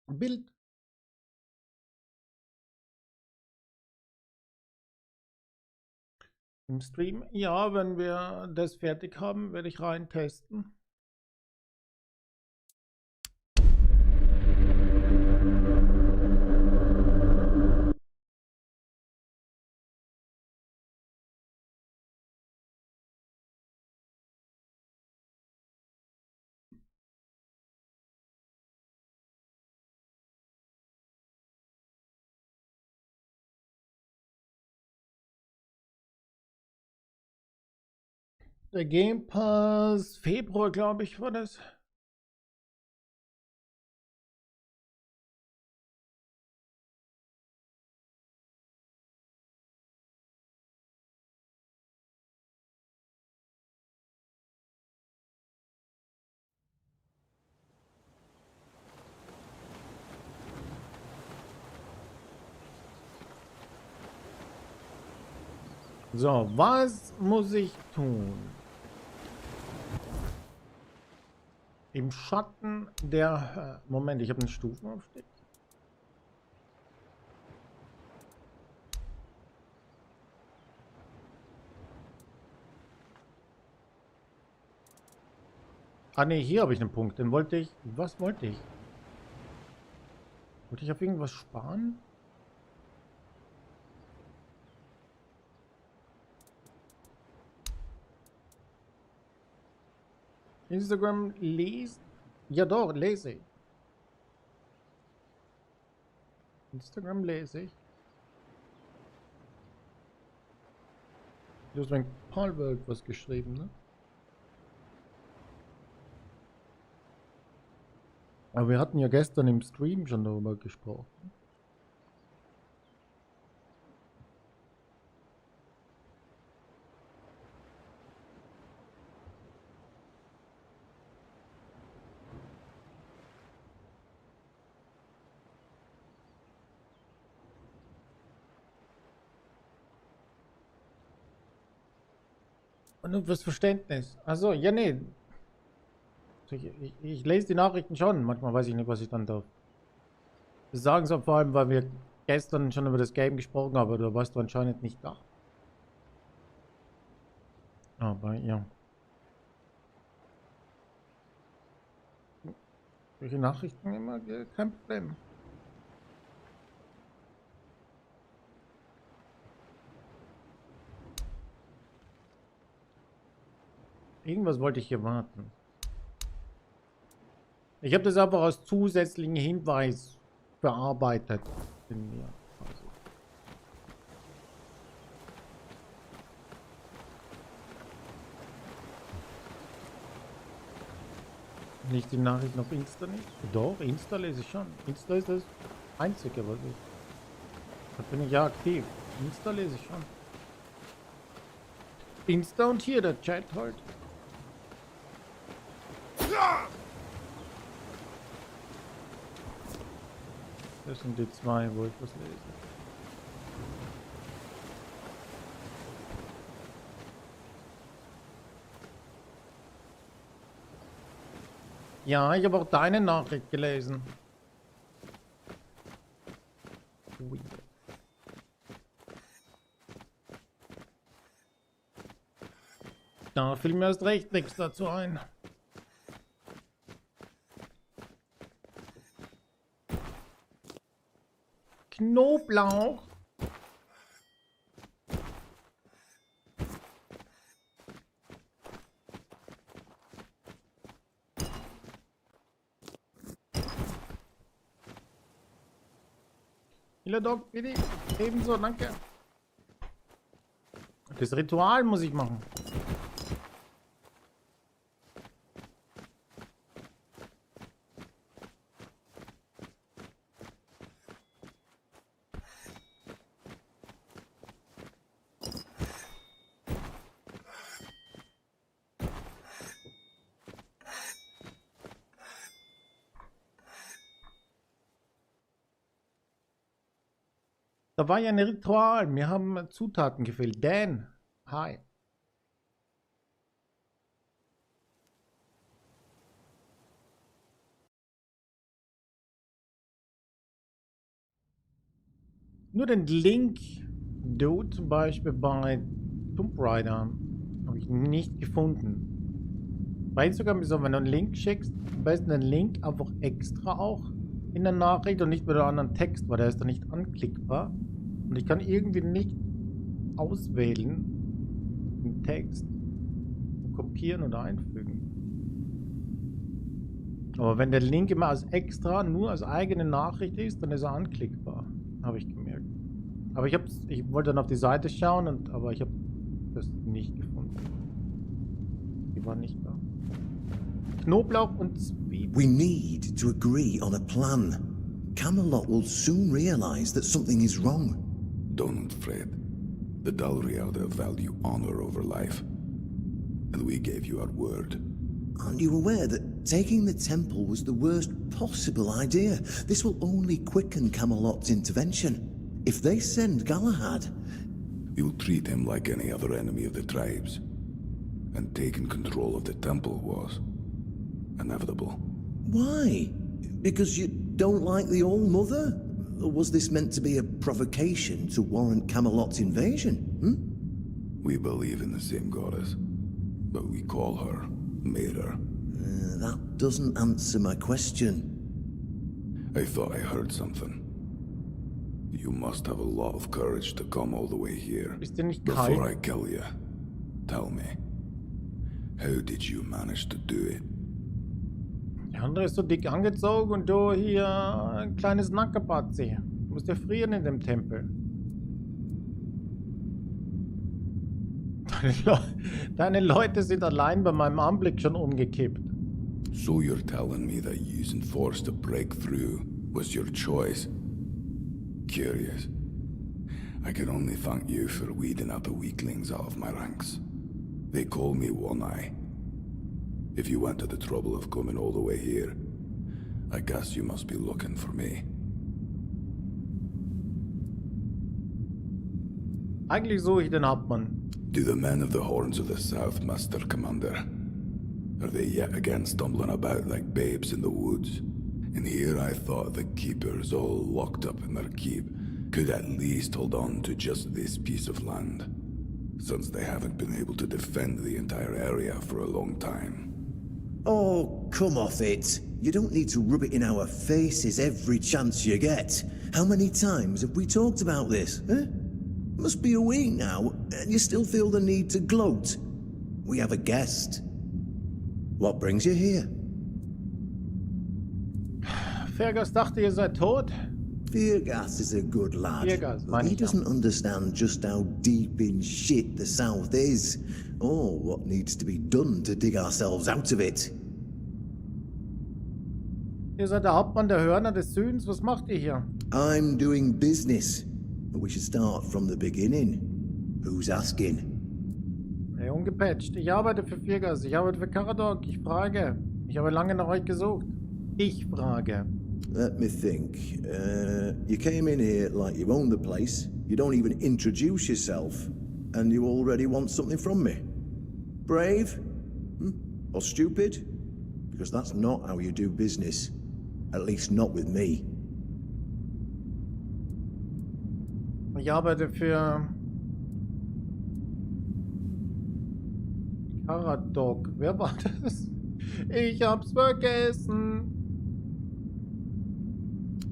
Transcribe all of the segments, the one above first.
Bild. Im Stream? Ja, wenn wir das fertig haben, werde ich rein testen. Der Game Pass, Februar, glaube ich, war das. So, was muss ich tun? Im Schatten der... Moment, ich habe einen Stufenaufstieg. Ah ne, hier habe ich einen Punkt. Den wollte ich... Was wollte ich? Wollte ich auf irgendwas sparen? Instagram lesen? Ja doch, lese ich. Instagram lese ich. Du hast mein Paul was geschrieben, ne? Aber wir hatten ja gestern im Stream schon darüber gesprochen. Und nur fürs Verständnis. Also, ja, nee. Ich lese die Nachrichten schon. Manchmal weiß ich nicht, was ich dann darf. Das sagen sie vor allem, weil wir gestern schon über das Game gesprochen haben, aber da warst du anscheinend nicht da. Aber ja. Solche Nachrichten immer kein Problem. Irgendwas wollte ich hier warten. Ich habe das einfach als zusätzlichen Hinweis bearbeitet in mir. Also. Nicht die Nachrichten auf Insta nicht? Doch, Insta lese ich schon. Insta ist das Einzige, was ich... Da bin ich ja aktiv. Insta lese ich schon. Insta und hier der Chat halt. Das sind die zwei, wo ich was lese. Ja, ich habe auch deine Nachricht gelesen. Ui. Da fiel mir erst recht nichts dazu ein. Knoblauch. Dog, bitte. Ebenso, danke. Das Ritual muss ich machen. Da war ja ein Ritual. Mir haben Zutaten gefehlt. Dan, hi. Nur den Link, do zum Beispiel bei Tomb Raider, habe ich nicht gefunden. Bei Instagram ist so, wenn du einen Link schickst, am besten den Link einfach extra auch in der Nachricht und nicht mit einem anderen Text, weil der ist dann nicht anklickbar. Und ich kann irgendwie nicht auswählen, den Text, kopieren oder einfügen. Aber wenn der Link immer als extra, nur als eigene Nachricht ist, dann ist er anklickbar, habe ich gemerkt. Aber ich wollte dann auf die Seite schauen, aber ich habe das nicht gefunden. Die war nicht da. Knoblauch und Zwiebeln. We need to agree on a plan. Camelot will soon realize that something is wrong. Don't fret. The Dalriada value honor over life. And we gave you our word. Aren't you aware that taking the temple was the worst possible idea? This will only quicken Camelot's intervention. If they send Galahad... We will treat him like any other enemy of the tribes. And taking control of the temple was inevitable. Why? Because you don't like the All-Mother? Or was this meant to be a provocation to warrant Camelot's invasion? We believe in the same goddess, but we call her Mirror. That doesn't answer my question. I thought I heard something. You must have a lot of courage to come all the way here. Ist dir nicht Before kalt? I kill you, tell me, how did you manage to do it? Der andere ist so dick angezogen und du hier ein kleines Nackerbatzi. Du musst ja frieren in dem Tempel. Deine Leute sind allein bei meinem Anblick schon umgekippt. So you're telling me that using force to break through was your choice? Curious. I can only thank you for weeding out the weaklings out of my ranks. They call me One Eye. If you went to the trouble of coming all the way here, I guess you must be looking for me. Eigentlich suche ich den Hauptmann. Do the men of the Horns of the South miss their commander? Are they yet again stumbling about like babes in the woods? And here I thought the keepers, all locked up in their keep, could at least hold on to just this piece of land, since they haven't been able to defend the entire area for a long time. Oh, come off it. You don't need to rub it in our faces every chance you get. How many times have we talked about this, huh? Must be a week now, and you still feel the need to gloat. We have a guest. What brings you here? Fergus dachte, ihr seid tot. Fergus is a good lad. Fergus, But meine he ich ja. doesn't understand just how deep in shit the South is, or what needs to be done to dig ourselves out of it. Ihr seid der Hauptmann der Hörner des Südens. Was macht ihr hier? I'm doing business, but we should start from the beginning. Who's asking? Hey, ungepatcht. Ich arbeite für Fergus. Ich arbeite für Karadok. Ich frage. Ich habe lange nach euch gesucht. Ich frage. Let me think. You came in here like you own the place. You don't even introduce yourself. And you already want something from me. Brave? Or stupid? Because that's not how you do business. At least not with me. Ich arbeite für Karadok. Wer war das? Ich hab's vergessen.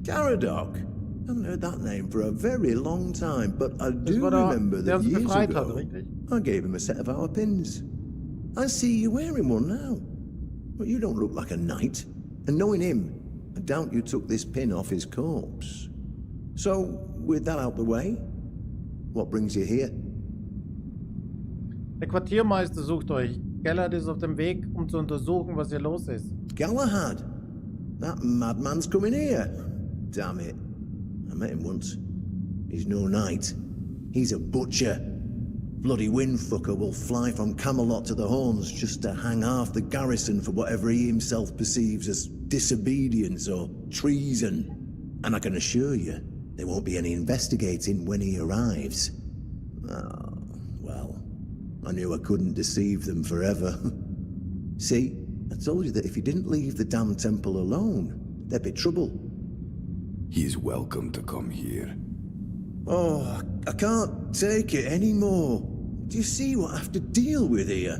Caradoc? I haven't heard that name for a very long time, but I Das do war remember der that uns years befreit hat, ago, richtig? I gave him a set of our pins. I see you wearing one now. But you don't look like a knight. And knowing him, I doubt you took this pin off his corpse. So, with that out the way, what brings you here? Der Quartiermeister sucht euch. Gellert ist auf dem Weg, um zu untersuchen, was hier los ist. Galahad? That madman's coming here. Damn it. I met him once. He's no knight. He's a butcher. Bloody windfucker will fly from Camelot to the Horns just to hang half the garrison for whatever he himself perceives as disobedience or treason. And I can assure you, there won't be any investigating when he arrives. Oh, well, I knew I couldn't deceive them forever. See, I told you that if you didn't leave the damn temple alone, there'd be trouble. He's welcome to come here. Oh, I can't take it anymore. Do you see what I have to deal with here?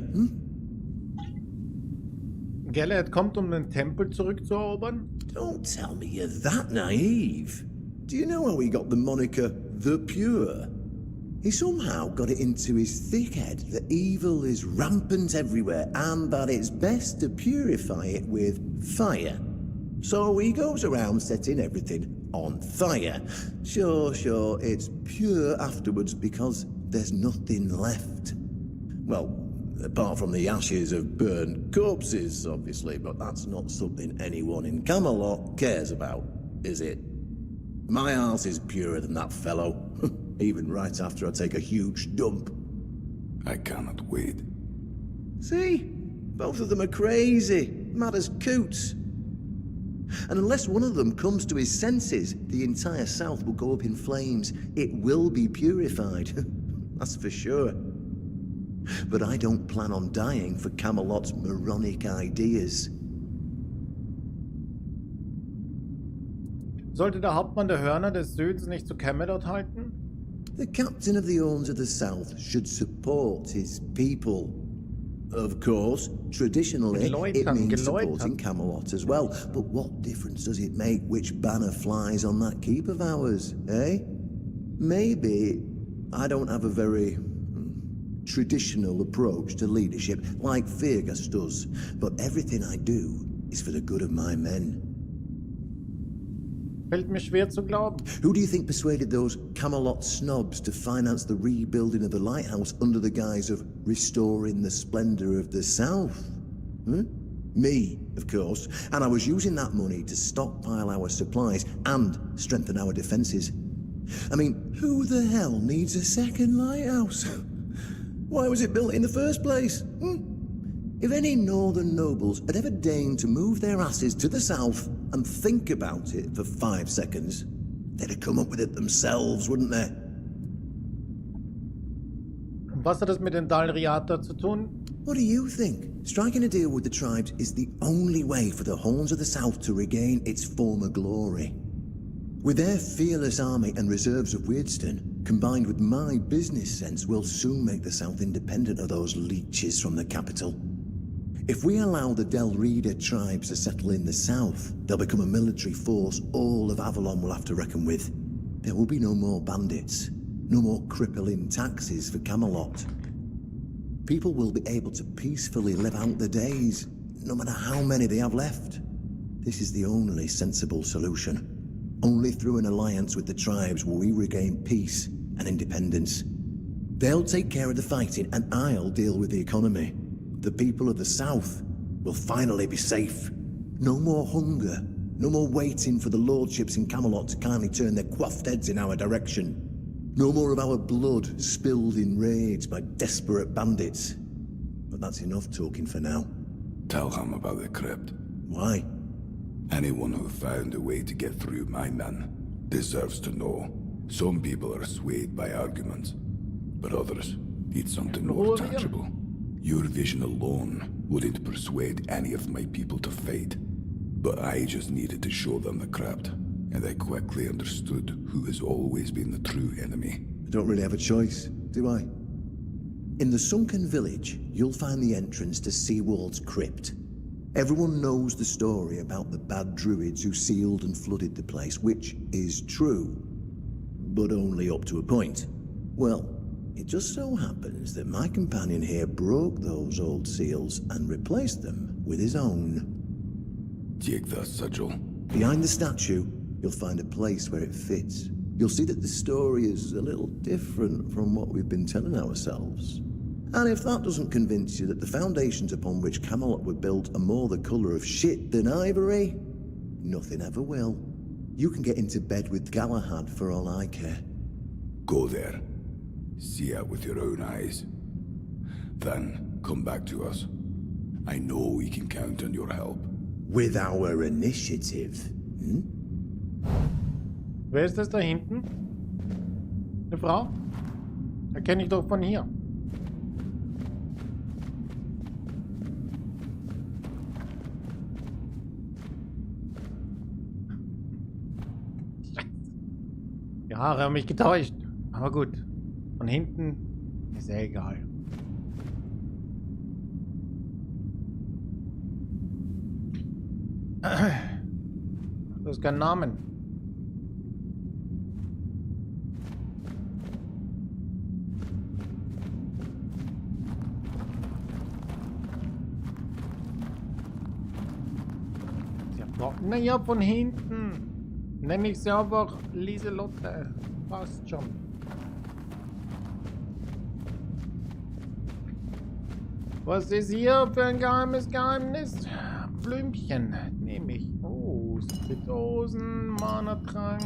Galahad kommt, um den Tempel zurückzuerobern? Don't tell me you're that naive. Do you know how he got the moniker The Pure? He somehow got it into his thick head that evil is rampant everywhere and that it's best to purify it with fire. So he goes around setting everything on fire. Sure, it's pure afterwards because there's nothing left. Well, apart from the ashes of burned corpses, obviously, but that's not something anyone in Camelot cares about, is it? My arse is purer than that fellow, even right after I take a huge dump. I cannot wait. See? Both of them are crazy, mad as coots. And unless one of them comes to his senses, the entire South will go up in flames. It will be purified, that's for sure. But I don't plan on dying for Camelot's moronic ideas. Sollte der Hauptmann der Hörner des Südens nicht zu Camelot halten? The captain of the Horns of the South should support his people. Of course, traditionally, it means supporting Camelot as well. But what difference does it make which banner flies on that keep of ours, eh? Maybe I don't have a very traditional approach to leadership like Fergus does, but everything I do is for the good of my men. Fällt mir schwer zu glauben. Who do you think persuaded those Camelot snobs to finance the rebuilding of the lighthouse under the guise of restoring the splendor of the South? Me, of course. And I was using that money to stockpile our supplies and strengthen our defenses. I mean, who the hell needs a second lighthouse? Why was it built in the first place? If any northern nobles had ever deigned to move their asses to the south and think about it for 5 seconds, they'd have come up with it themselves, wouldn't they? Was hat das mit den Dalriata zu tun? What do you think? Striking a deal with the tribes is the only way for the Horns of the South to regain its former glory. With their fearless army and reserves of Weirdstone, combined with my business sense, we'll soon make the South independent of those leeches from the capital. If we allow the Del Rida tribes to settle in the south, they'll become a military force all of Avalon will have to reckon with. There will be no more bandits, no more crippling taxes for Camelot. People will be able to peacefully live out their days, no matter how many they have left. This is the only sensible solution. Only through an alliance with the tribes will we regain peace and independence. They'll take care of the fighting and I'll deal with the economy. The people of the South will finally be safe. No more hunger, no more waiting for the lordships in Camelot to kindly turn their coiffed heads in our direction. No more of our blood spilled in raids by desperate bandits. But that's enough talking for now. Tell him about the crypt. Why? Anyone who found a way to get through my men deserves to know. Some people are swayed by arguments, but others need something more tangible. Your vision alone wouldn't persuade any of my people to fight, but I just needed to show them the crypt, and I quickly understood who has always been the true enemy. I don't really have a choice, do I? In the sunken village, you'll find the entrance to Seawald's crypt. Everyone knows the story about the bad druids who sealed and flooded the place, which is true, but only up to a point. Well, it just so happens that my companion here broke those old seals and replaced them with his own. Take the sigil. Behind the statue, you'll find a place where it fits. You'll see that the story is a little different from what we've been telling ourselves. And if that doesn't convince you that the foundations upon which Camelot were built are more the colour of shit than ivory, nothing ever will. You can get into bed with Galahad for all I care. Go there. See it with your own eyes. Then come back to us. I know we can count on your help. With our initiative, Wer ist das da hinten? Eine Frau? Erkenne ich doch von hier. Die Haare haben mich getäuscht. Aber gut. Von hinten ist ja egal. Du hast keinen Namen. Naja, von hinten. Nenn ich sie einfach Lieselotte. Passt schon. Was ist hier für ein geheimes Geheimnis? Blümchen nehme ich. Oh, Spiritosen, Mana-Trank.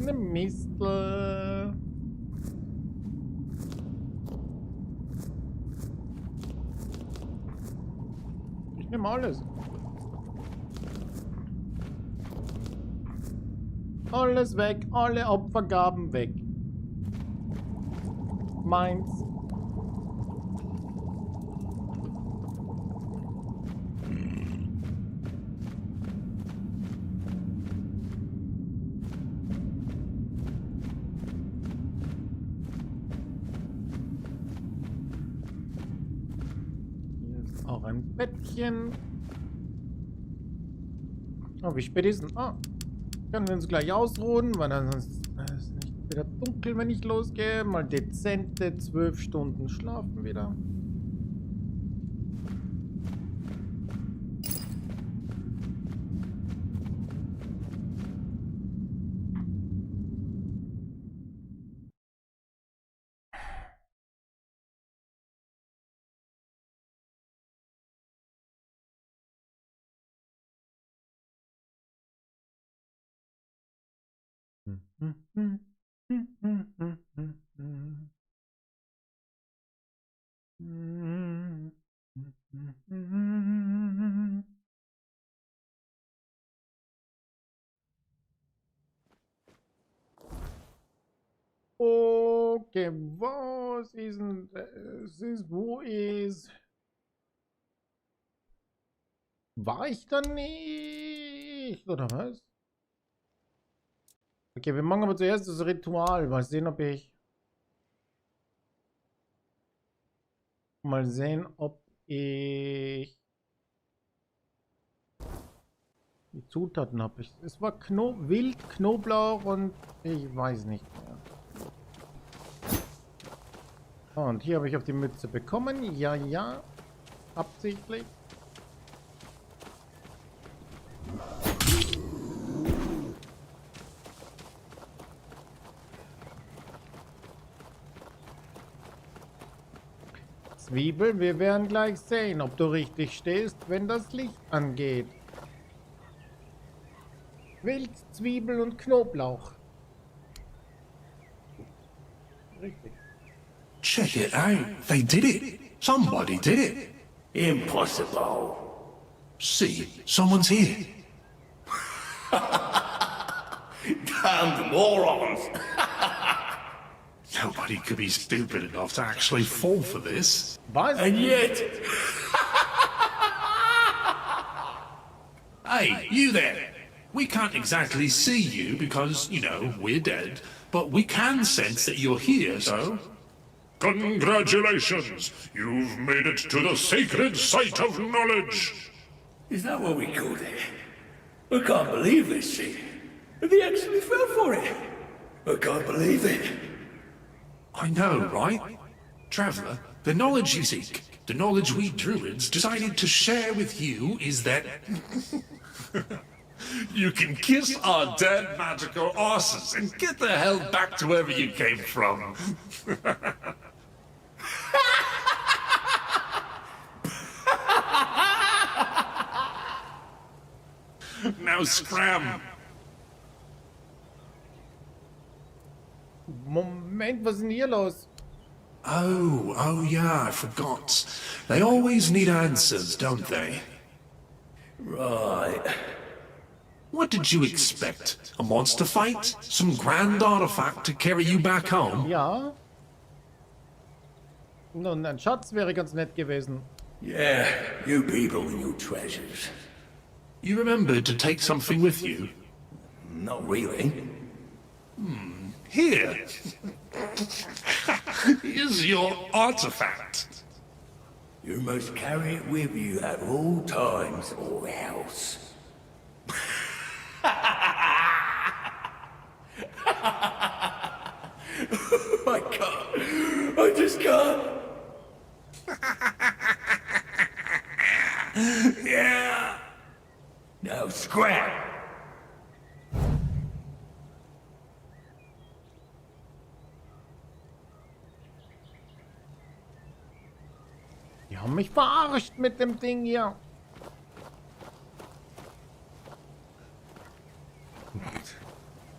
Eine Mistel. Ich nehme alles. Alles weg, alle Opfergaben weg. Meins. Hier ist auch ein Bettchen. Oh, wie spät ist denn? Ah. Können wir uns gleich ausruhen, weil dann ist es nicht wieder dunkel, wenn ich losgehe. Mal dezente 12 Stunden schlafen wieder. Okay, was ist denn das? Wo ist... War ich da nicht? Oder was? Okay, wir machen aber zuerst das Ritual. Mal sehen, ob ich... Mal sehen, ob ich... Die Zutaten habe ich. Es war Wild, Knoblauch und ich weiß nicht mehr. Und hier habe ich auf die Mütze bekommen. Ja, ja. Absichtlich. Zwiebel, wir werden gleich sehen, ob du richtig stehst, wenn das Licht angeht. Wild, Zwiebel und Knoblauch. Richtig. Check it out. They did it. Somebody did it. Impossible. See, someone's here. Damned morons. Nobody could be stupid enough to actually fall for this. Was? And yet, Hey, you there. We can't exactly see you because, you know, we're dead, but we can sense that you're here, so... Congratulations! You've made it to the sacred site of knowledge! is that what we called it? I can't believe this shit. They actually fell for it. I can't believe it. I know, right? Traveller, the knowledge you seek, the knowledge we druids decided to share with you is that... You can kiss our dead magical asses and get the hell back to wherever you came from. Now scram! Moment, was ist denn hier los? Oh yeah, I forgot. They always need answers, don't they? Right. What did you expect? A monster fight? Some grand artifact to carry you back home? Ja. Nun, ein Schatz wäre ganz nett gewesen. Yeah, you people and your treasures. You remembered to take something with you? Not really. Here. Here's your artifact. You must carry it with you at all times or else. I can't. I just can't. Yeah. Now scrap. Die haben mich verarscht mit dem Ding hier.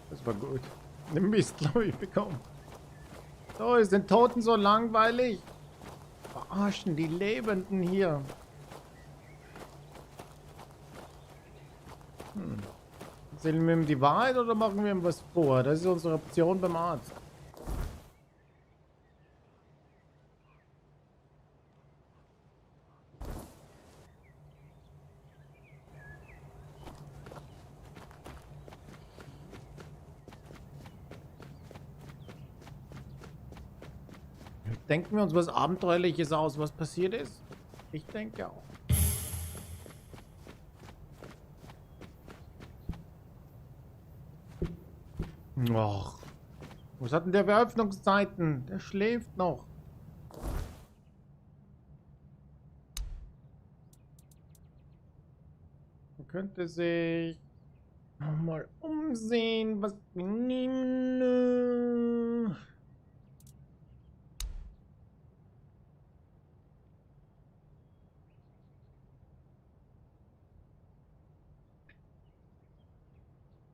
Das war gut. Eine Mist, glaube ich, bekommen. So, ist den Toten so langweilig. Verarschen die Lebenden hier. Erzählen wir ihm die Wahrheit oder machen wir ihm was vor? Das ist unsere Option beim Arzt. Denken wir uns was Abenteuerliches aus, was passiert ist? Ich denke auch. Och. Was hat denn der für Öffnungszeiten? Der schläft noch. Man könnte sich mal umsehen, was wir nehmen.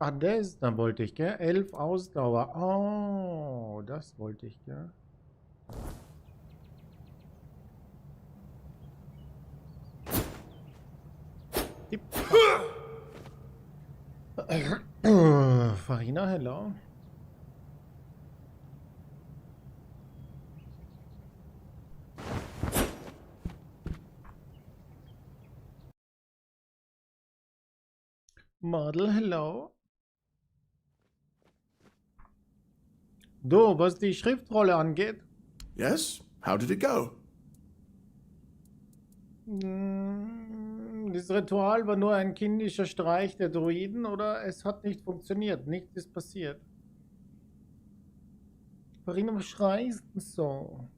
Ah, das, da wollte ich, gell? 11 Ausdauer. Oh, das wollte ich, gell? Farina, hello. Model, hello. Du, was die Schriftrolle angeht. Yes? How did it go? Das Ritual war nur ein kindischer Streich der Druiden oder es hat nicht funktioniert. Nichts ist passiert. Farina, was schreist du so?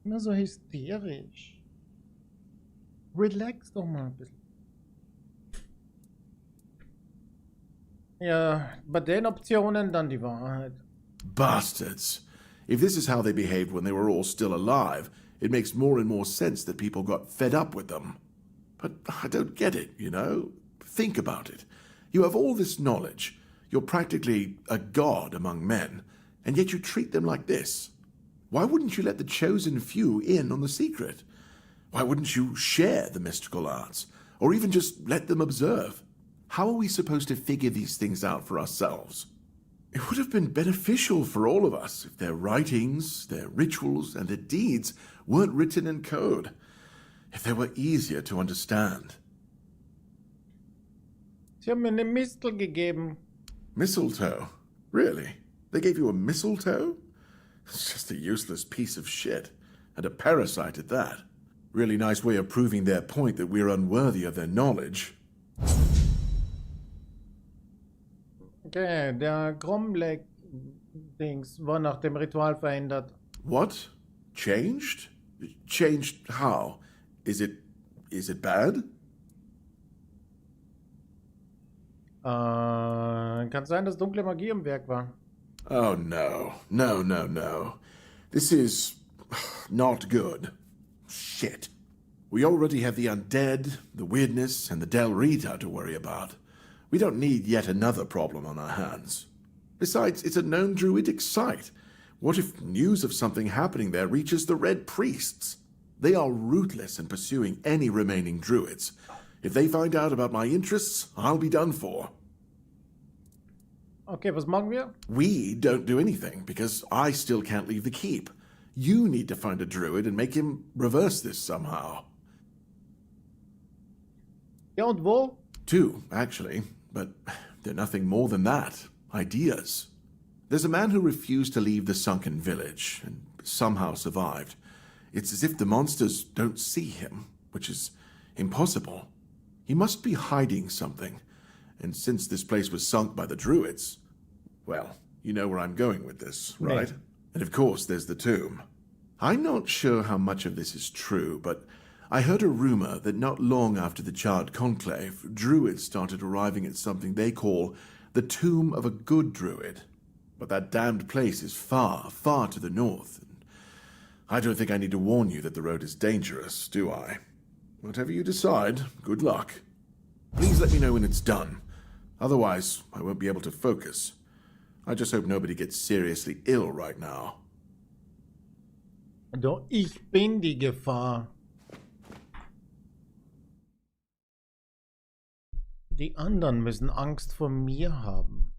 Immer so hysterisch. Relax doch mal ein bisschen. Ja, bei den Optionen dann die Wahrheit. Bastards. If this is how they behaved when they were all still alive, it makes more and more sense that people got fed up with them. But I don't get it, you know? Think about it. You have all this knowledge. You're practically a god among men, and yet you treat them like this. Why wouldn't you let the chosen few in on the secret? Why wouldn't you share the mystical arts? Or even just let them observe? How are we supposed to figure these things out for ourselves? It would have been beneficial for all of us if their writings, their rituals, and their deeds weren't written in code. If they were easier to understand. Sie haben mir eine Mistel gegeben. Mistletoe? Really? They gave you a mistletoe? It's just a useless piece of shit. And a parasite at that. Really nice way of proving their point that we're unworthy of their knowledge. Okay, der Gromlek-Dings war nach dem Ritual verändert. What? Changed? Changed how? Is it bad? Kann sein, dass dunkle Magie im Werk war. Oh no. No. This is not good. Shit. We already have the undead, the weirdness, and the Del Rita to worry about. We don't need yet another problem on our hands. Besides, it's a known druidic site. What if news of something happening there reaches the Red Priests? They are ruthless in pursuing any remaining druids. If they find out about my interests, I'll be done for. Okay, was machen wir? We don't do anything, because I still can't leave the keep. You need to find a druid and make him reverse this somehow. Ja, und wo? 2, actually, but they're nothing more than that. Ideas. There's a man who refused to leave the sunken village and somehow survived. It's as if the monsters don't see him, which is impossible. He must be hiding something. And since this place was sunk by the druids, well, you know where I'm going with this, right? Yeah. And of course, there's the tomb. I'm not sure how much of this is true, but I heard a rumor that not long after the Charred Conclave, druids started arriving at something they call the tomb of a good druid. But that damned place is far, far to the north. And I don't think I need to warn you that the road is dangerous, do I? Whatever you decide, good luck. Please let me know when it's done. Otherwise, I won't be able to focus. I just hope nobody gets seriously ill right now. Doch, ich bin die Gefahr. Die anderen müssen Angst vor mir haben.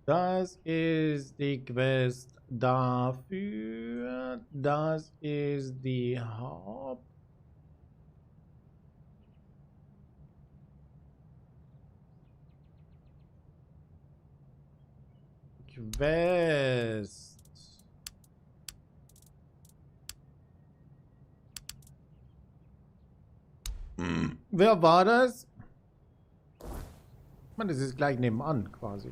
Das ist die Quest dafür. Das ist die Haupt. Quest. Wer war das? Man, das ist gleich nebenan quasi.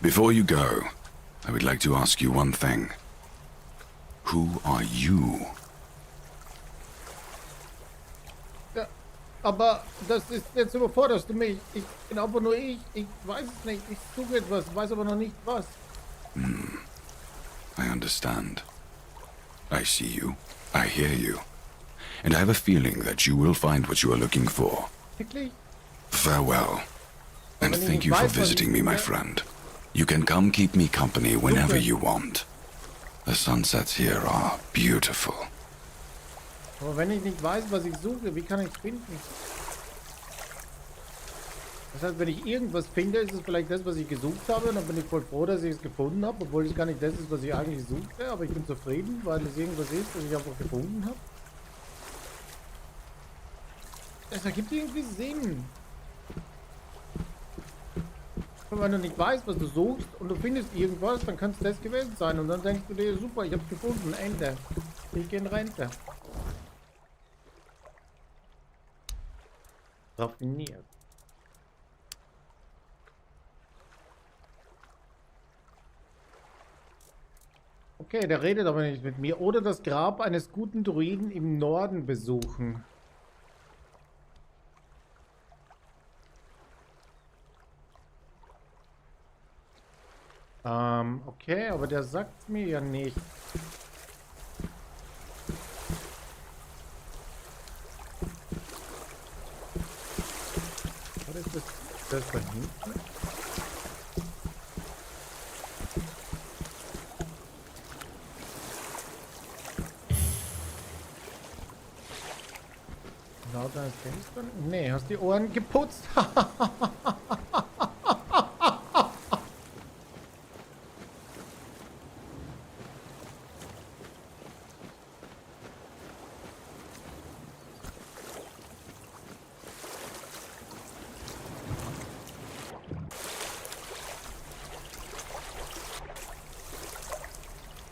Before you go, I would like to ask you one thing. Who are you? Ja, aber das ist, jetzt überforderst du mich. Ich bin aber nur ich. Ich weiß es nicht. Ich suche etwas, weiß aber noch nicht was. I understand. I see you. I hear you. And I have a feeling that you will find what you are looking for. Wirklich? Farewell. And Wenn ich thank nicht you for weiß, was ich visiting me, my suche- friend. You can come keep me company whenever Okay. you want. The sunsets here are beautiful. Aber wenn ich nicht weiß, was ich suche, wie kann ich es finden? Das heißt, wenn ich irgendwas finde, ist es vielleicht das, was ich gesucht habe, und dann bin ich voll froh, dass ich es gefunden habe, obwohl es gar nicht das ist, was ich eigentlich suchte, aber ich bin zufrieden, weil es irgendwas ist, was ich einfach gefunden habe. Das ergibt irgendwie Sinn. Und wenn du nicht weißt, was du suchst und du findest irgendwas, dann kann es das gewesen sein und dann denkst du dir, super, ich hab's gefunden, Ende. Ich gehe in Rente. Raffiniert. Okay, der redet aber nicht mit mir. Oder das Grab eines guten Druiden im Norden besuchen. Okay, aber der sagt mir ja nicht. Was ist das? Das da hinten? Lauter als Fenster? Nee, hast die Ohren geputzt?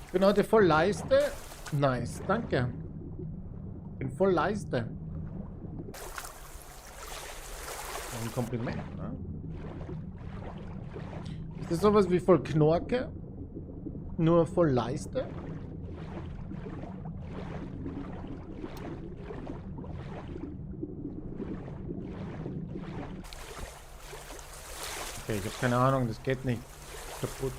Ich bin heute voll Leiste. Nice, danke. Bin voll Leiste. Ein Kompliment, ne? Ist das sowas wie voll Knorke? Nur voll Leiste? Okay, ich habe keine Ahnung, das geht nicht. Kaputt.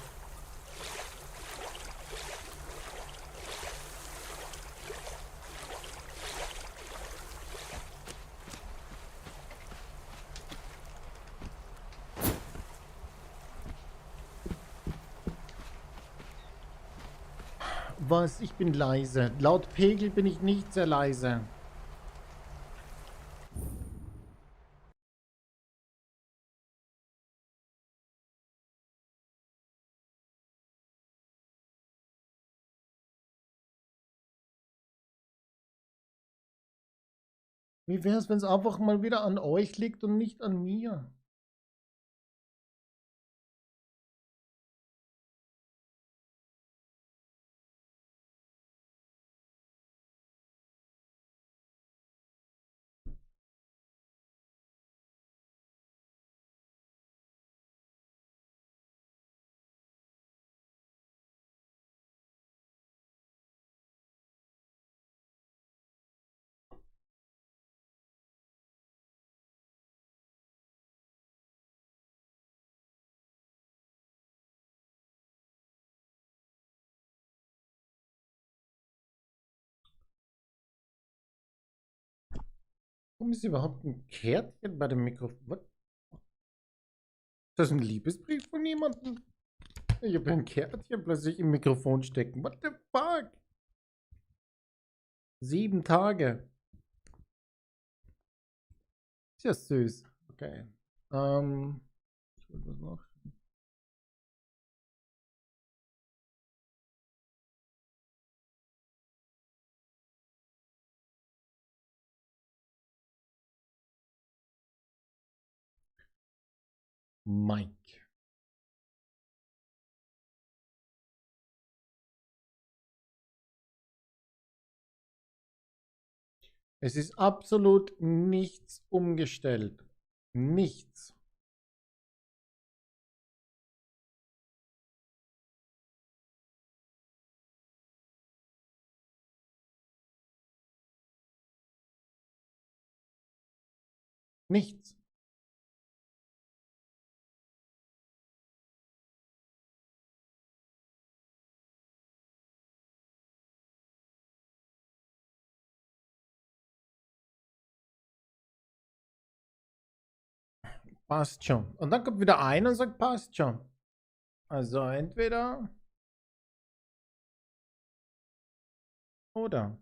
Was? Ich bin leise. Laut Pegel bin ich nicht sehr leise. Wie wäre es, wenn es einfach mal wieder an euch liegt und nicht an mir? Warum ist überhaupt ein Kärtchen bei dem Mikrofon? Was? Ist das ein Liebesbrief von jemandem? Ich habe ein Kärtchen plötzlich im Mikrofon stecken. What the fuck? 7 Tage. Ist ja süß. Okay. Ich wollte was noch. Mike. Es ist absolut nichts umgestellt. Nichts. Nichts. Passt schon. Und dann kommt wieder einer und sagt, passt schon. Also entweder oder.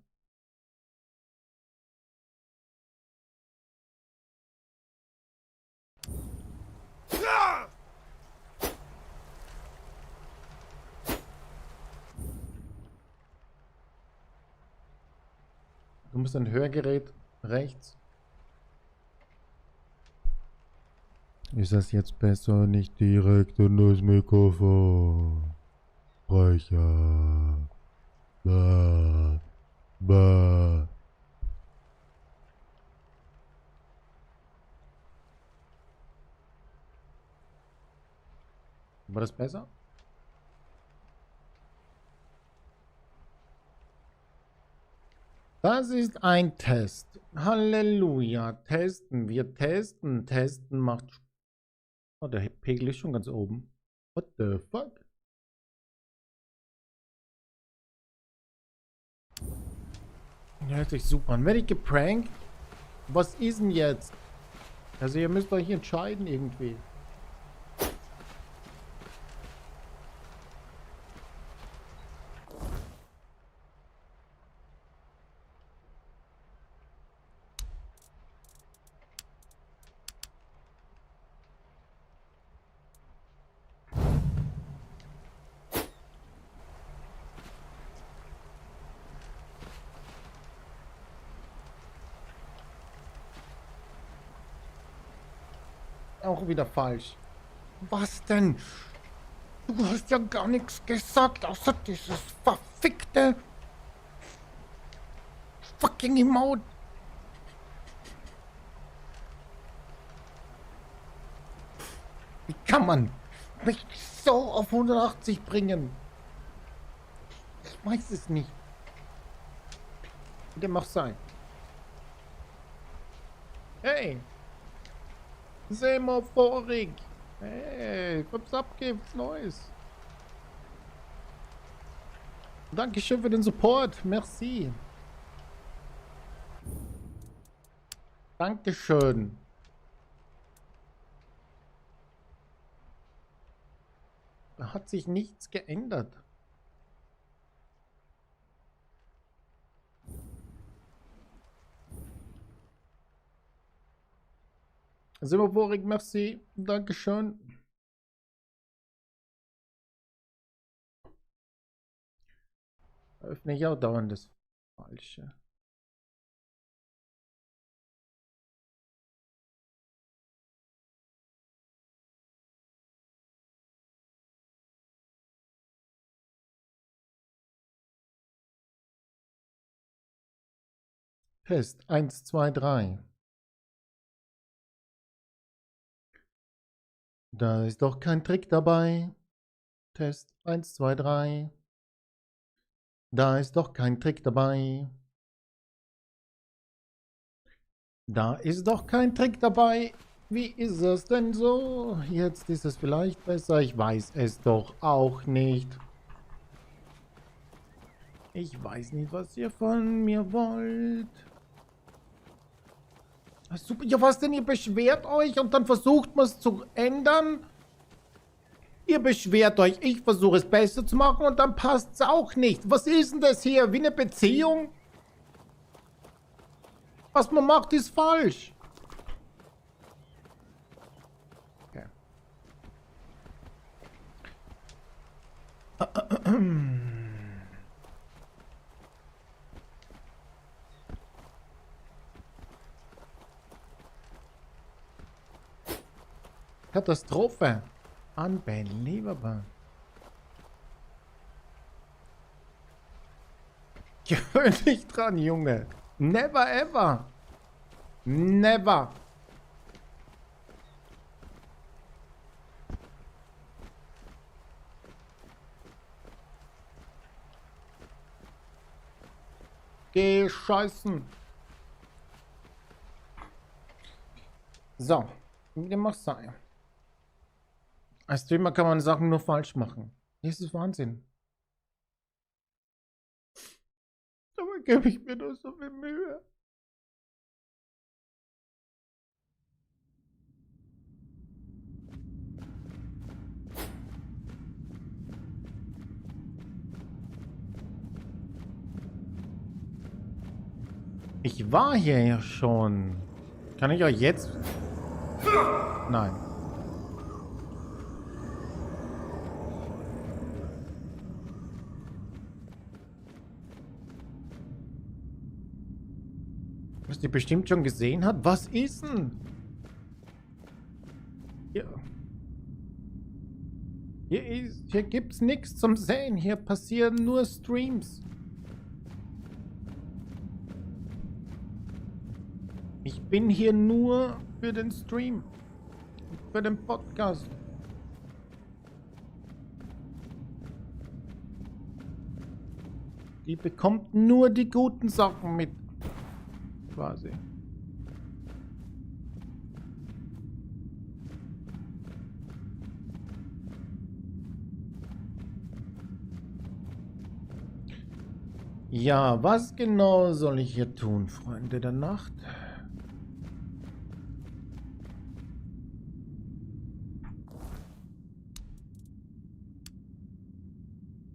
Du musst ein Hörgerät rechts. Ist das jetzt besser, nicht direkt in das Mikrofon? Sprecher. Bah. Bah. War das besser? Das ist ein Test. Halleluja. Testen. Wir testen. Testen macht Spaß. Oh, der Pegel ist schon ganz oben. What the fuck? Ja, hört sich super an. Werde ich geprankt? Was ist denn jetzt? Also ihr müsst euch entscheiden irgendwie. Auch wieder falsch. Was denn? Du hast ja gar nichts gesagt, außer dieses verfickte fucking Emote. Wie kann man mich so auf 180 bringen? Ich weiß es nicht. Wie dem auch sein. Hey! Semaphorik! Hey, was abgibt Neues? Dankeschön für den Support. Merci. Dankeschön. Da hat sich nichts geändert. Silbervorig, merci. Dankeschön. Öffne ich auch dauernd das Falsche. Test 1, 2, 3. Da ist doch kein Trick dabei. Test 1, 2, 3. Da ist doch kein Trick dabei. Da ist doch kein Trick dabei. Wie ist es denn so? Jetzt ist es vielleicht besser. Ich weiß es doch auch nicht. Ich weiß nicht, was ihr von mir wollt. Ah, super. Ja, was denn? Ihr beschwert euch und dann versucht man es zu ändern? Ihr beschwert euch, ich versuche es besser zu machen und dann passt es auch nicht. Was ist denn das hier? Wie eine Beziehung? Was man macht, ist falsch. Okay. Katastrophe. Unbelievable. Gewöhn dich dran, Junge. Never ever. Never. Geh scheißen. So. Wie dem auch sei. Als Streamer kann man Sachen nur falsch machen. Das ist Wahnsinn. Aber gebe ich mir doch so viel Mühe. Ich war hier ja schon. Kann ich euch jetzt... Nein. Was die bestimmt schon gesehen hat? Was ist denn? Hier gibt's nichts zum Sehen. Hier passieren nur Streams. Ich bin hier nur für den Stream. Für den Podcast. Die bekommt nur die guten Sachen mit. Quasi. Ja, was genau soll ich hier tun, Freunde der Nacht?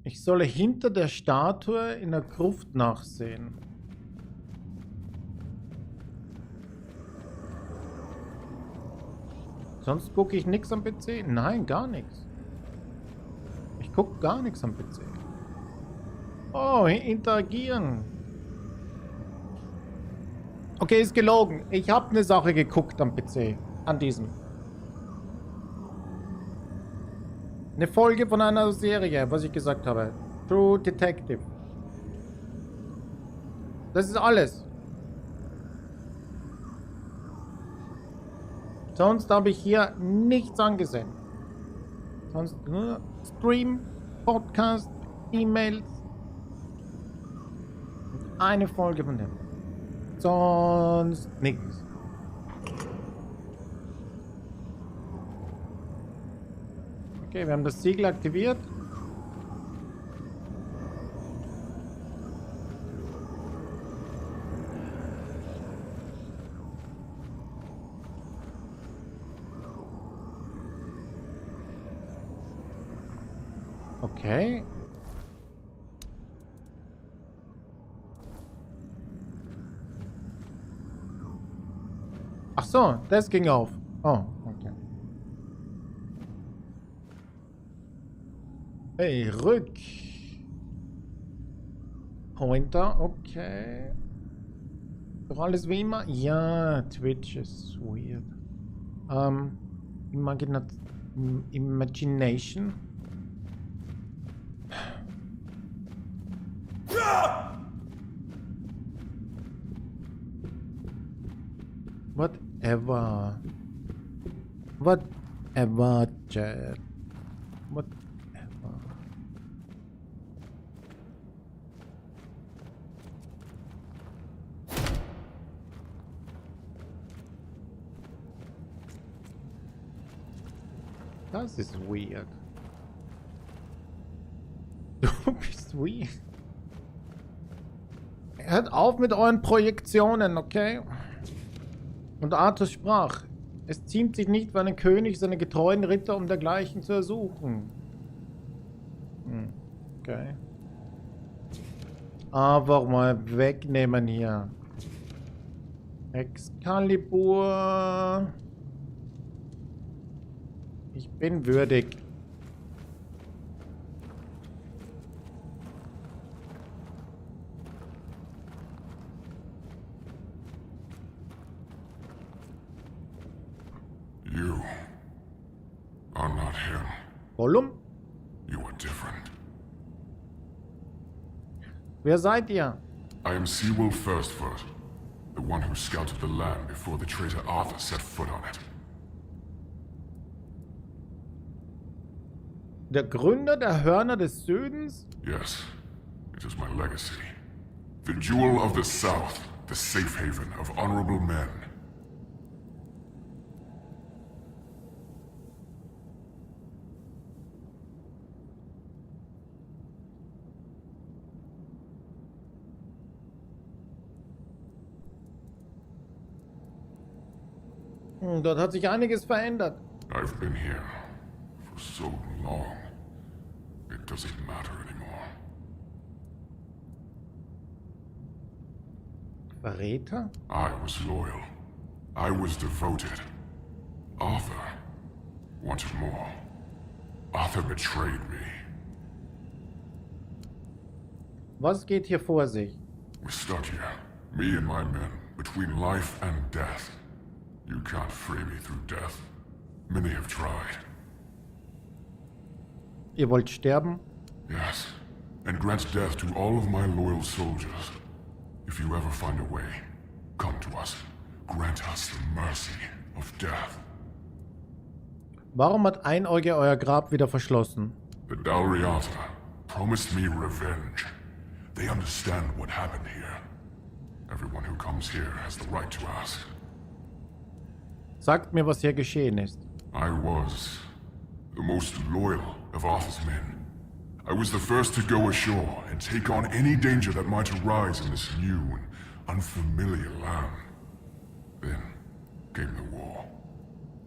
Ich solle hinter der Statue in der Gruft nachsehen. Sonst gucke ich nichts am PC. Nein, gar nichts. Ich gucke gar nichts am PC. Oh, interagieren. Okay, ist gelogen. Ich habe eine Sache geguckt am PC. An diesem. Eine Folge von einer Serie, was ich gesagt habe. True Detective. Das ist alles. Sonst habe ich hier nichts angesehen. Sonst nur Stream, Podcast, E-Mails. Eine Folge von dem. Sonst nichts. Okay, wir haben das Siegel aktiviert. Okay. Ach so, das ging auf. Oh, okay. Hey, rück. Pointer, okay. Doch alles wie immer? Ja, Twitch ist weird. Imagination. Whatever. Whatever, Chat. Whatever. Das ist weird. Du bist weird. Hört auf mit euren Projektionen, okay? Und Arthus sprach, es ziemt sich nicht für einen König, seine getreuen Ritter um dergleichen zu ersuchen. Okay. Einfach mal wegnehmen hier. Excalibur. Ich bin würdig. You are not him. Gollum? You are different. Wer seid ihr? I am Seawolf Firstfoot, the one who scouted the land before the traitor Arthur set foot on it. Der Gründer der Hörner des Südens? Yes, it is my legacy. The jewel of the South, the safe haven of honorable men. Dort hat sich einiges verändert. I've been here for so long. It doesn't matter anymore. Verräter? I was loyal. I was devoted. Arthur wanted more. Arthur betrayed me. Was geht hier vor sich? We're stuck here, me and my men, between life and death. You can't free me through death. Many have tried. Ihr wollt sterben? Yes, and grant death to all of my loyal soldiers. If you ever find a way, come to us. Grant us the mercy of death. Warum hat Einäuge euer Grab wieder verschlossen? The Dalriata promised me revenge. They understand what happened here. Everyone who comes here has the right to ask. Sagt mir, was hier geschehen ist. I was the most loyal of Arthur's men. I was the first to go ashore and take on any danger that might arise in this new and unfamiliar land. Then came the war.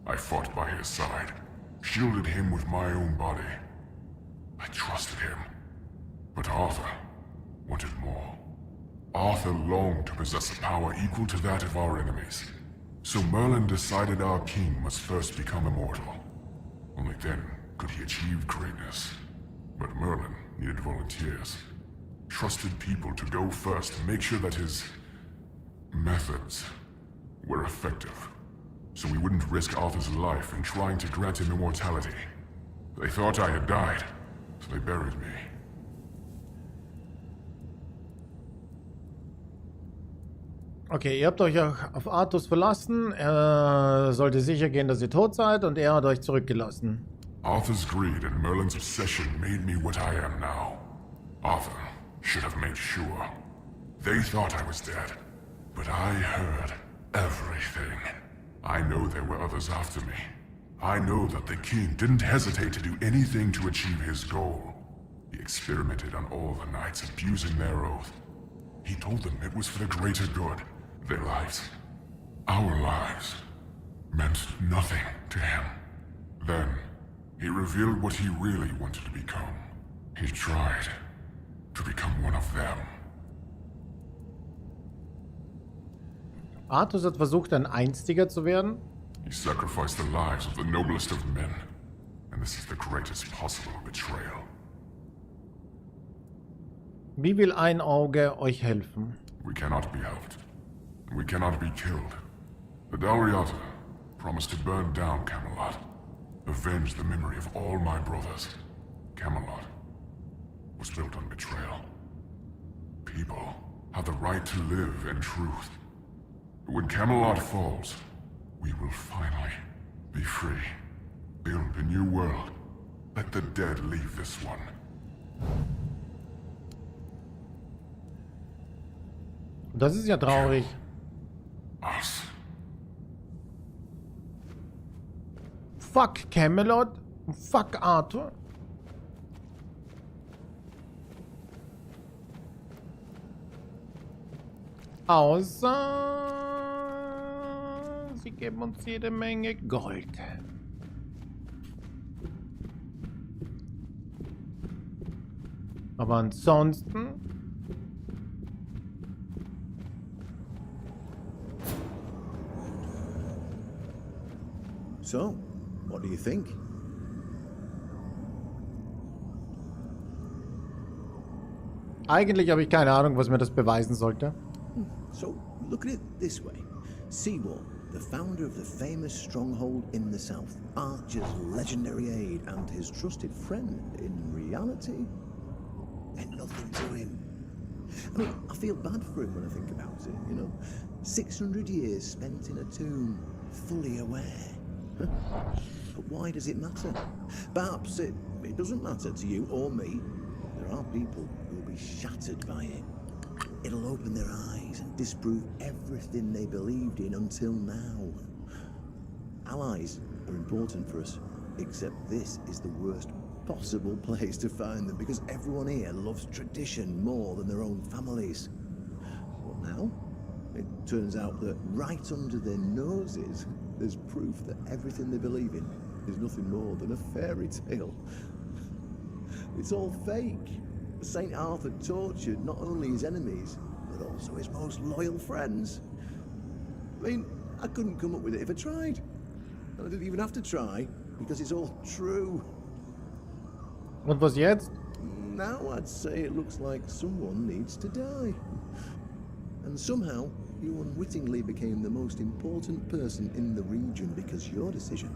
I fought by his side, shielded him with my own body. I trusted him. But Arthur wanted more. Arthur longed to possess a power equal to that of our enemies. So Merlin decided our king must first become immortal. Only then could he achieve greatness. But Merlin needed volunteers. Trusted people to go first and make sure that his methods were effective. So we wouldn't risk Arthur's life in trying to grant him immortality. They thought I had died, so they buried me. Okay, ihr habt euch auf Arthus verlassen. Er sollte sicher gehen, dass ihr tot seid, und er hat euch zurückgelassen. Arthur's greed and Merlin's obsession made me what I am now. Arthur should have made sure. They thought I was dead, but I heard everything. I know there were others after me. I know that the king didn't hesitate to do anything to achieve his goal. He experimented on all the knights, abusing their oath. He told them it was for the greater good. Their lives, our lives, meant nothing to him. Then, he revealed what he really wanted to become. He tried to become one of them. Arthus hat versucht, ein Einstiger zu werden. He sacrificed the lives of the noblest of men. And this is the greatest possible betrayal. Wie will ein Auge euch helfen? We cannot be helped. We cannot be killed. The Dalriata promised to burn down Camelot. Avenge the memory of all my brothers. Camelot was built on betrayal. People have the right to live in truth. When Camelot falls, we will finally be free. Build a new world. Let the dead leave this one. Das ist ja traurig. Us. Fuck Camelot. Fuck Arthur. Außer sie geben uns jede Menge Gold. Aber ansonsten... So, what do you think? Eigentlich habe ich keine Ahnung, was mir das beweisen sollte. So, look at it this way. Seawall, the founder of the famous stronghold in the south, Archer's legendary aide and his trusted friend, in reality, meant nothing to him. I mean, I feel bad for him when I think about it, you know. 600 years spent in a tomb, fully aware. But why does it matter? Perhaps it doesn't matter to you or me. There are people who will be shattered by it. It'll open their eyes and disprove everything they believed in until now. Allies are important for us, except this is the worst possible place to find them because everyone here loves tradition more than their own families. What now? It turns out that right under their noses, there's proof that everything they believe in is nothing more than a fairy tale. It's all fake. Saint Arthur tortured not only his enemies, but also his most loyal friends. I mean, I couldn't come up with it if I tried. And I didn't even have to try, because it's all true. Und was jetzt? Now I'd say it looks like someone needs to die. And somehow, you unwittingly became the most important person in the region because your decision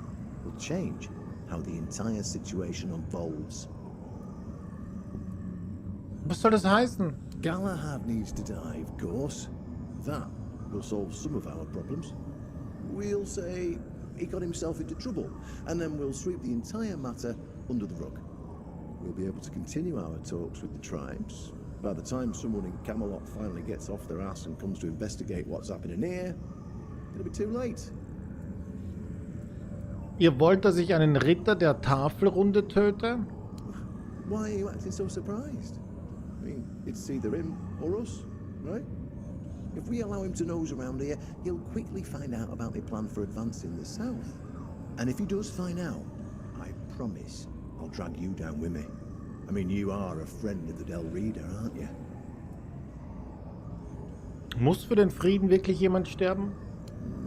will change how the entire situation unfolds. Was soll das heißen? Galahad needs to die, of course. That will solve some of our problems. We'll say he got himself into trouble, and then we'll sweep the entire matter under the rug. We'll be able to continue our talks with the tribes. By the time someone in Camelot finally gets off their ass and comes to investigate what's happening here, it'll be too late. Ihr wollt, dass ich einen Ritter der Tafelrunde töte? Why are you acting so surprised? I mean, it's either him or us, right? If we allow him to nose around here, he'll quickly find out about their plan for advancing the south. And if he does find out, I promise I'll drag you down with me. I mean, you are a friend of the Del Reader, aren't you? Muss für den Frieden wirklich jemand sterben?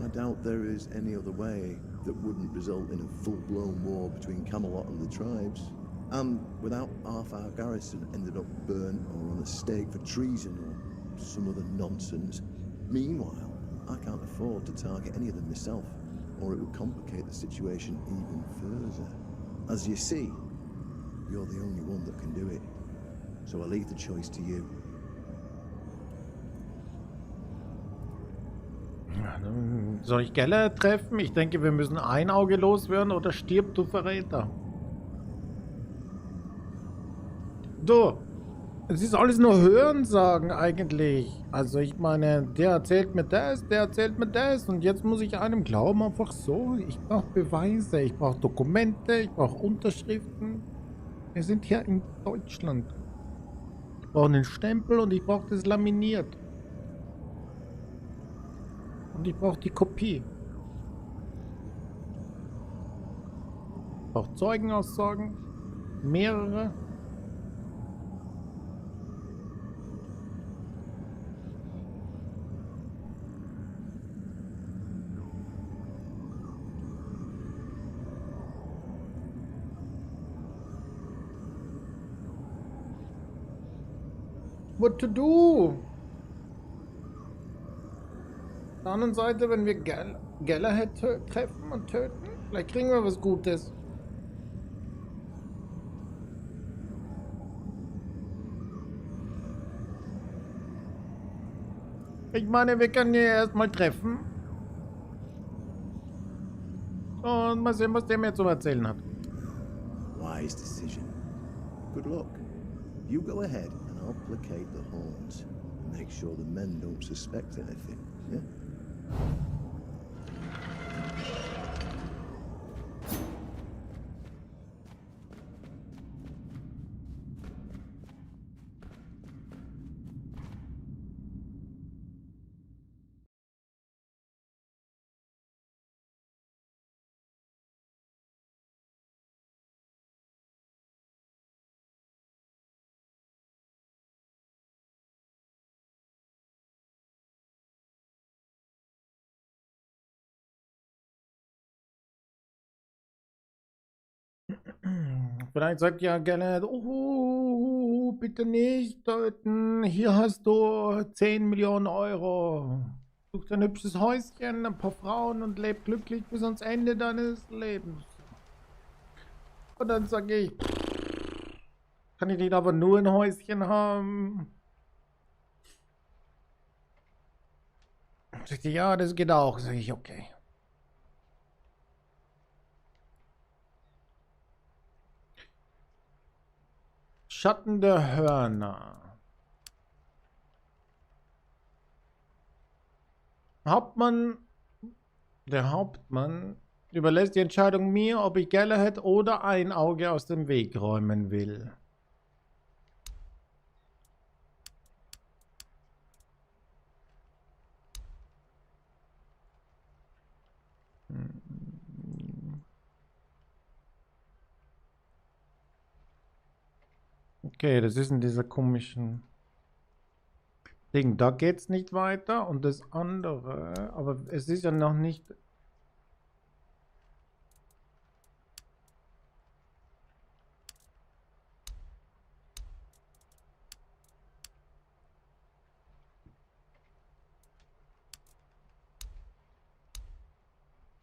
I doubt there is any other way that wouldn't result in a full-blown war between Camelot and the tribes. And without half our garrison ended up burnt or on a stake for treason or some other nonsense. Meanwhile, I can't afford to target any of them myself, or it would complicate the situation even further. As you see, you're the only one that can do it. So I'll leave the choice to you. Soll ich Geller treffen? Ich denke, wir müssen ein Auge loswerden oder stirb, du Verräter. Du, es ist alles nur Hörensagen eigentlich. Also ich meine, der erzählt mir das, der erzählt mir das und jetzt muss ich einem glauben, einfach so. Ich brauche Beweise, ich brauche Dokumente, ich brauche Unterschriften. Wir sind hier in Deutschland. Ich brauche einen Stempel und ich brauche das laminiert. Und ich brauche die Kopie. Ich brauche Zeugenaussagen. Mehrere. What to do? Auf der anderen Seite, wenn wir Galahad treffen und töten, vielleicht kriegen wir was Gutes. Ich meine, wir können ihn erstmal treffen. Und mal sehen, was der mir zu erzählen hat. Wise decision. Good luck. You go ahead and I'll placate the horns. Make sure the men don't suspect anything, yeah? Vielleicht sagt ja Galahad, oh, bitte nicht töten. Hier hast du 10 Millionen Euro. Such dir ein hübsches Häuschen, ein paar Frauen und leb glücklich bis ans Ende deines Lebens. Und dann sage ich, kann ich nicht aber nur ein Häuschen haben? Sagt sie, ja, das geht auch. Sag ich, okay. Schatten der Hörner. Der Hauptmann überlässt die Entscheidung mir, ob ich Galahad oder ein Auge aus dem Weg räumen will. Okay, das ist in dieser komischen Ding. Da geht's nicht weiter und das andere, aber es ist ja noch nicht.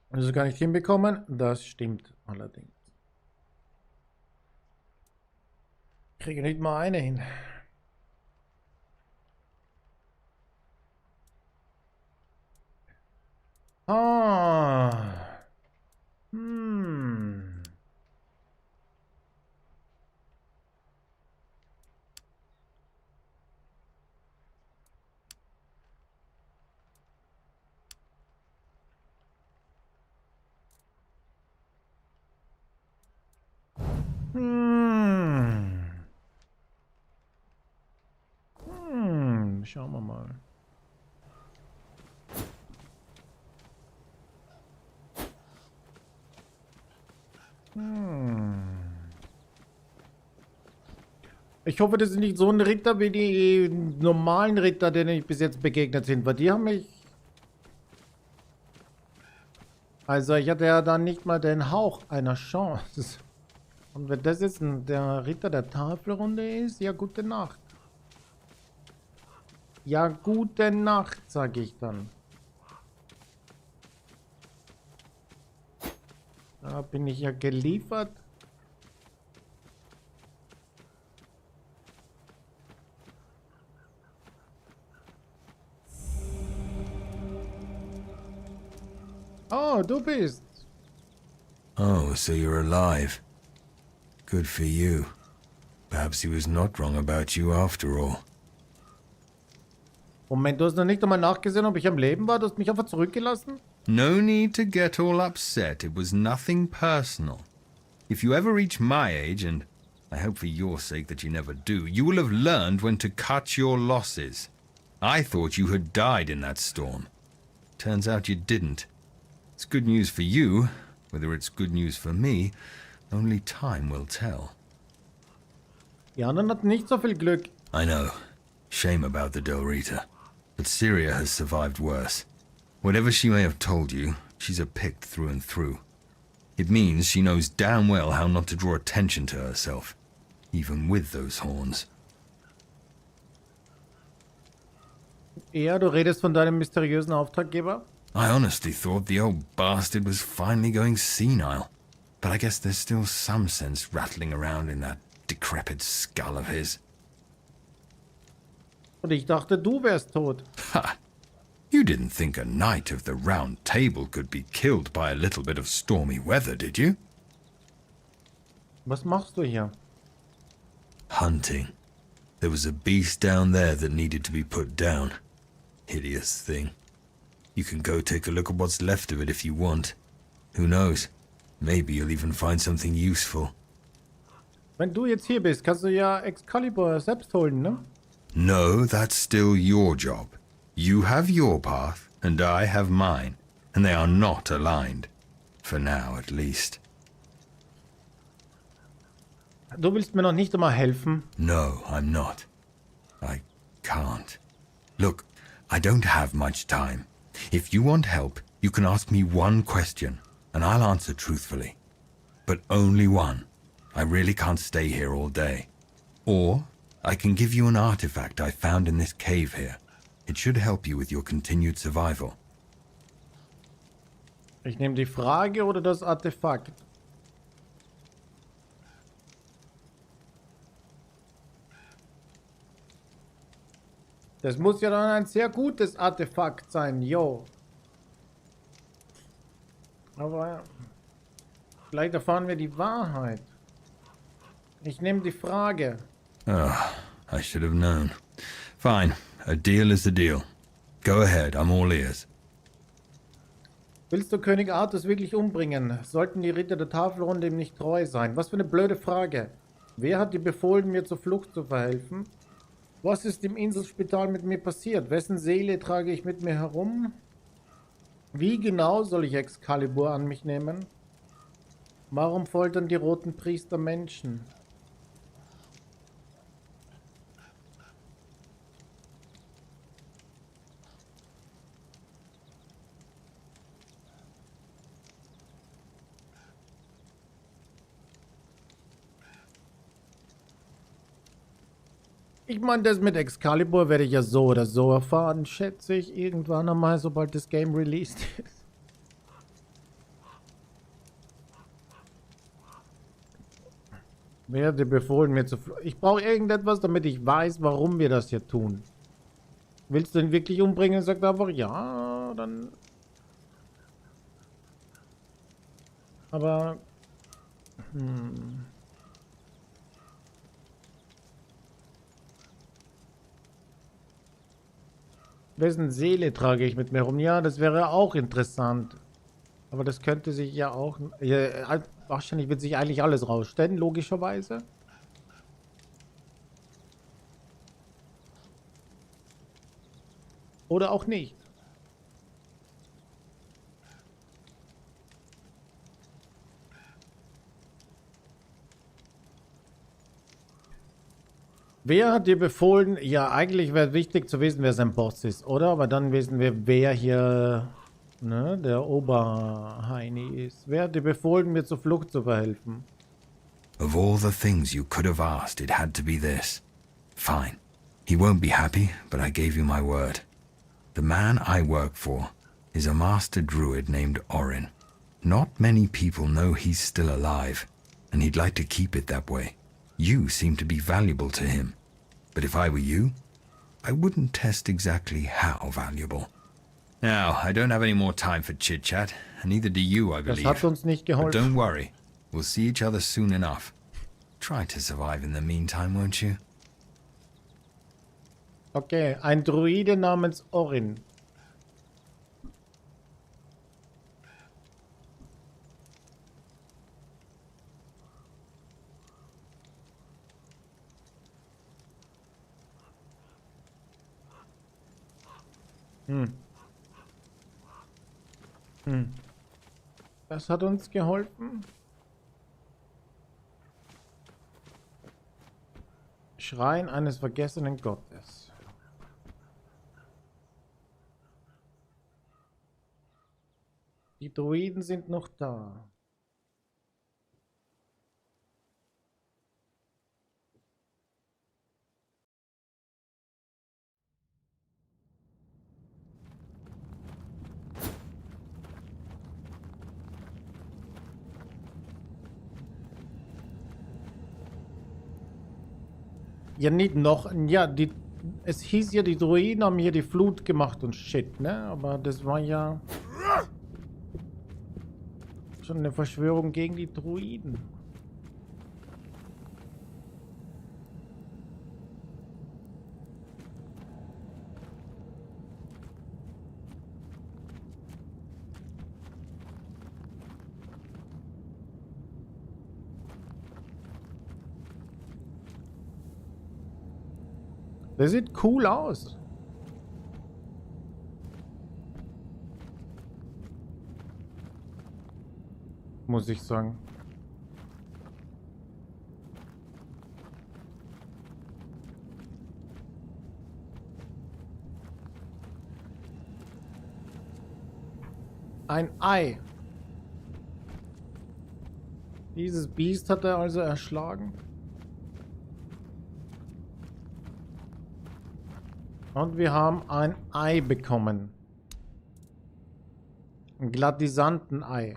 Also gar nicht hinbekommen. Das stimmt allerdings. Kriege nicht mal eine hin. Ah. Hm. Schauen wir mal. Ich hoffe, das ist nicht so ein Ritter wie die normalen Ritter, denen ich bis jetzt begegnet sind, weil die haben mich... Also ich hatte ja dann nicht mal den Hauch einer Chance. Und wenn das jetzt der Ritter der Tafelrunde ist, ja gute Nacht. Ja gute Nacht, sage ich dann. Da bin ich ja geliefert. Oh, du bist. Oh, so you're alive. Good for you. Perhaps he was not wrong about you after all. Moment, du hast noch nicht einmal nachgesehen, ob ich am Leben war? Du hast mich einfach zurückgelassen? No need to get all upset. It was nothing personal. If you ever reach my age, and I hope for your sake that you never do, you will have learned when to cut your losses. I thought you had died in that storm. Turns out you didn't. It's good news for you. Whether it's good news for me, only time will tell. Die anderen hatten nicht so viel Glück. I know. Shame about the Del Rita. But Syria has survived worse. Whatever she may have told you, she's a Pict through and through. It means she knows damn well how not to draw attention to herself, even with those horns. Ja, du redest von deinem mysteriösen Auftraggeber? I honestly thought the old bastard was finally going senile. But I guess there's still some sense rattling around in that decrepit skull of his. Und ich dachte, du wärst tot. Ha! You didn't think a knight of the Round Table could be killed by a little bit of stormy weather, did you? Was machst du hier? Hunting. There was a beast down there that needed to be put down. Hideous thing. You can go take a look at what's left of it if you want. Who knows? Maybe you'll even find something useful. Wenn du jetzt hier bist, kannst du ja Excalibur selbst holen, ne? No, that's still your job. You have your path, and I have mine, and they are not aligned. For now, at least. Du willst mir noch nicht einmal helfen? No, I'm not. I can't. Look, I don't have much time. If you want help, you can ask me one question, and I'll answer truthfully. But only one. I really can't stay here all day. Or I can give you an artifact I found in this cave here. It should help you with your continued survival. Ich nehme die Frage oder das Artefakt. Das muss ja dann ein sehr gutes Artefakt sein, yo. Aber vielleicht erfahren wir die Wahrheit. Ich nehme die Frage. Oh, I should have known. Fine, a deal is a deal. Go ahead, I'm all ears. Willst du König Artus wirklich umbringen? Sollten die Ritter der Tafelrunde ihm nicht treu sein? Was für eine blöde Frage. Wer hat dir befohlen, mir zur Flucht zu verhelfen? Was ist im Inselspital mit mir passiert? Wessen Seele trage ich mit mir herum? Wie genau soll ich Excalibur an mich nehmen? Warum foltern die roten Priester Menschen? Ich meine, das mit Excalibur werde ich ja so oder so erfahren, schätze ich, irgendwann einmal, sobald das Game released ist. Wer hat dir befohlen, mir zu fliehen? Ich brauche irgendetwas, damit ich weiß, warum wir das hier tun. Willst du ihn wirklich umbringen? Sagt einfach ja, dann... Aber... Wessen Seele trage ich mit mir rum? Ja, das wäre auch interessant. Aber das könnte sich ja auch... Ja, wahrscheinlich wird sich eigentlich alles rausstellen, logischerweise. Oder auch nicht. Wer hat dir befohlen? Ja, eigentlich wäre wichtig zu wissen, wer sein Boss ist, oder? Aber dann wissen wir, wer hier, ne, der Oberheini ist. Wer hat dir befohlen, mir zur Flucht zu verhelfen? Of all the things you could have asked, it had to be this. Fine. He won't be happy, but I gave you my word. The man I work for is a master druid named Orin. Not many people know he's still alive, and he'd like to keep it that way. You seem to be valuable to him. But if I were you, I wouldn't test exactly how valuable. Now, I don't have any more time for chit-chat, and neither do you, I believe. Das hat uns nicht But geholfen. don't worry. We'll see each other soon enough. Try to survive in the meantime, won't you? Okay, ein Druide namens Orin. Das hat uns geholfen. Schrein eines vergessenen Gottes. Die Druiden sind noch da. Ja, nicht noch. Ja, es hieß ja, die Druiden haben hier die Flut gemacht und shit, ne? Aber das war ja schon eine Verschwörung gegen die Druiden. Das sieht cool aus. Muss ich sagen. Ein Ei. Dieses Biest hat er also erschlagen. Und wir haben ein Ei bekommen. Ein Gladisanten-Ei.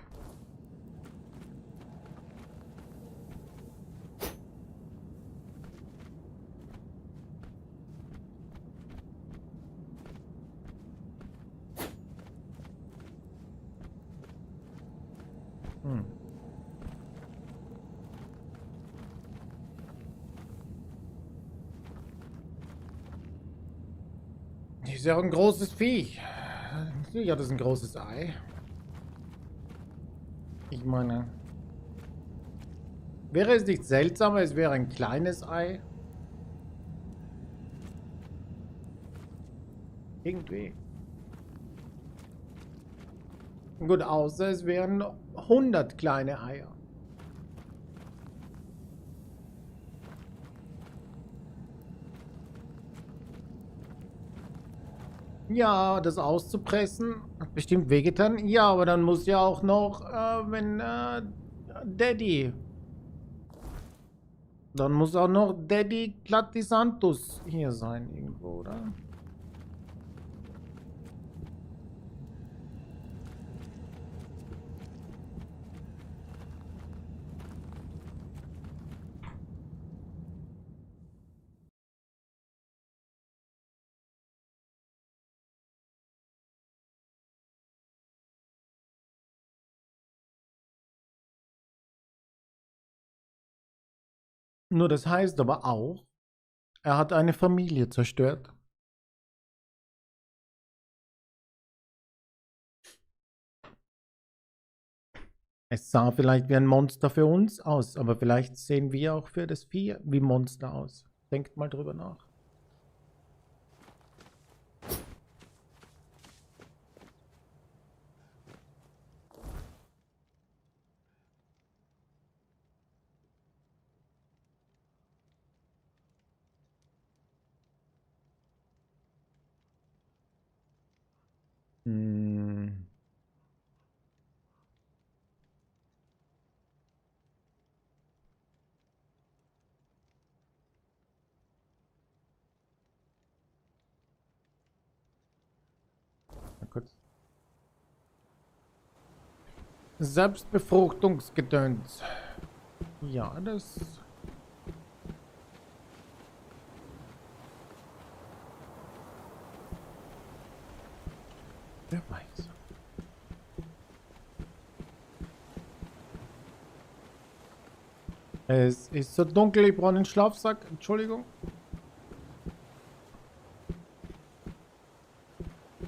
Ist ja auch ein großes Vieh. Ja, das ist ein großes Ei. Ich meine, wäre es nicht seltsamer, es wäre ein kleines Ei? Irgendwie. Gut, außer es wären 100 kleine Eier. Ja, das auszupressen hat bestimmt wehgetan. Ja, aber dann muss ja auch noch, wenn Daddy. Dann muss auch noch Daddy Gladisantus hier sein irgendwo, oder? Nur das heißt aber auch, er hat eine Familie zerstört. Es sah vielleicht wie ein Monster für uns aus, aber vielleicht sehen wir auch für das Vieh wie Monster aus. Denkt mal drüber nach. Mal kurz. Selbstbefruchtungsgedöns. Ja, das... Wer weiß. Es ist so dunkel, ich brauche einen Schlafsack. Entschuldigung.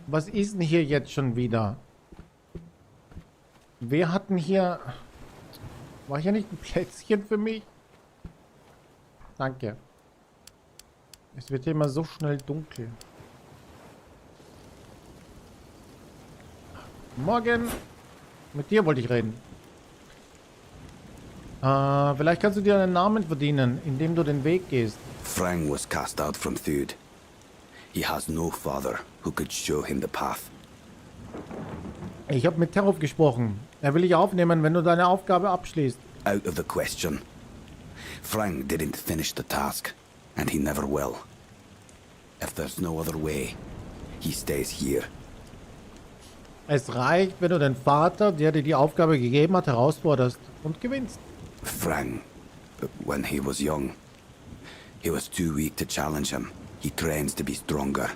Was ist denn hier jetzt schon wieder? Wir hatten hier... War hier nicht ein Plätzchen für mich? Danke. Es wird hier immer so schnell dunkel. Morgen. Mit dir wollte ich reden. Vielleicht kannst du dir einen Namen verdienen, indem du den Weg gehst. Frang was cast out from Thud. He has no father who could show him the path. Ich habe mit Terrov gesprochen. Er will dich aufnehmen, wenn du deine Aufgabe abschließt. Out of the question. Frang didn't finish the task, and he never will. If there's no other way, he stays here. Es reicht, wenn du den Vater, der dir die Aufgabe gegeben hat, herausforderst und gewinnst. Frang, when he was young, He was too weak to challenge him. He trains to be stronger.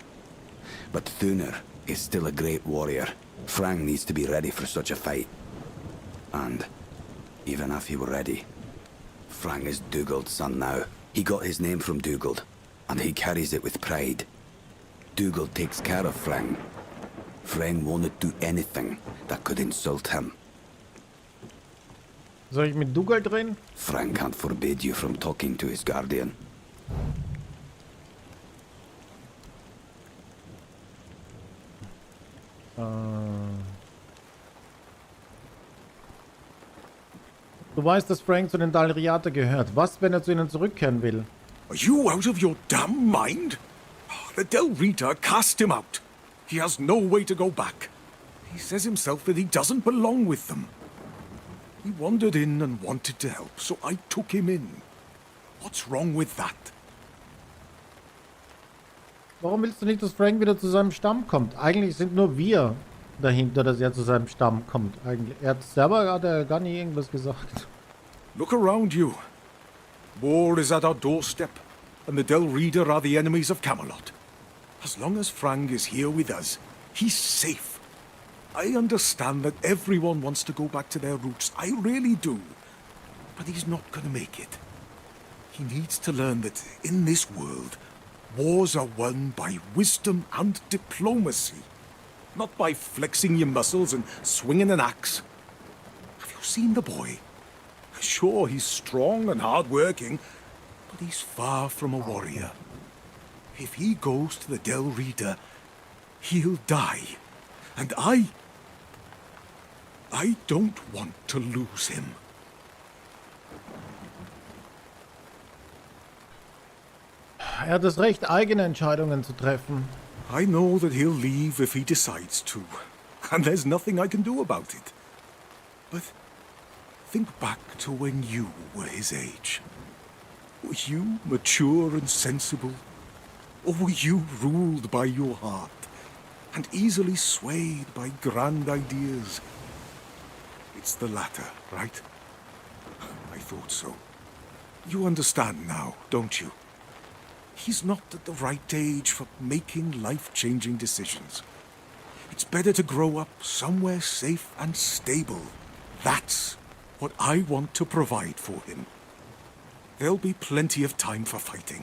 But Thuner is still a great warrior. Frank needs to be ready for such a fight. And even if he were ready, Frank is Dugald's son now. He got his name from Dugald, and he carries it with pride. Dugald takes care of Frank. Frank won't do anything that could insult him. Soll ich mit Dugald reden? Frank can't forbid you from talking to his guardian. Du weißt, dass Frank zu den Dalriater gehört. Was, wenn er zu ihnen zurückkehren will? Are you out of your damn mind? The Del Rita cast him out. He has no way to go back. He says himself that he doesn't belong with them. He wandered in and wanted to help, so I took him in. What's wrong with that? Warum willst du nicht, dass Frank wieder zu seinem Stamm kommt? Eigentlich sind nur wir dahinter, dass er zu seinem Stamm kommt. Eigentlich. Er hat gar nie irgendwas gesagt. Look around you. War is at our doorstep, and the Del Rita are the enemies of Camelot. As long as Frank is here with us, he's safe. I understand that everyone wants to go back to their roots. I really do. But he's not gonna make it. He needs to learn that in this world, wars are won by wisdom and diplomacy, not by flexing your muscles and swinging an axe. Have you seen the boy? Sure, he's strong and hard-working, but he's far from a warrior. If he goes to the Del Rita, he'll die. And I don't want to lose him. Er hat das Recht, eigene Entscheidungen zu treffen. I know that he'll leave if he decides to, and there's nothing I can do about it. But think back to when you were his age. Were you mature and sensible? Or were you ruled by your heart and easily swayed by grand ideas? It's the latter, right? I thought so. You understand now, don't you? He's not at the right age for making life-changing decisions. It's better to grow up somewhere safe and stable. That's what I want to provide for him. There'll be plenty of time for fighting.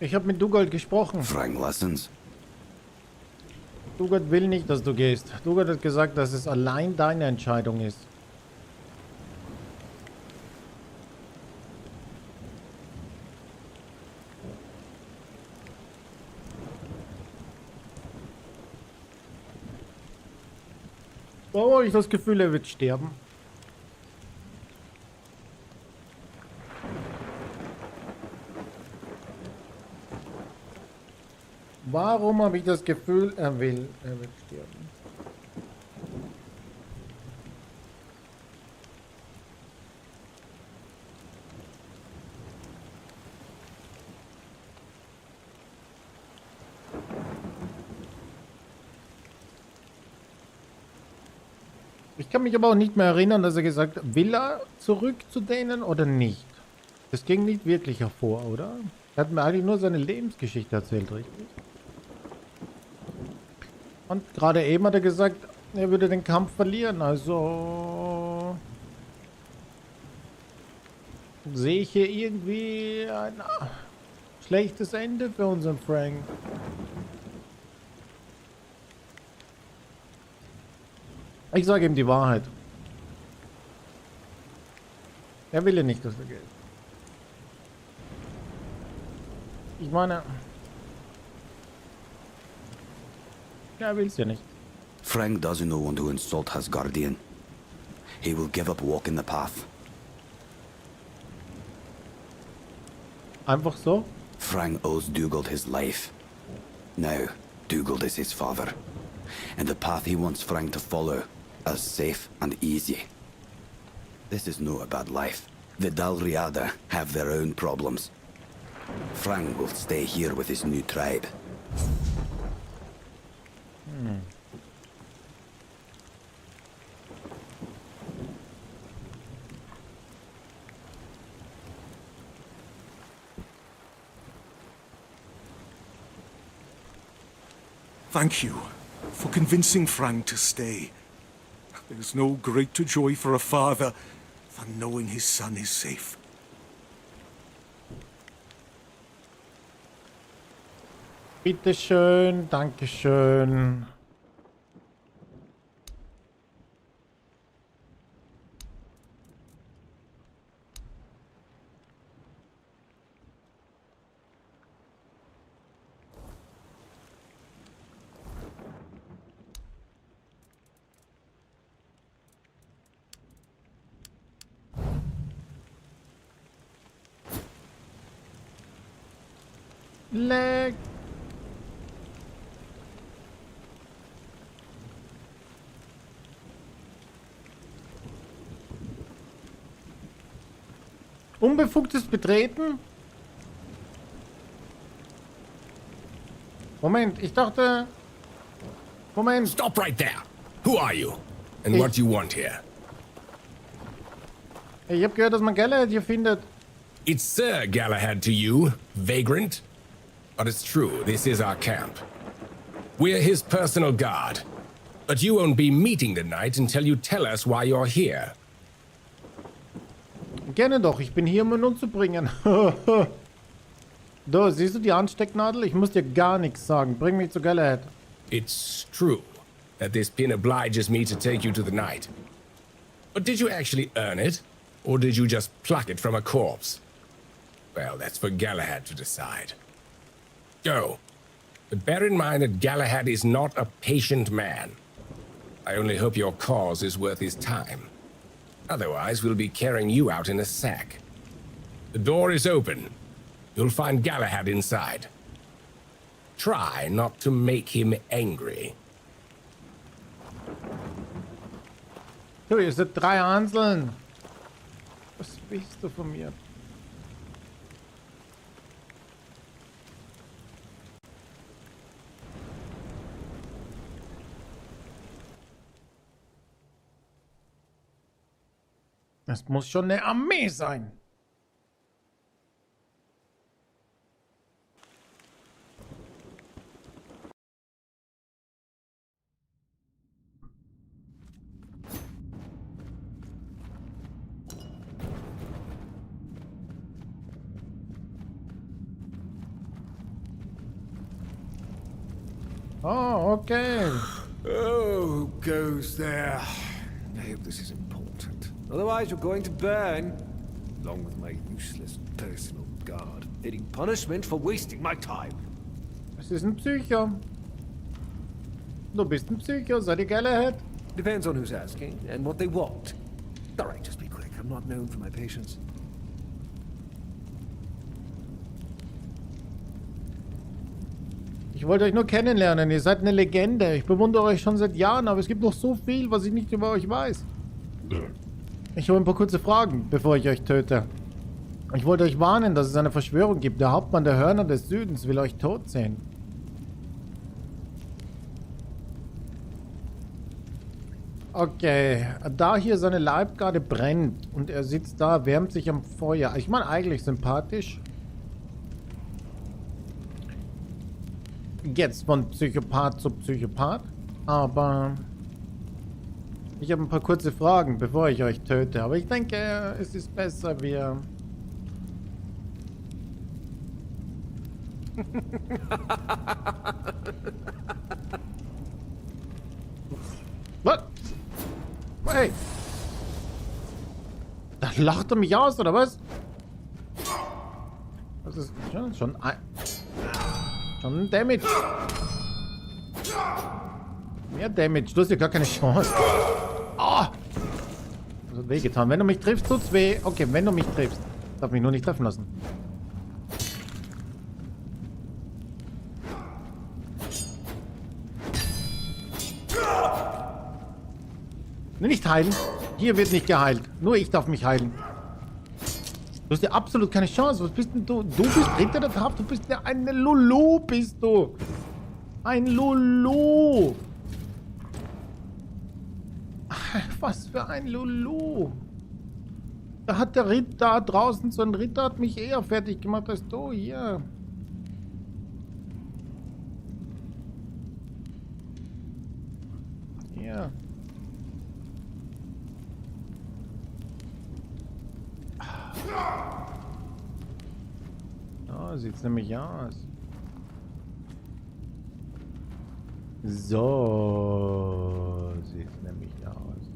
Ich habe mit Dugald gesprochen. Frank listens. Dugald will nicht, dass du gehst. Dugald hat gesagt, dass es allein deine Entscheidung ist. Warum habe ich das Gefühl, er wird sterben? Warum habe ich das Gefühl, er wird sterben? Ich kann mich aber auch nicht mehr erinnern, dass er gesagt hat, will er zurück zu denen oder nicht? Das ging nicht wirklich hervor, oder? Er hat mir eigentlich nur seine Lebensgeschichte erzählt, richtig? Und gerade eben hat er gesagt, er würde den Kampf verlieren, also sehe ich hier irgendwie ein schlechtes Ende für unseren Frank. Ich sage ihm die Wahrheit. Er will ja nicht, dass wir gehen. Ich meine... Er will's ja nicht. Frank doesn't know want to insult his guardian. He will give up walking the path. Einfach so? Frank owes Dugald his life. Now, Dugald is his father. And the path he wants Frank to follow is safe and easy. This is not a bad life. The Dalriada have their own problems. Frank will stay here with his new tribe. Thank you for convincing Frank to stay. There's no greater joy for a father than knowing his son is safe. Bitteschön, Dankeschön. Leck. Unbefugtes Betreten? Moment, ich dachte... Moment. Stop right there. Who are you? And what do you want here? Ich hab gehört, dass man Galahad hier findet. It's Sir Galahad to you, vagrant. But it's true, this is our camp. We're his personal guard. But you won't be meeting tonight until you tell us why you're here. Gerne doch, ich bin hier, um ihn umzubringen. Da, siehst du die Anstecknadel? Ich muss dir gar nichts sagen. Bring mich zu Galahad. It's true that this pin obliges me to take you to the night. But did you actually earn it? Or did you just pluck it from a corpse? Well, that's for Galahad to decide. Go. But bear in mind that Galahad is not a patient man. I only hope your cause is worth his time. Otherwise, we'll be carrying you out in a sack. The door is open. You'll find Galahad inside. Try not to make him angry. So, ihr seid 3 Hanseln. Was willst du von mir? Das muss schon eine Armee sein. Oh, okay. Oh, who goes there? I hope this is important. Otherwise, you're going to burn, along with my useless personal guard, fitting punishment for wasting my time. Es ist ein Psycho. Du bist ein Psycho, seid ihr Galahad? Depends on who's asking and what they want. Alright, just be quick. I'm not known for my patience. Ich wollte euch nur kennenlernen. Ihr seid eine Legende. Ich bewundere euch schon seit Jahren, aber es gibt noch so viel, was ich nicht über euch weiß. Ich habe ein paar kurze Fragen, bevor ich euch töte. Ich wollte euch warnen, dass es eine Verschwörung gibt. Der Hauptmann der Hörner des Südens will euch tot sehen. Okay, da hier seine Leibgarde brennt und er sitzt da, wärmt sich am Feuer. Ich meine, eigentlich sympathisch. Jetzt von Psychopath zu Psychopath. Aber ich habe ein paar kurze Fragen, bevor ich euch töte. Aber ich denke, es ist besser, wir... Was? Hey! Da lacht er mich aus, oder was? Das ist schon ein Damage. Mehr Damage. Du hast ja gar keine Chance. Oh! Das hat wehgetan. Wenn du mich triffst, tut's weh. Okay, wenn du mich triffst. Darf mich nur nicht treffen lassen. Nicht heilen. Hier wird nicht geheilt. Nur ich darf mich heilen. Du hast ja absolut keine Chance. Was bist denn du? Du bist Ritter der Tat. Du bist ja eine Lulu, bist du. Ein Lulu. Was für ein Lulu. Da hat der Ritter da draußen, so ein Ritter hat mich eher fertig gemacht als du hier. sieht's nämlich aus. So sieht's nämlich aus.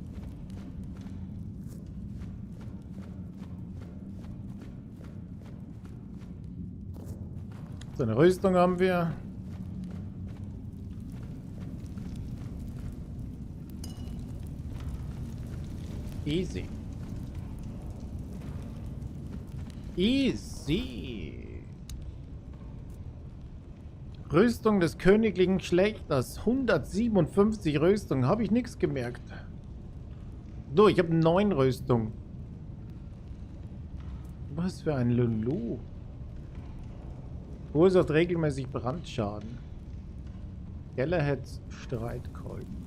So eine Rüstung haben wir. Easy. Easy. Rüstung des königlichen Geschlechters. 157 Rüstung. Habe ich nichts gemerkt. So, ich habe 9 Rüstung. Was für ein Lulu. Verursacht regelmäßig Brandschaden. Galahad's Streitkolben.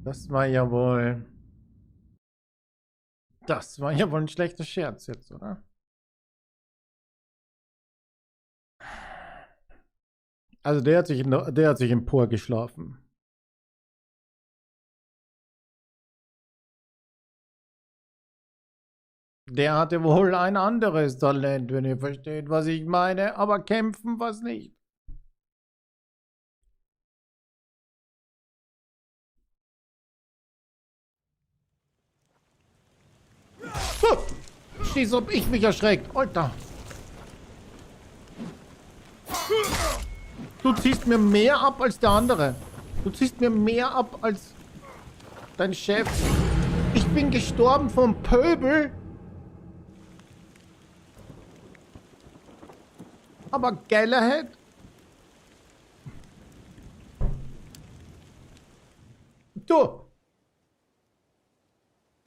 Das war ja wohl... Das war ja wohl ein schlechter Scherz jetzt, oder? Also der hat sich emporgeschlafen. Der hatte wohl ein anderes Talent, wenn ihr versteht, was ich meine, aber kämpfen was nicht. Schieß, ob ich mich erschreckt. Alter. Du ziehst mir mehr ab als der andere. Du ziehst mir mehr ab als dein Chef. Ich bin gestorben vom Pöbel. Aber Galahad? Du.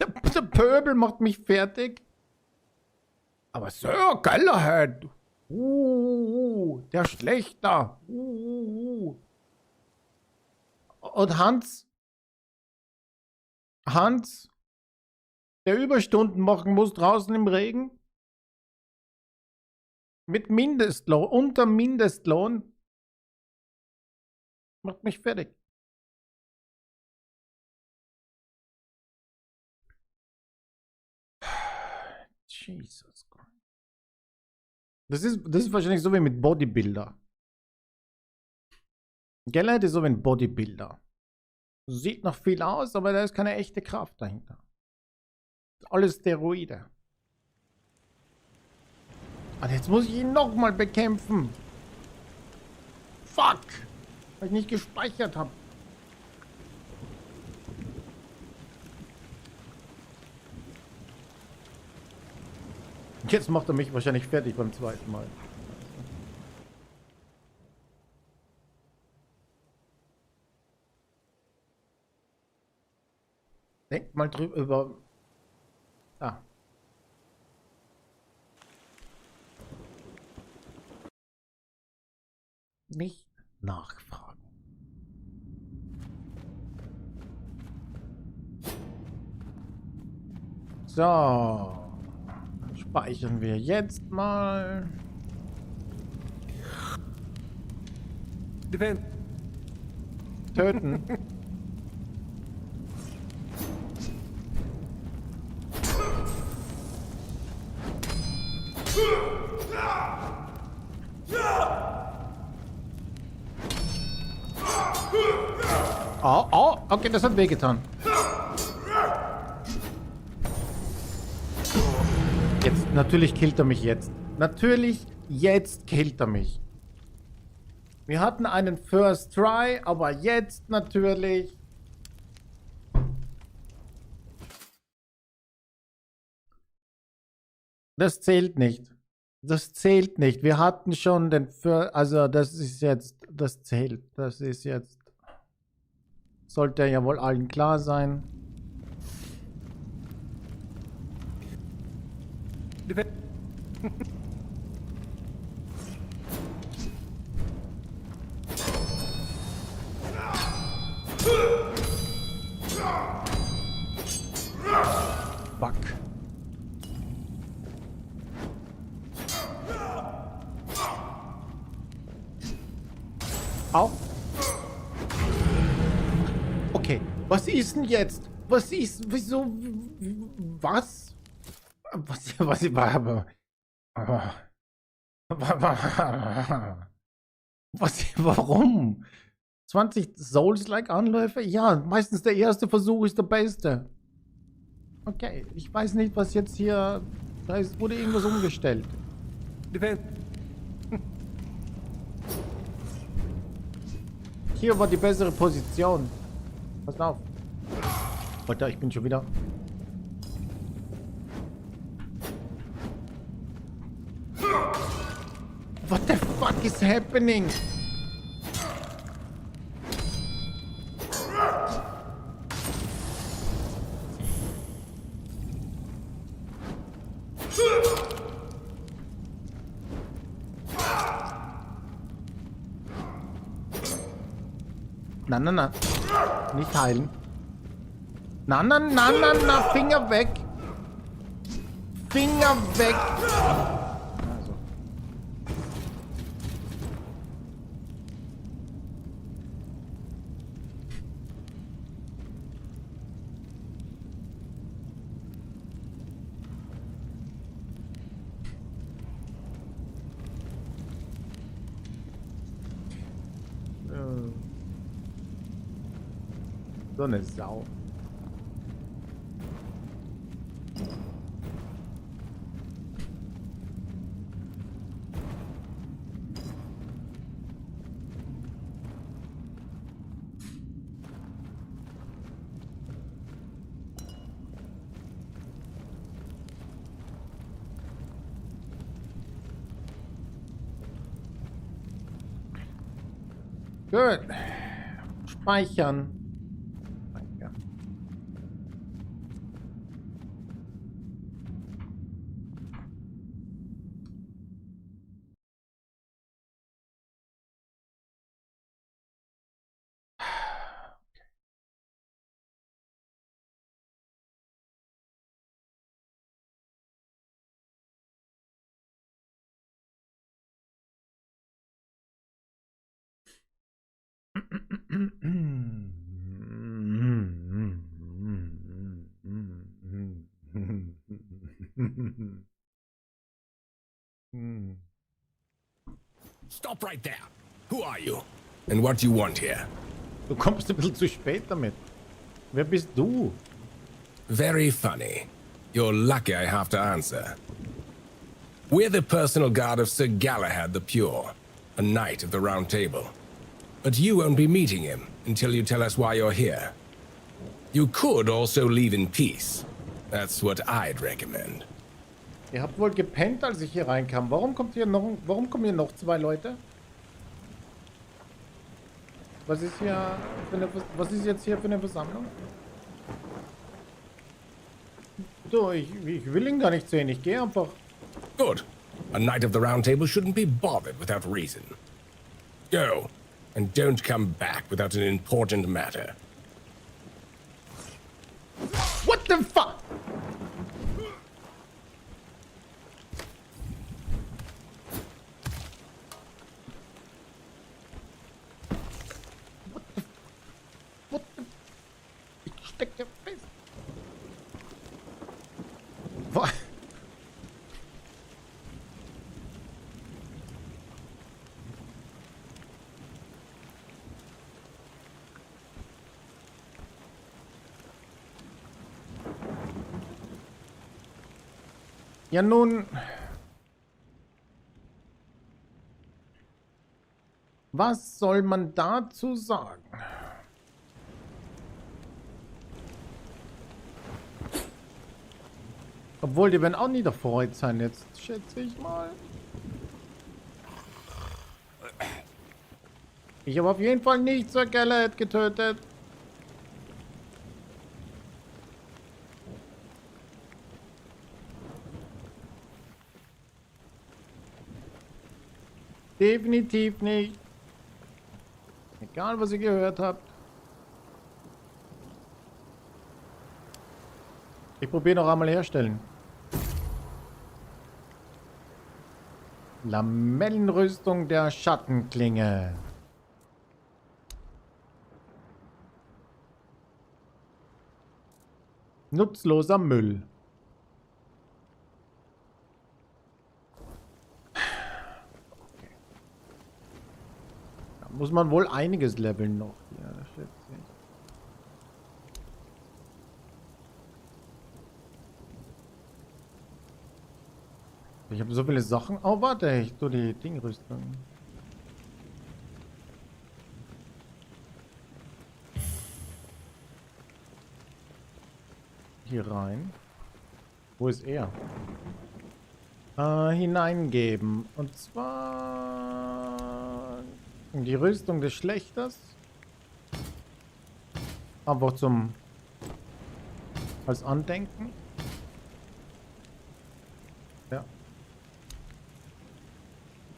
Der Pöbel macht mich fertig. Aber Sir Galahad. Der Schlechter. Und Hans, der Überstunden machen muss draußen im Regen. Mit Mindestlohn, unter Mindestlohn. Macht mich fertig. Jesus Christ. Das ist wahrscheinlich so wie mit Bodybuilder. Galahad ist so wie ein Bodybuilder. Sieht noch viel aus, aber da ist keine echte Kraft dahinter. Alles Steroide. Und jetzt muss ich ihn nochmal bekämpfen. Fuck! Weil ich nicht gespeichert habe. Jetzt macht er mich wahrscheinlich fertig beim zweiten Mal. Denkt mal drüber über... Ah. Nicht nachfragen. So. Speichern wir jetzt mal. Töten. Oh, okay, das hat wehgetan. Jetzt, natürlich killt er mich jetzt. Natürlich, jetzt killt er mich. Wir hatten einen First Try, aber jetzt natürlich... Das zählt nicht. Das zählt nicht. Wir hatten schon den First... Also, das ist jetzt... Das zählt. Das ist jetzt... Sollte ja wohl allen klar sein. Fuck. Okay, was ist denn jetzt? Was ist, wieso, was? Was, warum? 20 Souls-like-Anläufe? Ja, meistens der erste Versuch ist der beste. Okay, ich weiß nicht, was jetzt hier... Da wurde irgendwas umgestellt. Hier war die bessere Position. Pass auf. Warte, ich bin schon wieder... What the fuck is happening? Na, na, na. Nicht heilen. Na, na, na, na, na. Finger weg. Finger weg. Also. So eine Sau. Gut. Speichern. Stop right there. Who are you? And what do you want here? Du kommst ein bisschen zu spät damit. Wer bist du? Very funny. You're lucky I have to answer. We're the personal guard of Sir Galahad the Pure, a knight of the Round Table. But you won't be meeting him until you tell us why you're here. You could also leave in peace. That's what I'd recommend. Ihr habt wohl gepennt, als ich hier reinkam. Warum kommen hier noch zwei Leute? Was ist hier was ist jetzt hier für eine Versammlung? So, ich will ihn gar nicht sehen. Ich gehe einfach. Good. A knight of the Round Table shouldn't be bothered without reason. Go, and don't come back without an important matter. What the fuck? Ich steck dir fest. Was? Ja nun, was soll man dazu sagen? Obwohl, die werden auch nie davor sein jetzt, schätze ich mal. Ich habe auf jeden Fall nicht Sir Galahad getötet. Definitiv nicht. Egal, was ihr gehört habt. Ich probiere noch einmal herstellen. Lamellenrüstung der Schattenklinge. Nutzloser Müll. Da muss man wohl einiges leveln noch. Ja, das schätze ich. Ich habe so viele Sachen. Oh, warte, ich tue die Dingrüstung. Hier rein. Wo ist er? Hineingeben. Und zwar die Rüstung des Schlechters. Aber als Andenken. Ja.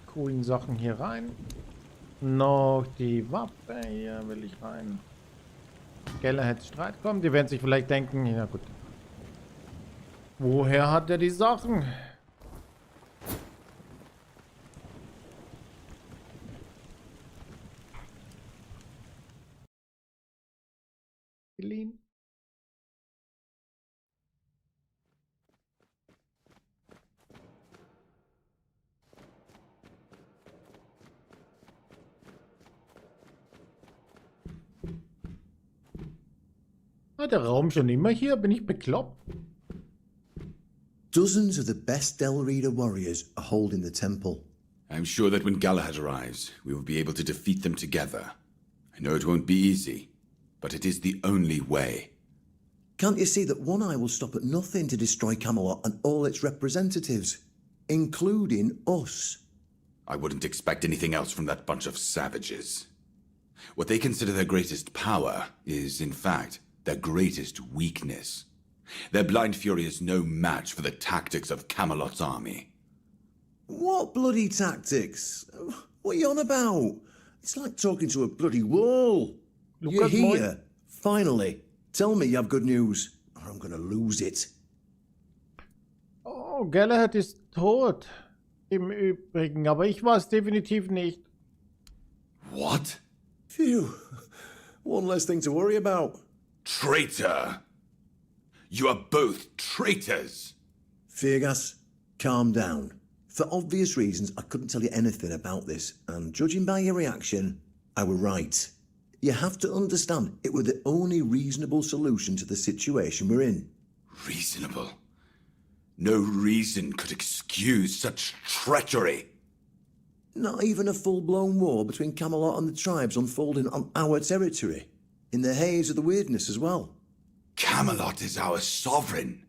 Coolen Sachen hier rein. Noch die Waffe hier will ich rein. Galahad's Streit kommt. Die werden sich vielleicht denken, ja gut. Woher hat er die Sachen? Geliehen. War der Raum schon immer hier? Bin ich bekloppt? Dozens of the best Del Rita warriors are holding the temple. I'm sure that when Galahad arrives, we will be able to defeat them together. I know it won't be easy, but it is the only way. Can't you see that One Eye will stop at nothing to destroy Camelot and all its representatives, including us? I wouldn't expect anything else from that bunch of savages. What they consider their greatest power is, in fact, their greatest weakness. Their blind fury is no match for the tactics of Camelot's army. What bloody tactics? What are you on about? It's like talking to a bloody wall. You're here. Finally. Tell me you have good news, or I'm gonna lose it. Oh, Galahad ist tot. Im Übrigen, aber ich war es definitiv nicht. What? Phew. One less thing to worry about. Traitor! You are both traitors! Fergus, calm down. For obvious reasons, I couldn't tell you anything about this, and judging by your reaction, I were right. You have to understand, it were the only reasonable solution to the situation we're in. Reasonable? No reason could excuse such treachery. Not even a full-blown war between Camelot and the tribes unfolding on our territory. In the haze of the weirdness as well. Camelot is our sovereign.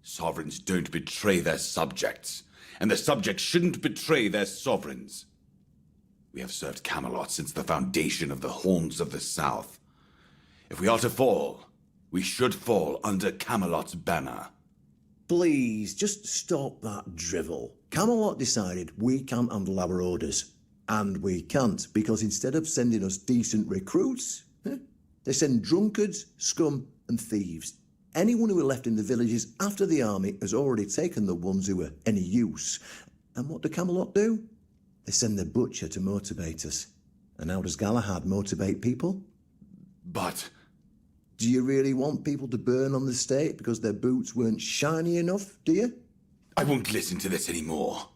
Sovereigns don't betray their subjects, and the subjects shouldn't betray their sovereigns. We have served Camelot since the foundation of the Horns of the South. If we are to fall, we should fall under Camelot's banner. Please, just stop that drivel. Camelot decided we can't handle our orders. And we can't, because instead of sending us decent recruits, they send drunkards, scum, and thieves. Anyone who were left in the villages after the army has already taken the ones who were any use. And what do Camelot do? They send their butcher to motivate us. And how does Galahad motivate people? But... Do you really want people to burn on the stake because their boots weren't shiny enough, do you? I won't listen to this anymore.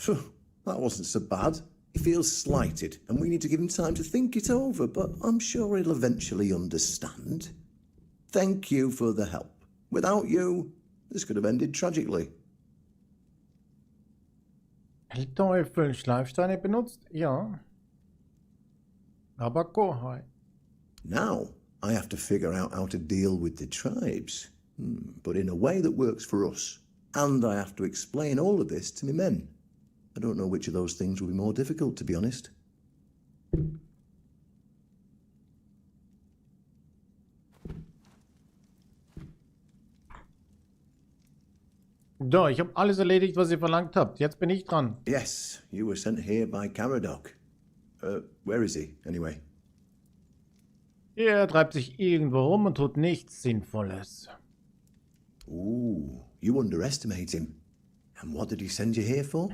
That wasn't so bad. He feels slighted, and we need to give him time to think it over, but I'm sure he'll eventually understand. Thank you for the help. Without you, this could have ended tragically. Teufel, Schleifsteine benutzt? Ja. Aber Kohai. Now, I have to figure out how to deal with the tribes. But in a way that works for us. And I have to explain all of this to my men. I don't know which of those things will be more difficult, to be honest. So, ich habe alles erledigt, was ihr verlangt habt. Jetzt bin ich dran. Yes, you were sent here by Caradoc. Where is he, anyway? Er treibt sich irgendwo rum und tut nichts Sinnvolles. Ooh, you underestimate him. And what did he send you here for?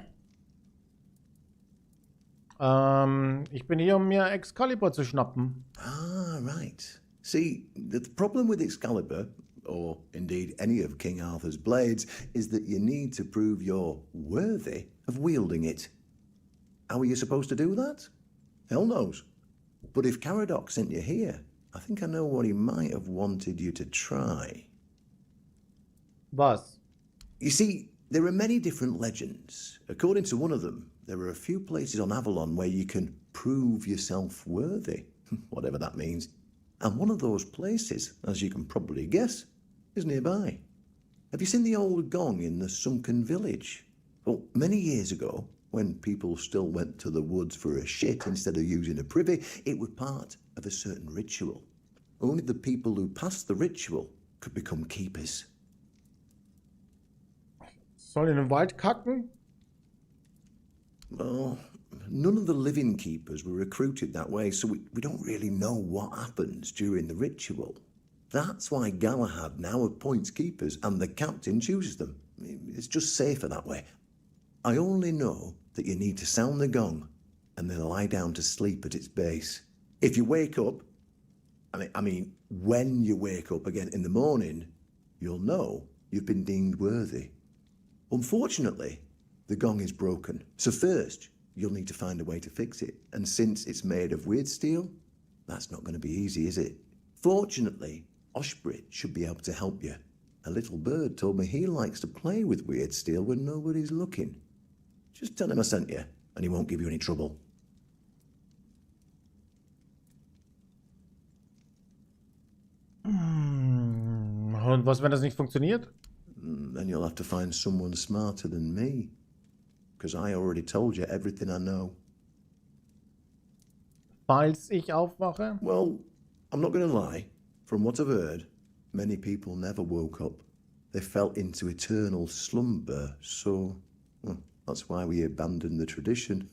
Ich bin hier, um mir Excalibur zu schnappen. Ah, right. See, the problem with Excalibur, or indeed any of King Arthur's blades, is that you need to prove you're worthy of wielding it. How are you supposed to do that? Hell knows. But if Caradoc sent you here, I think I know what he might have wanted you to try. Was? You see, there are many different legends. According to one of them, there are a few places on Avalon where you can prove yourself worthy, whatever that means. And one of those places, as you can probably guess, is nearby. Have you seen the old gong in the sunken village? Well, many years ago, when people still went to the woods for a shit instead of using a privy, it was part of a certain ritual. Only the people who passed the ritual could become keepers. Soll in den Wald kacken? Well, none of the living keepers were recruited that way, so we don't really know what happens during the ritual. That's why Galahad now appoints keepers and the captain chooses them. It's just safer that way. I only know that you need to sound the gong and then lie down to sleep at its base. If you wake up, I mean, when you wake up again in the morning, you'll know you've been deemed worthy. Unfortunately, the gong is broken. So first, you'll need to find a way to fix it. And since it's made of weird steel, that's not going to be easy, is it? Fortunately, Oshbrit should be able to help you. A little bird told me he likes to play with weird steel when nobody's looking. Just tell him I sent you, and he won't give you any trouble. Und was, wenn das nicht funktioniert? Then you'll have to find someone smarter than me. Because I already told you everything I know. Falls ich aufwache? Well, I'm not going to lie. From what I've heard, many people never woke up. They fell into eternal slumber, so well, that's why we abandoned the tradition.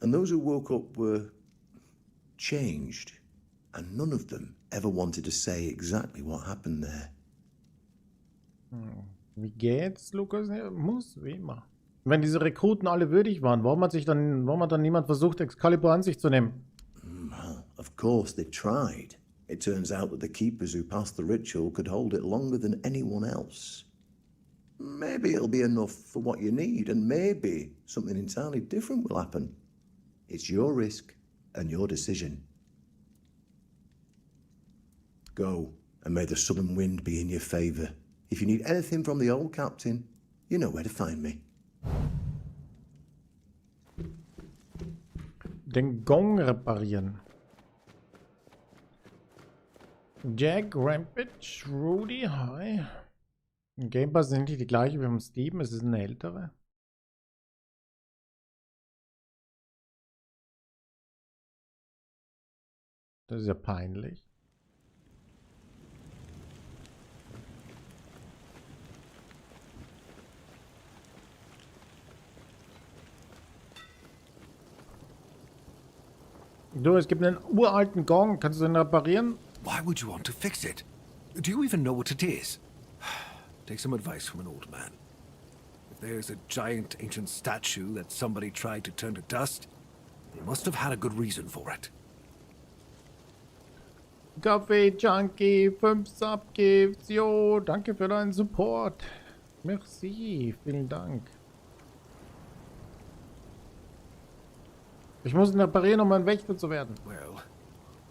And those who woke up were changed, and none of them ever wanted to say exactly what happened there. Wie geht's, Lukas? Ja, muss, wie immer. Wenn diese Rekruten alle würdig waren, warum hat dann niemand versucht, Excalibur an sich zu nehmen? Well, of course they tried. It turns out that the keepers who passed the ritual could hold it longer than anyone else. Maybe it'll be enough for what you need, and maybe something entirely different will happen. It's your risk and your decision. Go, and may the southern wind be in your favor. If you need anything from the old captain, you know where to find me. Den Gong reparieren. Jack, Rampage, Rudy, hi. Im Game Pass sind die gleiche wie im Steam, es ist eine ältere. Das ist ja peinlich. Du, es gibt einen uralten Gong. Kannst du den reparieren? Why would you want to fix it? Do you even know what it is? Take some advice from an old man. If there's a giant ancient statue that somebody tried to turn to dust, they must have had a good reason for it. Kaffee Junkie, 5 Subgifts. Jo, danke für deinen Support. Merci, vielen Dank. Ich muss ihn reparieren, um ein Wächter zu werden. Well,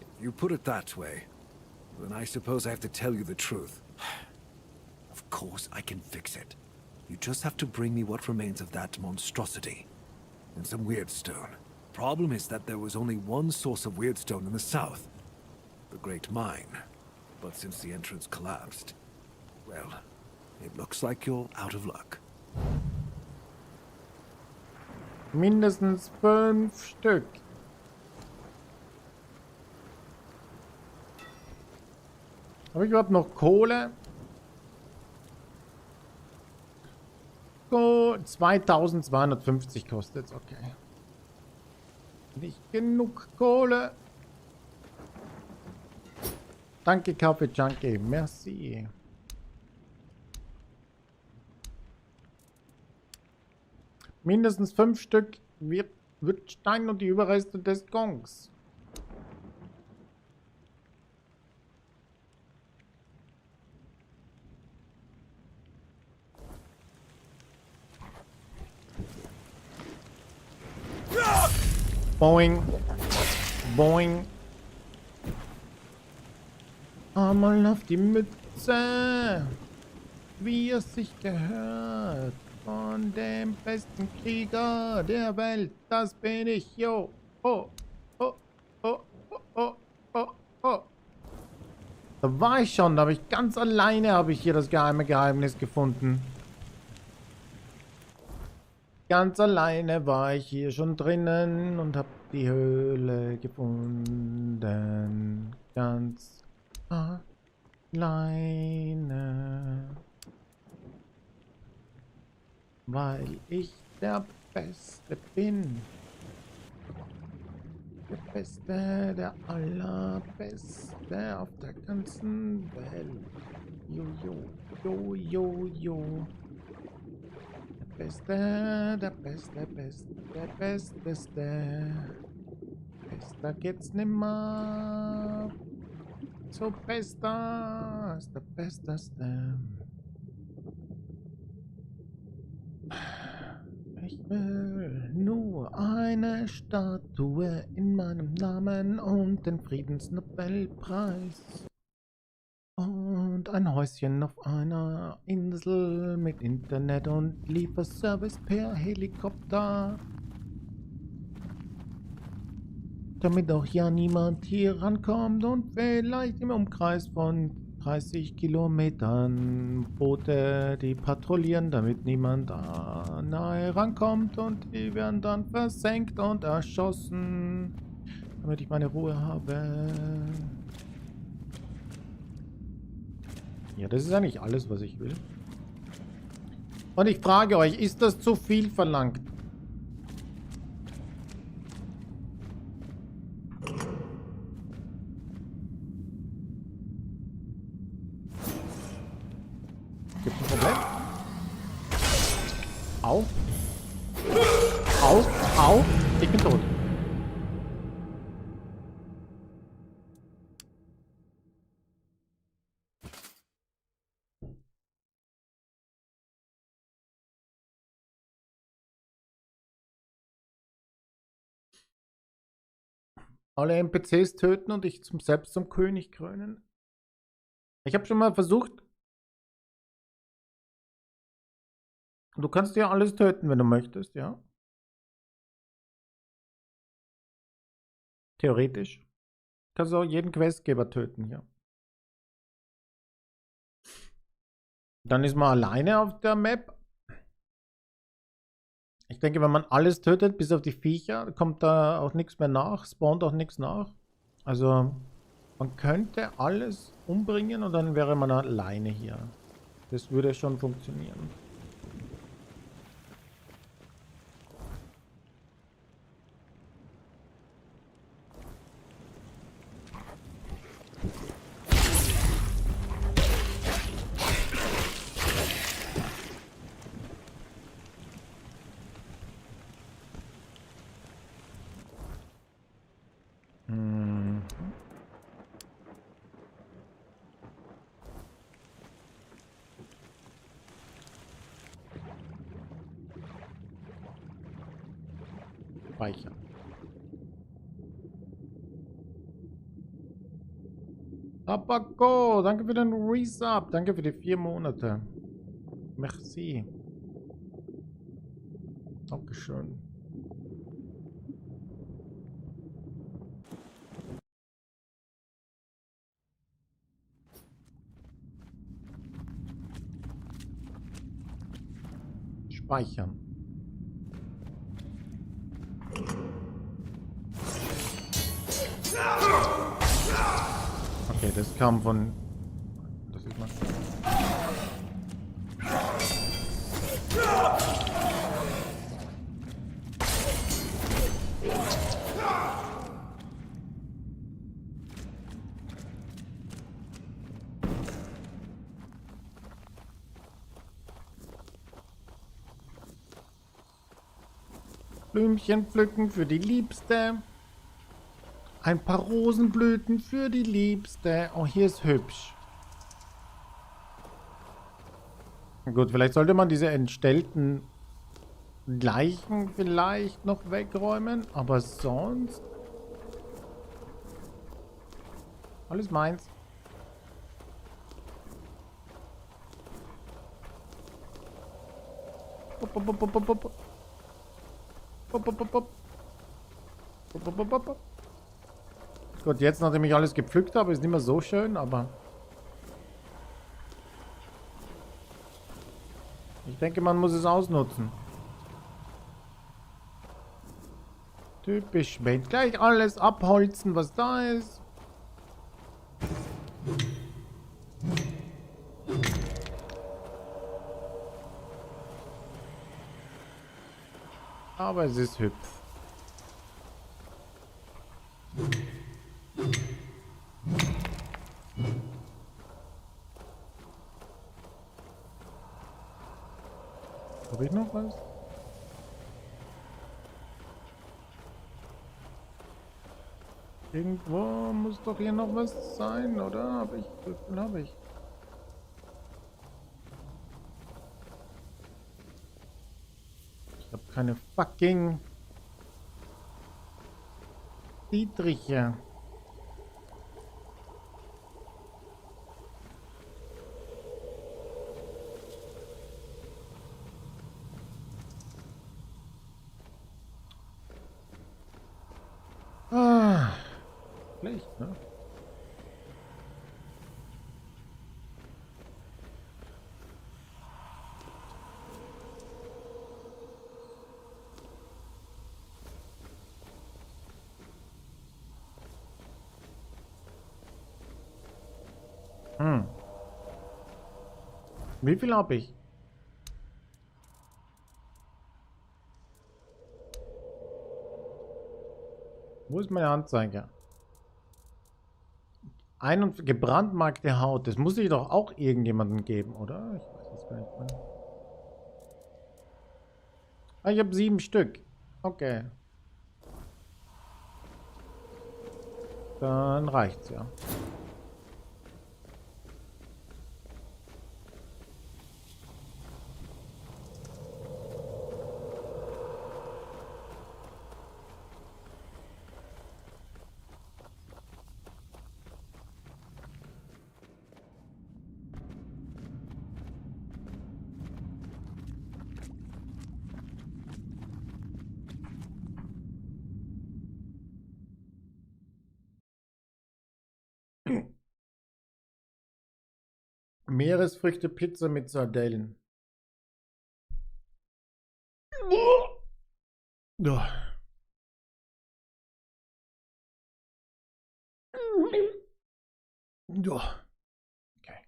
if you put it that way, then I suppose I have to tell you the truth. Of course I can fix it. You just have to bring me what remains of that monstrosity. And some weirdstone. Problem is that there was only one source of weirdstone in the south. The Great Mine. But since the entrance collapsed, well, it looks like you're out of luck. Mindestens 5 Stück. Habe ich überhaupt noch Kohle? 2250 kostet es, okay. Nicht genug Kohle. Danke, Kaffee Junkie. Merci. Mindestens 5 Stück Wirtstein und die Überreste des Gongs. Boing. Boing. Einmal auf die Mütze. Wie es sich gehört. Von dem besten Krieger der Welt. Das bin ich, yo. Oh. Oh. Oh. Oh. Oh. Oh. Oh. Da war ich schon. Da habe ich ganz alleine hier das geheime Geheimnis gefunden. Ganz alleine war ich hier schon drinnen und habe die Höhle gefunden. Ganz alleine. Weil ich der Beste bin. Der Beste, der Allerbeste auf der ganzen Welt. Jo, jo, jo, jo, jo. Der Beste, der Beste, Beste, der Besteste. Bester geht's nimmer. So bester ist der Besteste. Ich will nur eine Statue in meinem Namen und den Friedensnobelpreis. Und ein Häuschen auf einer Insel mit Internet und Lieferservice per Helikopter. Damit auch ja niemand hier rankommt und vielleicht im Umkreis von 30 Kilometern Boote, die patrouillieren, damit niemand nahe rankommt und die werden dann versenkt und erschossen, damit ich meine Ruhe habe. Ja, das ist eigentlich alles, was ich will. Und ich frage euch, ist das zu viel verlangt? Gibt ein Problem? Au. Au. Au. Ich bin tot. Alle NPCs töten und ich selbst zum König krönen. Ich habe schon mal versucht. Du kannst ja alles töten, wenn du möchtest, ja. Theoretisch. Kannst du auch jeden Questgeber töten, ja. Dann ist man alleine auf der Map. Ich denke, wenn man alles tötet, bis auf die Viecher, kommt da auch nichts mehr nach, spawnt auch nichts nach. Also, man könnte alles umbringen und dann wäre man alleine hier. Das würde schon funktionieren. Speichern. Tabako, danke für den Resub. Danke für die 4 Monate. Merci. Dankeschön. Speichern. Okay, das kam von... Das ist mal... Blümchen pflücken für die Liebste. Ein paar Rosenblüten für die Liebste. Oh, hier ist hübsch. Gut, vielleicht sollte man diese entstellten Leichen vielleicht noch wegräumen, aber sonst alles meins. Gut, jetzt nachdem ich alles gepflückt habe, ist nicht mehr so schön, aber ich denke, man muss es ausnutzen. Typisch Mensch. Gleich alles abholzen, was da ist. Aber es ist hübsch. Habe ich noch was? Irgendwo muss doch hier noch was sein, oder? Habe ich? Habe ich. Ich habe keine fucking Dietriche. Ah, schlecht, ne? Wie viel habe ich? Wo ist meine Anzeige? Gebrandmarkte Haut. Das muss ich doch auch irgendjemandem geben, oder? Ich weiß es gar nicht mehr. Ah, ich habe 7 Stück. Okay. Dann reicht's ja. Meeresfrüchte Pizza mit Sardellen. Ja. Ja. Okay.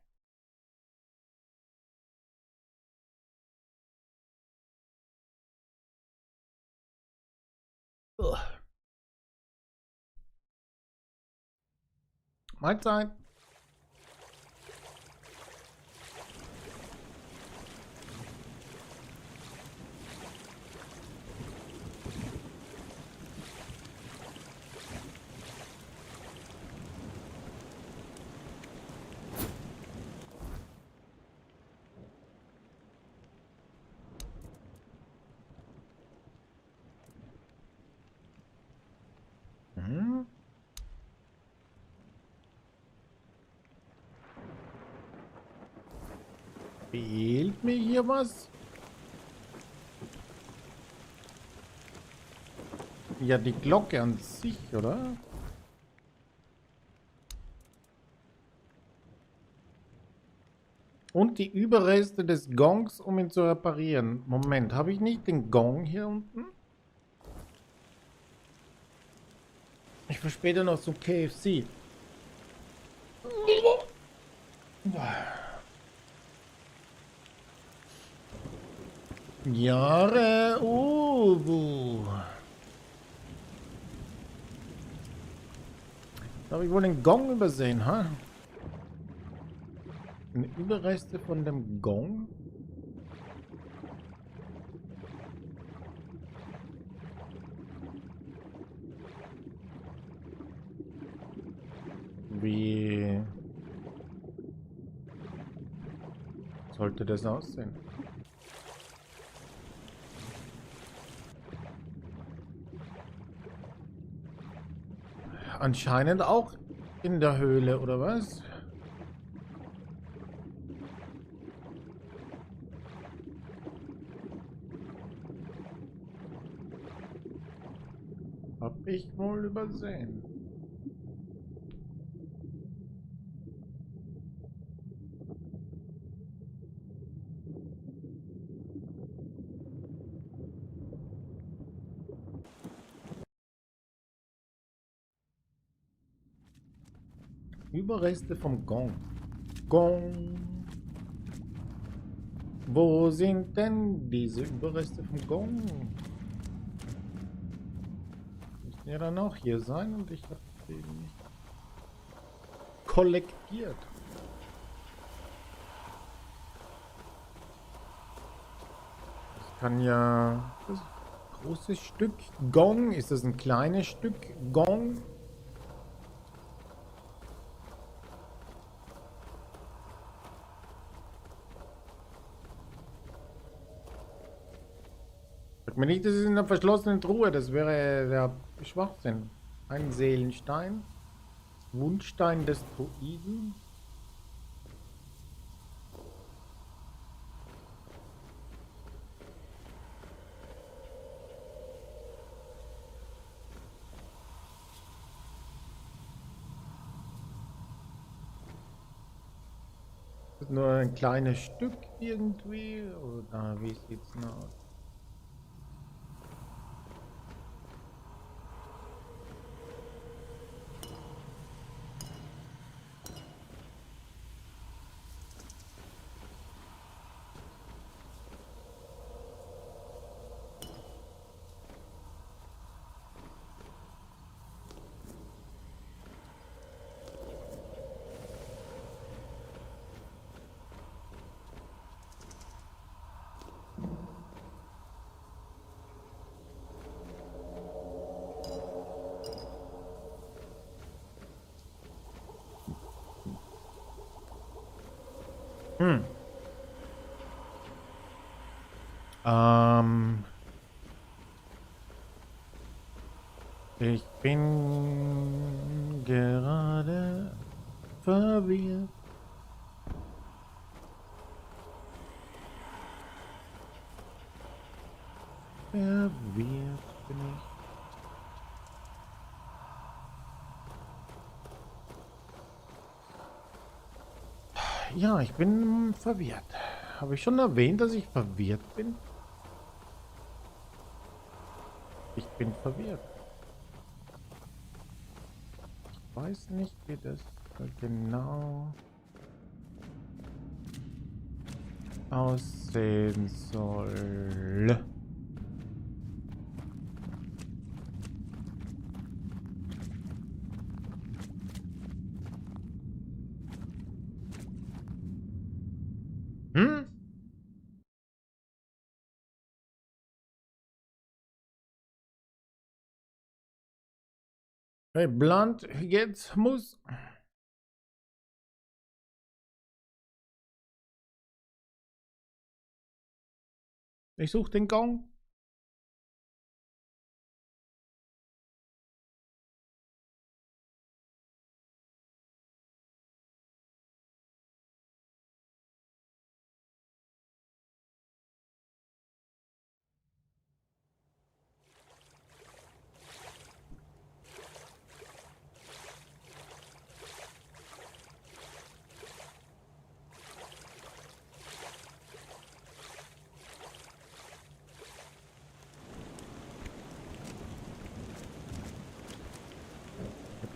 Mahlzeit. Mhm. Fehlt mir hier was? Ja, die Glocke an sich, oder? Und die Überreste des Gongs, um ihn zu reparieren. Moment, habe ich nicht den Gong hier unten? Ich will später noch zum KFC. Jahre Ubu. Da habe ich wohl den Gong übersehen, ha? Eine Überreste von dem Gong? Wie sollte das aussehen? anscheinend auch in der Höhle, oder was? Hab ich wohl übersehen. Überreste vom Gong. Gong. Wo sind denn diese Überreste vom Gong? Müssten ja dann auch hier sein und ich habe sie nicht kollektiert. Das kann ja... Das großes Stück Gong. Ist das ein kleines Stück Gong? Sag mir nicht, das ist in einer verschlossenen Truhe. Das wäre der Schwachsinn. Ein Seelenstein. Wunschstein des Druiden. Das ist nur ein kleines Stück irgendwie. Oder wie sieht's denn aus? Ich bin gerade verwirrt. Verwirrt bin ich. Ja, ich bin verwirrt. Habe ich schon erwähnt, dass ich verwirrt bin? Ich bin verwirrt. Ich weiß nicht, wie das genau aussehen soll. Hey, Blunt, jetzt muss... Ich suche den Gong.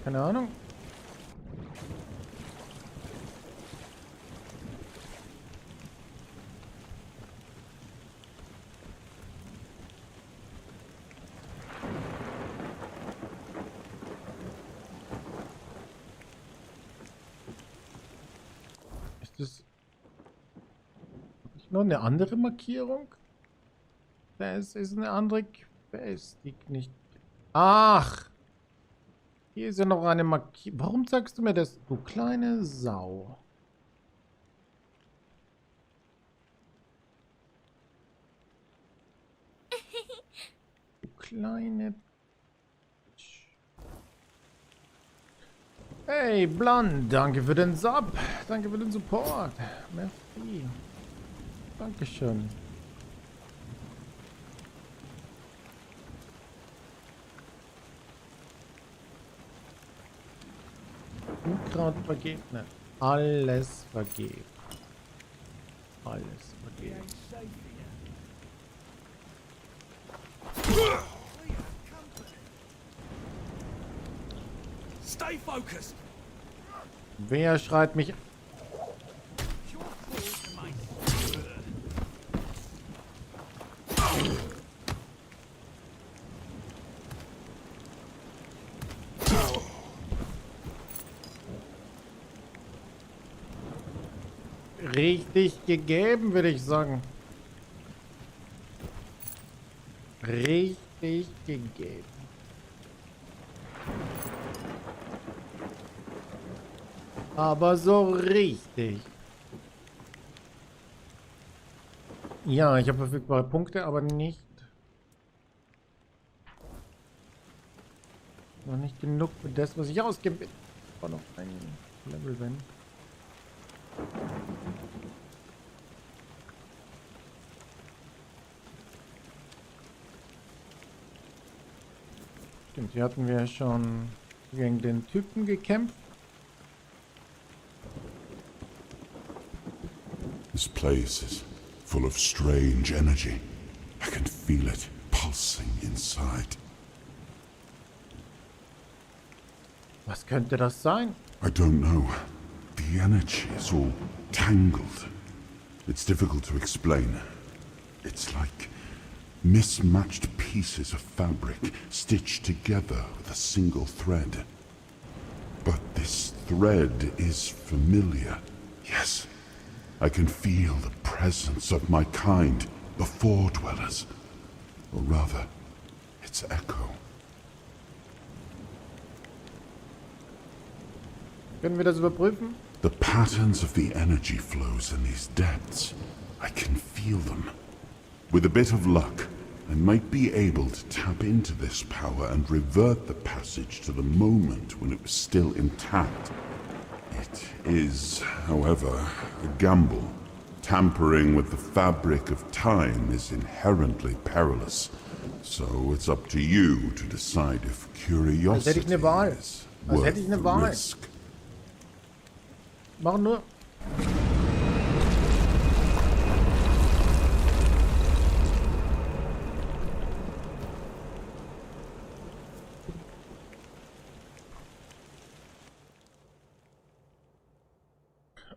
Keine Ahnung. Ist das noch eine andere Markierung? Das ist eine andere Quest, die nicht... Ach! Hier ist ja noch eine Markierung. Warum sagst du mir das, du kleine Sau? Du kleine... Hey, Blond, danke für den Sub. Danke für den Support. Merci. Dankeschön. Unkraut vergeht nicht. Alles vergeht. Alles vergeht. Stay focused. Wer schreit mich? Richtig gegeben, würde ich sagen. Richtig gegeben. Aber so richtig. Ja, ich habe verfügbare Punkte, aber nicht. Noch nicht genug für das, was ich ausgebe. War noch ein Level, wenn. Stimmt, hier hatten wir schon gegen den Typen gekämpft. This place is full of strange energy. I can feel it pulsing inside. Was könnte das sein? I don't know. The energy is all tangled. It's difficult to explain. It's like mismatched pieces of fabric stitched together with a single thread. But this thread is familiar. Yes, I can feel the presence of my kind, the Four-Dwellers. Or rather, its echo. Können wir das überprüfen? The patterns of the energy flows in these depths. I can feel them. With a bit of luck, I might be able to tap into this power and revert the passage to the moment when it was still intact. It is, however, a gamble. Tampering with the fabric of time is inherently perilous. So it's up to you to decide if curiosity is worth the risk. Mach nur.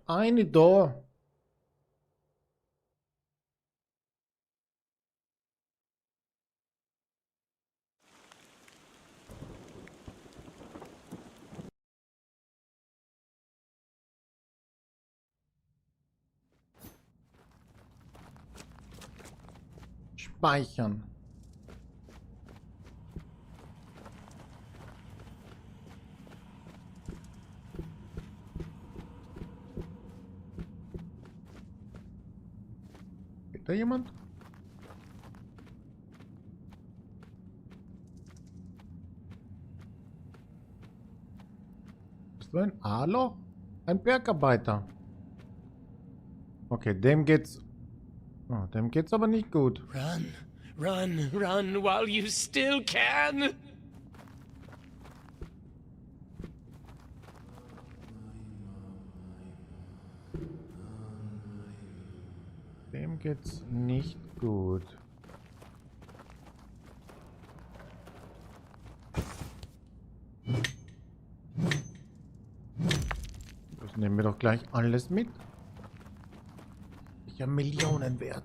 Eine da. Speichern. Geht da jemand? Bist du ein A-Loch? Ein Bergarbeiter. Okay, dem geht's. Oh, dem geht's aber nicht gut. Run, run, run while you still can. Dem geht's nicht gut. Das nehmen wir doch gleich alles mit. Ja, Millionen wert.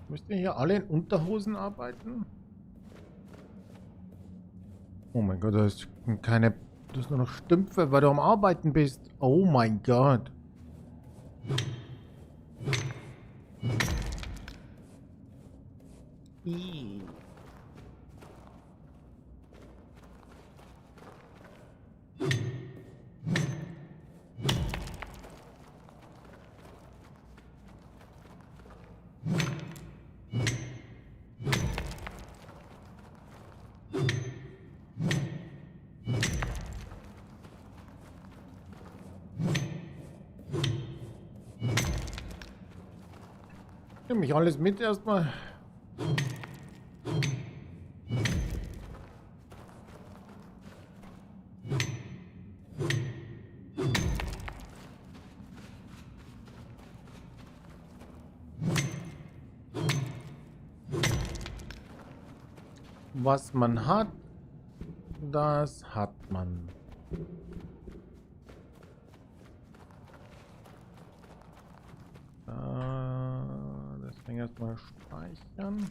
Müsst ihr hier alle in Unterhosen arbeiten? Oh mein Gott, da ist keine... Du hast nur noch Stümpfe, weil du am Arbeiten bist. Oh mein Gott. Ih. Nimm mich alles mit erstmal. Was man hat, das hat man. Das Ding erstmal speichern.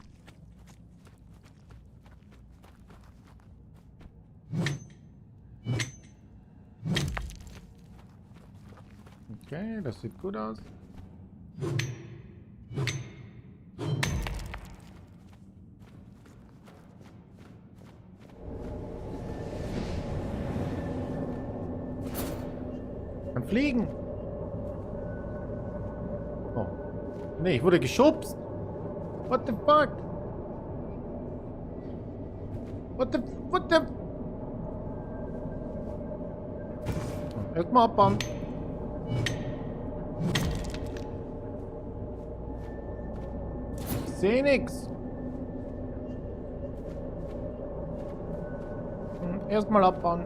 Okay, das sieht gut aus. Kann fliegen. Oh. Nee, ich wurde geschubst. What the fuck? What the... Erstmal abbauen. Ich sehe nichts. Erstmal abbauen.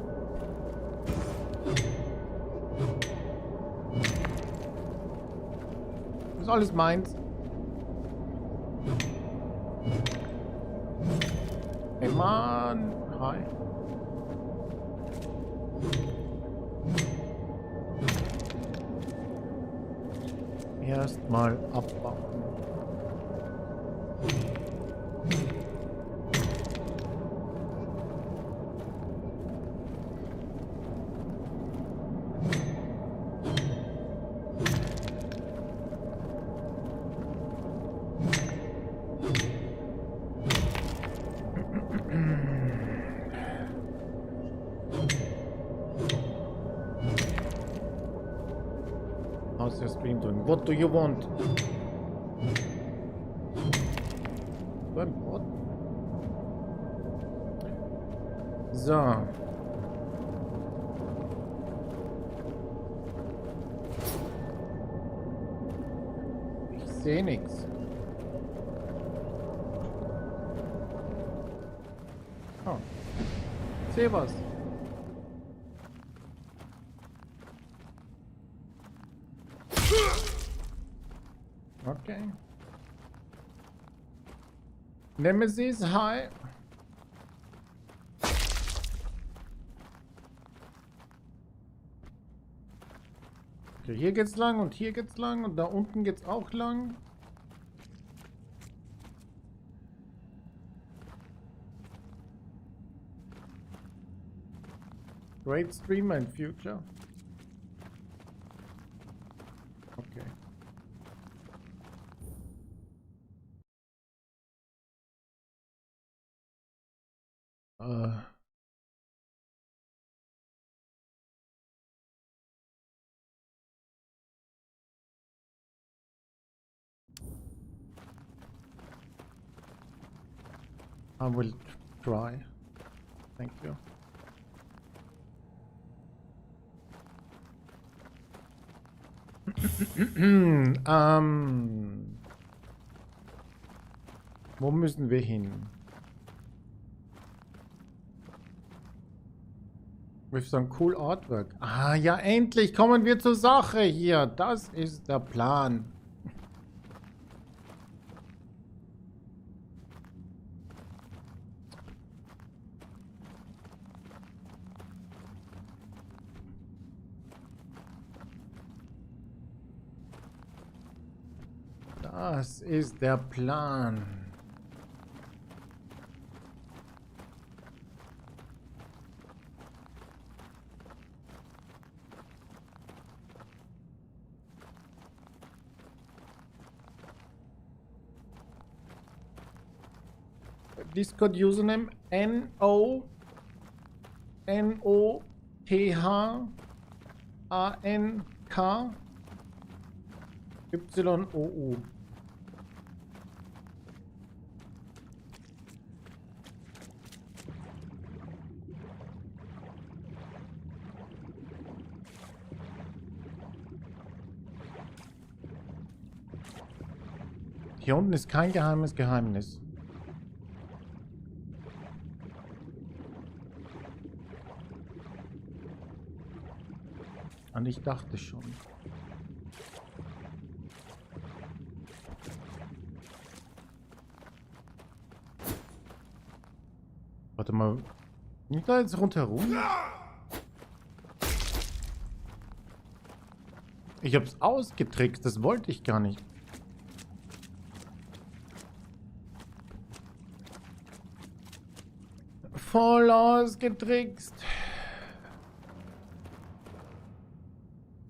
Das ist alles meins. Hey Mann. Hi. Erstmal abbauen. How's your stream doing? What do you want? What? So. Ich sehe nichts. Oh. Ich sehe was. Okay. Nemesis, hi. Okay, hier geht's lang und hier geht's lang und da unten geht's auch lang. Great streamer in future. Okay. I will try. Thank you. Wo müssen wir hin? With some cool artwork. Ah, ja, endlich kommen wir zur Sache hier. Das ist der Plan. Das ist der Plan. Discord username NOTHANKYOU. Hier unten ist kein geheimes Geheimnis. Und ich dachte schon. Warte mal. Bin ich da jetzt rundherum? Ich hab's ausgetrickst, das wollte ich gar nicht. Voll ausgetrickst.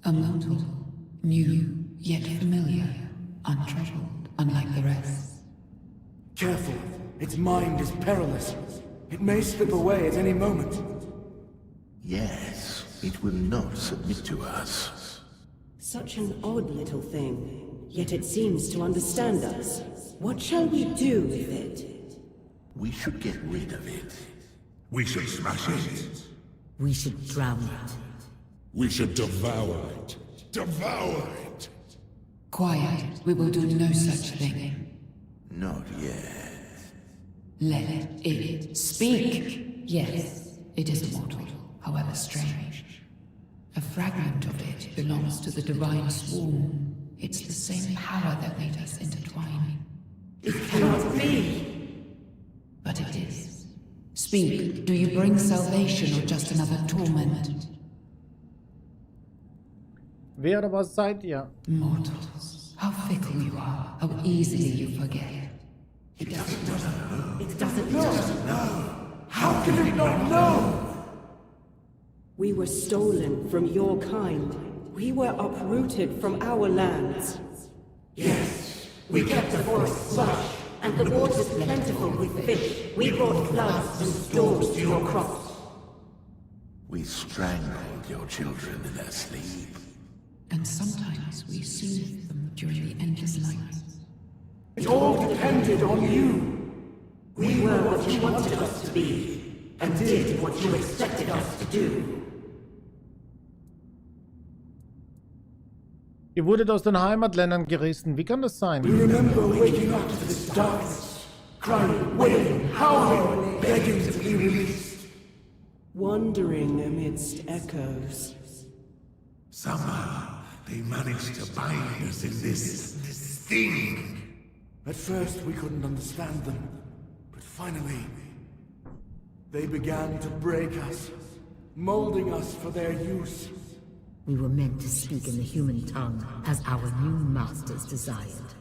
A mortal, new, yet familiar, untroubled, unlike the rest. Careful, its mind is perilous. It may slip away at any moment. Yes, it will not submit to us. Such an odd little thing, yet it seems to understand us. What shall we do with it? We should get rid of it. We should smash it. We should drown it. We should devour it. Devour it! Quiet. We will do no such thing. Not yet. Let it speak. Yes, it is immortal, however strange. A fragment of it belongs to the divine swarm. It's the same power that made us intertwine. It cannot be! But it is. Speak. Do you bring salvation or just another torment? Wer oder was seid ihr? Mortals, how fickle you are, how easily you forget. It doesn't know. It doesn't know. How can it not know? We were stolen from your kind. We were uprooted from our lands. Yes, we kept the forests lush, and the waters plentiful with fish. We brought floods and storms to your crops. We strangled your children in their sleep. And sometimes we soothe them during the endless nights. It all depended on you. We were what you wanted us to be, and did what you expected us to do. Ihr wurdet aus den Heimatländern gerissen. Wie kann das sein? We remember waking up to this darkness, crying, wailing, howling, begging to be released. Wandering amidst echoes. Somehow, they managed to bind us in this thing. At first, we couldn't understand them, but finally, they began to break us, molding us for their use. We were meant to speak in the human tongue, as our new masters desired.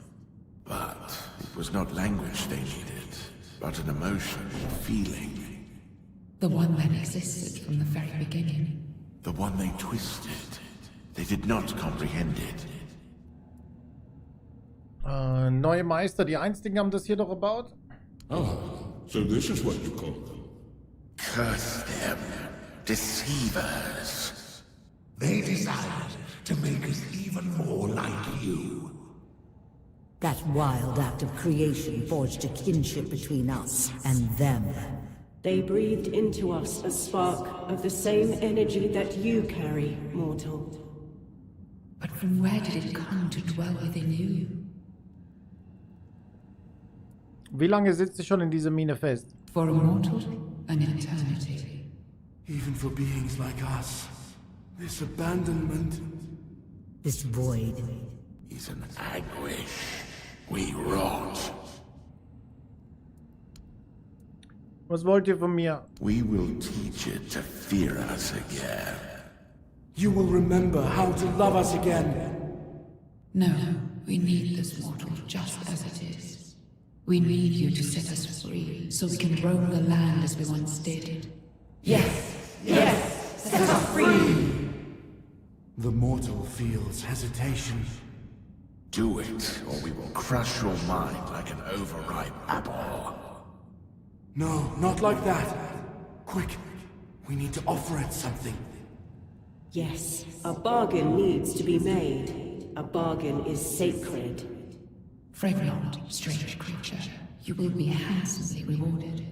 But it was not language they needed, but an emotion, feeling. The one that existed from the very beginning. The one they twisted. They did not comprehend it. Neue Meister, die Einstigen haben das hier doch gebaut. Oh, so this is what you call them. Curse them, deceivers. They desired to make us even more like you. That wild act of creation forged a kinship between us and them. They breathed into us a spark of the same energy that you carry, mortal. But from where did it come to dwell within you? Wie lange sitzt ihr schon in dieser Mine fest? For a mortal, an eternity. Even for beings like us, this abandonment, this void, is an anguish. We rot. Was wollt ihr von mir? We will teach it to fear us again. You will remember how to love us again. No, we need this mortal just as it is. We need you to set us free, so we can roam the land as we once did. Yes, yes, set us free! The mortal feels hesitation. Do it, or we will crush your mind like an overripe apple. No, not like that. Quick, we need to offer it something. Yes, a bargain needs to be made. A bargain is sacred. Fragrant, strange creature, you will be handsomely rewarded.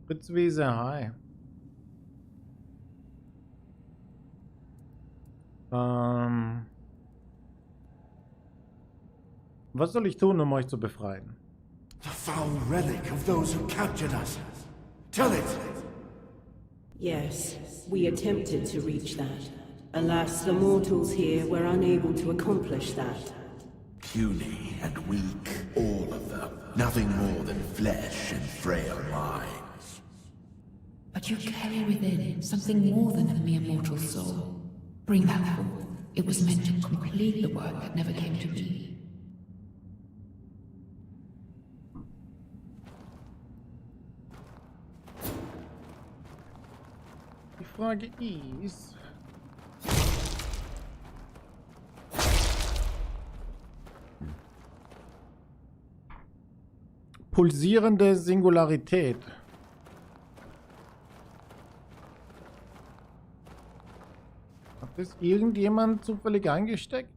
Spritzwiese, hi. Was soll ich tun, um euch zu befreien? The foul relic of those who captured us. Tell it! Yes, we attempted to reach that. Alas, the mortals here were unable to accomplish that. Puny and weak, all of them. Nothing more than flesh and frail minds. But you carry within something more than a mere mortal soul. Bring that forth. It was meant to complete the work that never came to be. Die Frage ist... Pulsierende Singularität. Hat das irgendjemand zufällig eingesteckt?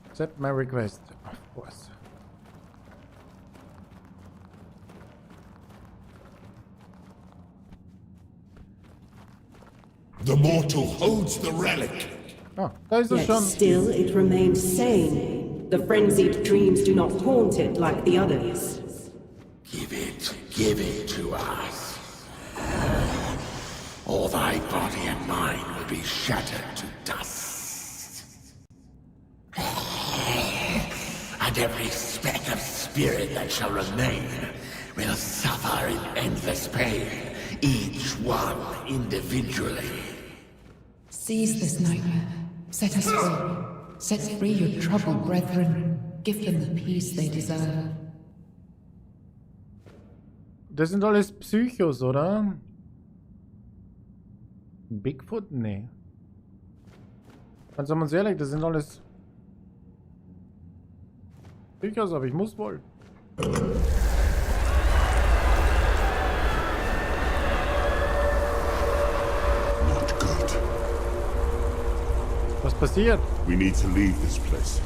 Accept my request, of course. The mortal holds the relic. Ah, da ist es Yet schon. still it remains sane. The frenzied dreams do not haunt it like the others. Give it to us. Or thy body and mine will be shattered to dust. And every speck of spirit that shall remain will suffer in endless pain, each one individually. Seize this nightmare. Set us free. Set free your troubled brethren. Give them the peace they deserve. Das sind alles Psychos, oder? Bigfoot? Nee. Also, sagen wir uns ehrlich, das sind alles Psychos, aber ich muss wohl. Not good. Was passiert? We need to leave this place.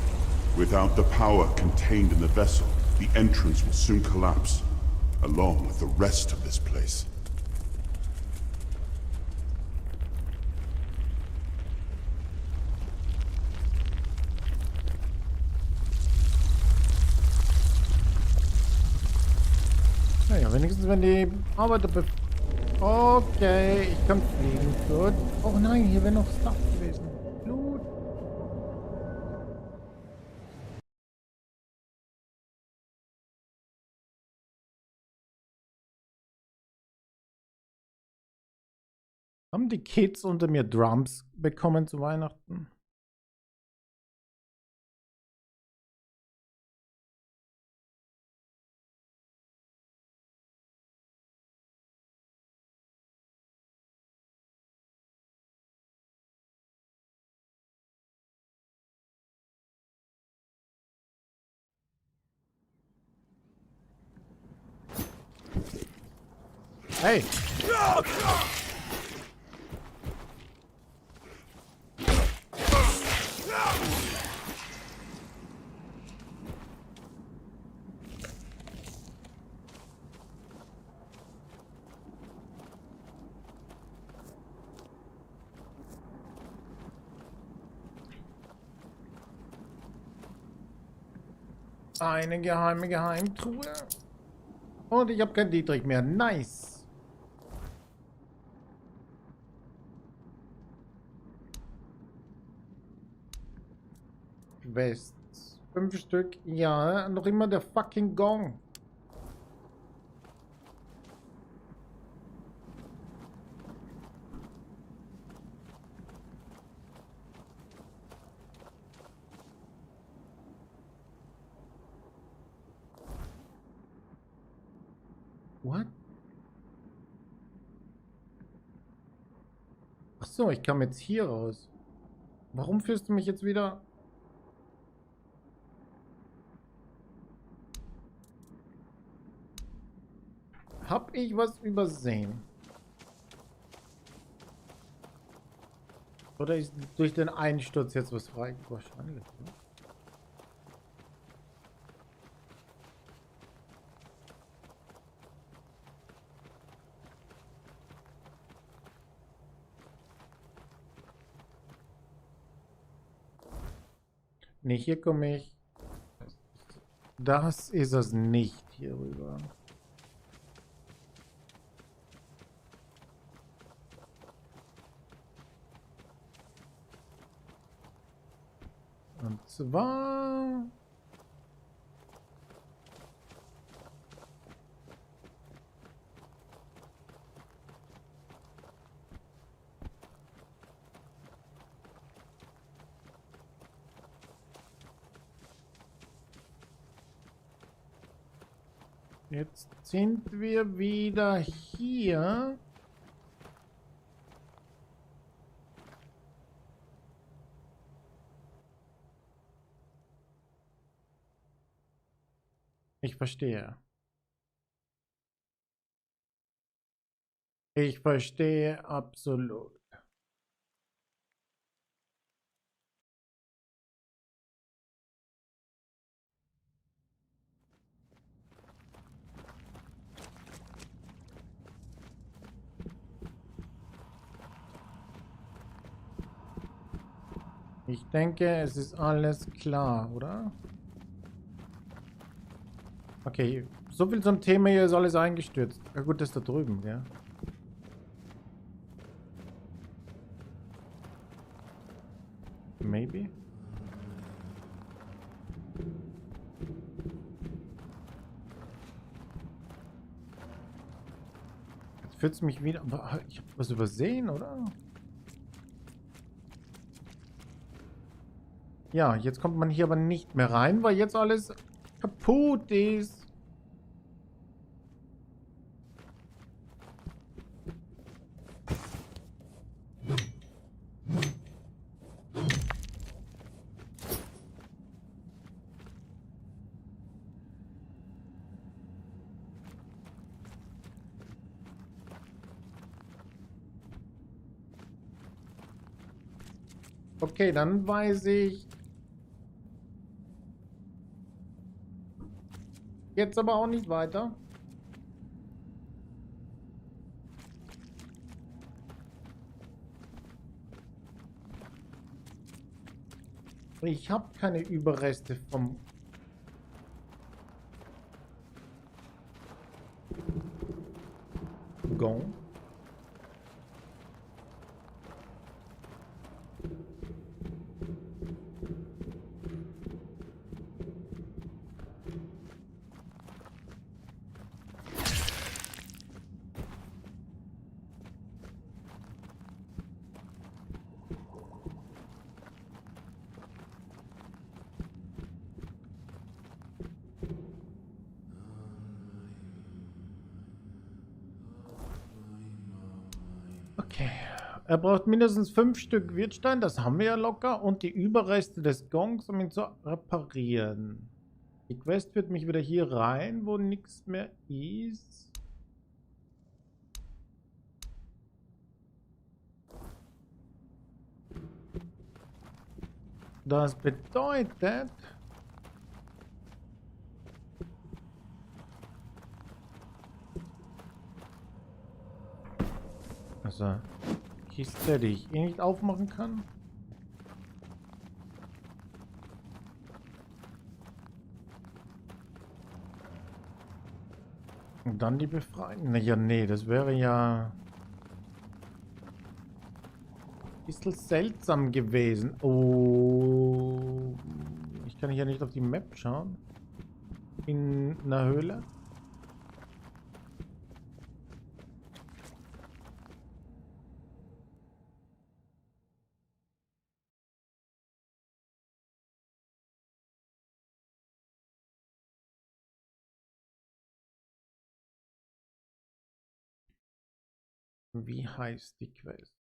Without the power contained in the vessel, the entrance will soon collapse, along with the rest of this place. Naja, wenigstens wenn die Arbeiter Okay, ich kann fliegen. Gut. Oh nein, hier wäre noch Stuff gewesen. Blut. Haben die Kids unter mir Drums bekommen zu Weihnachten? Hey! Eine geheime Geheimtruhe. Und ich habe kein Dietrich mehr. Nice. Quests. 5 Stück. Ja, noch immer der fucking Gong. What? Ach so, ich kam jetzt hier raus. Warum führst du mich jetzt wieder? Hab ich was übersehen? Oder ist durch den Einsturz jetzt was frei? Wahrscheinlich. Ne? Ne, hier komme ich. Das ist es nicht hier rüber. Und zwar... Jetzt sind wir wieder hier. Ich verstehe. Ich verstehe absolut. Ich denke, es ist alles klar, oder? Okay, so viel zum Thema, hier ist alles eingestürzt. Ja gut, das ist da drüben, ja. Maybe? Jetzt führt es mich wieder... Aber ich habe was übersehen, oder? Ja, jetzt kommt man hier aber nicht mehr rein, weil jetzt alles kaputt ist. Okay, dann weiß ich jetzt aber auch nicht weiter. Ich habe keine Überreste vom Gong. Okay. Er braucht mindestens 5 Stück Wirtstein, das haben wir ja locker, und die Überreste des Gongs, um ihn zu reparieren. Die Quest führt mich wieder hier rein, wo nichts mehr ist. Das bedeutet... Also, Kiste, die ich eh nicht aufmachen kann. Und dann die befreien. Ja, nee, das wäre ja ein bisschen seltsam gewesen. Oh, ich kann hier nicht auf die Map schauen. In einer Höhle. Wie heißt die Quest?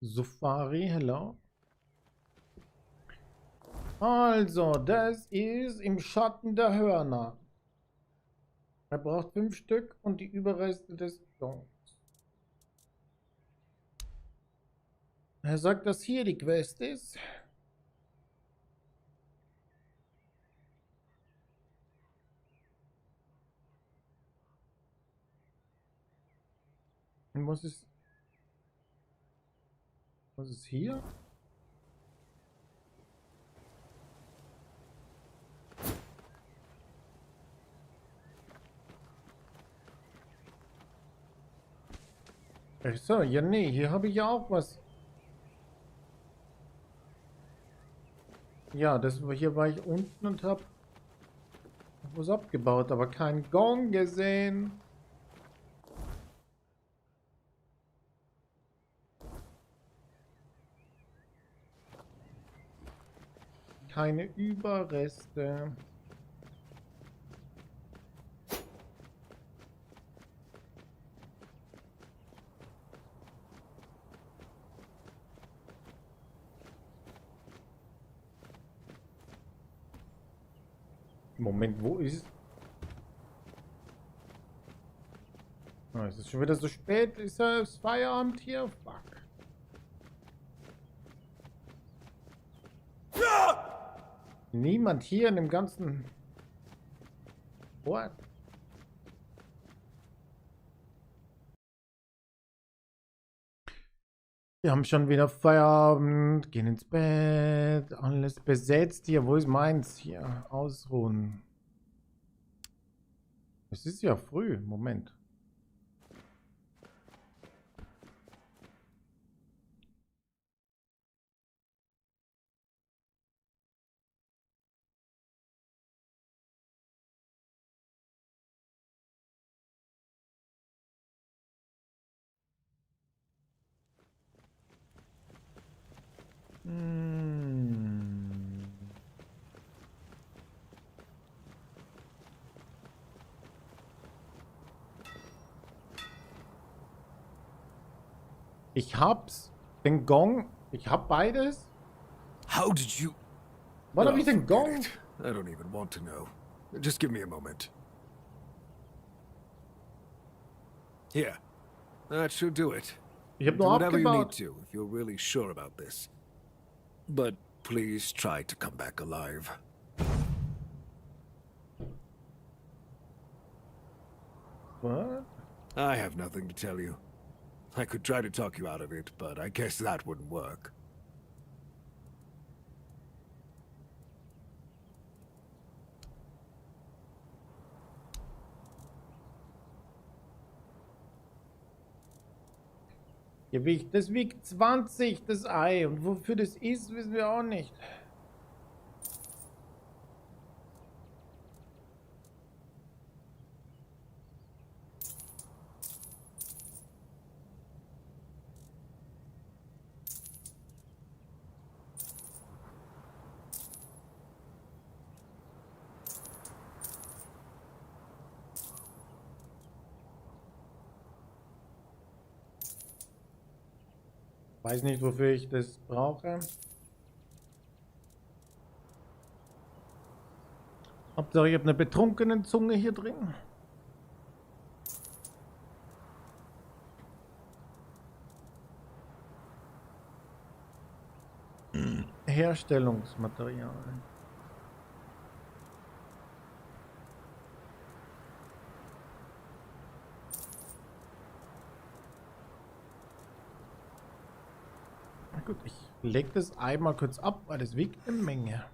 Safari, hello. Also, das ist im Schatten der Hörner. Er braucht 5 Stück und die Überreste des Gongs. Er sagt, dass hier die Quest ist. Und was ist hier? Ach so, ja nee, hier habe ich ja auch was. Ja, hier war ich unten und habe was abgebaut, aber keinen Gong gesehen. Keine Überreste. Moment, wo ist... Oh, es ist schon wieder so spät. Ist das Feierabend hier? Fuck. Niemand hier in dem ganzen Ort. Wir haben schon wieder Feierabend, gehen ins Bett, alles besetzt hier. Wo ist meins? Hier, ausruhen. Es ist ja früh, Moment. Ich hab's. Den Gong. Ich hab beides. How did you... Wann hab ich den forget Gong? it. I don't even want to know. Just give me a moment. Here. That should do it. Ich hab Do nur whatever you need abgebaut. to, if you're really sure about this. But please try to come back alive. What? I have nothing to tell you. I could try to talk you out of it, but I guess that wouldn't work. Das wiegt 20, das Ei. Und wofür das ist, wissen wir auch nicht. Weiß nicht, wofür ich das brauche. Hauptsache, ich habe eine betrunkene Zunge hier drin. Herstellungsmaterial. Na gut, ich lege das Ei mal kurz ab, weil das wiegt eine Menge.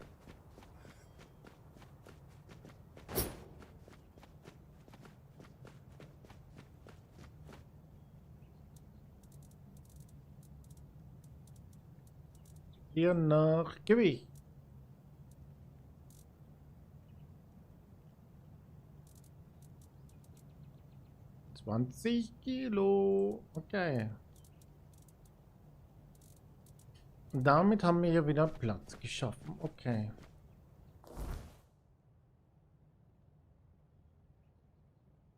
Hier nach Gewicht. Kilo. Okay. Und damit haben wir hier wieder Platz geschaffen. Okay.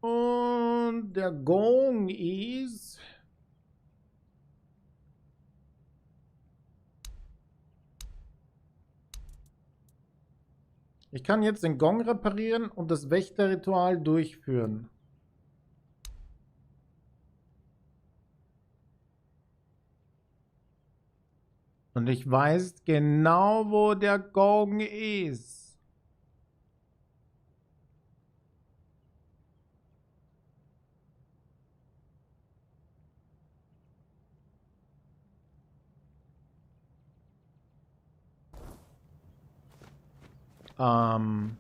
Und der Gong ist... Ich kann jetzt den Gong reparieren und das Wächterritual durchführen. Und ich weiß genau, wo der Gong ist. Ähm...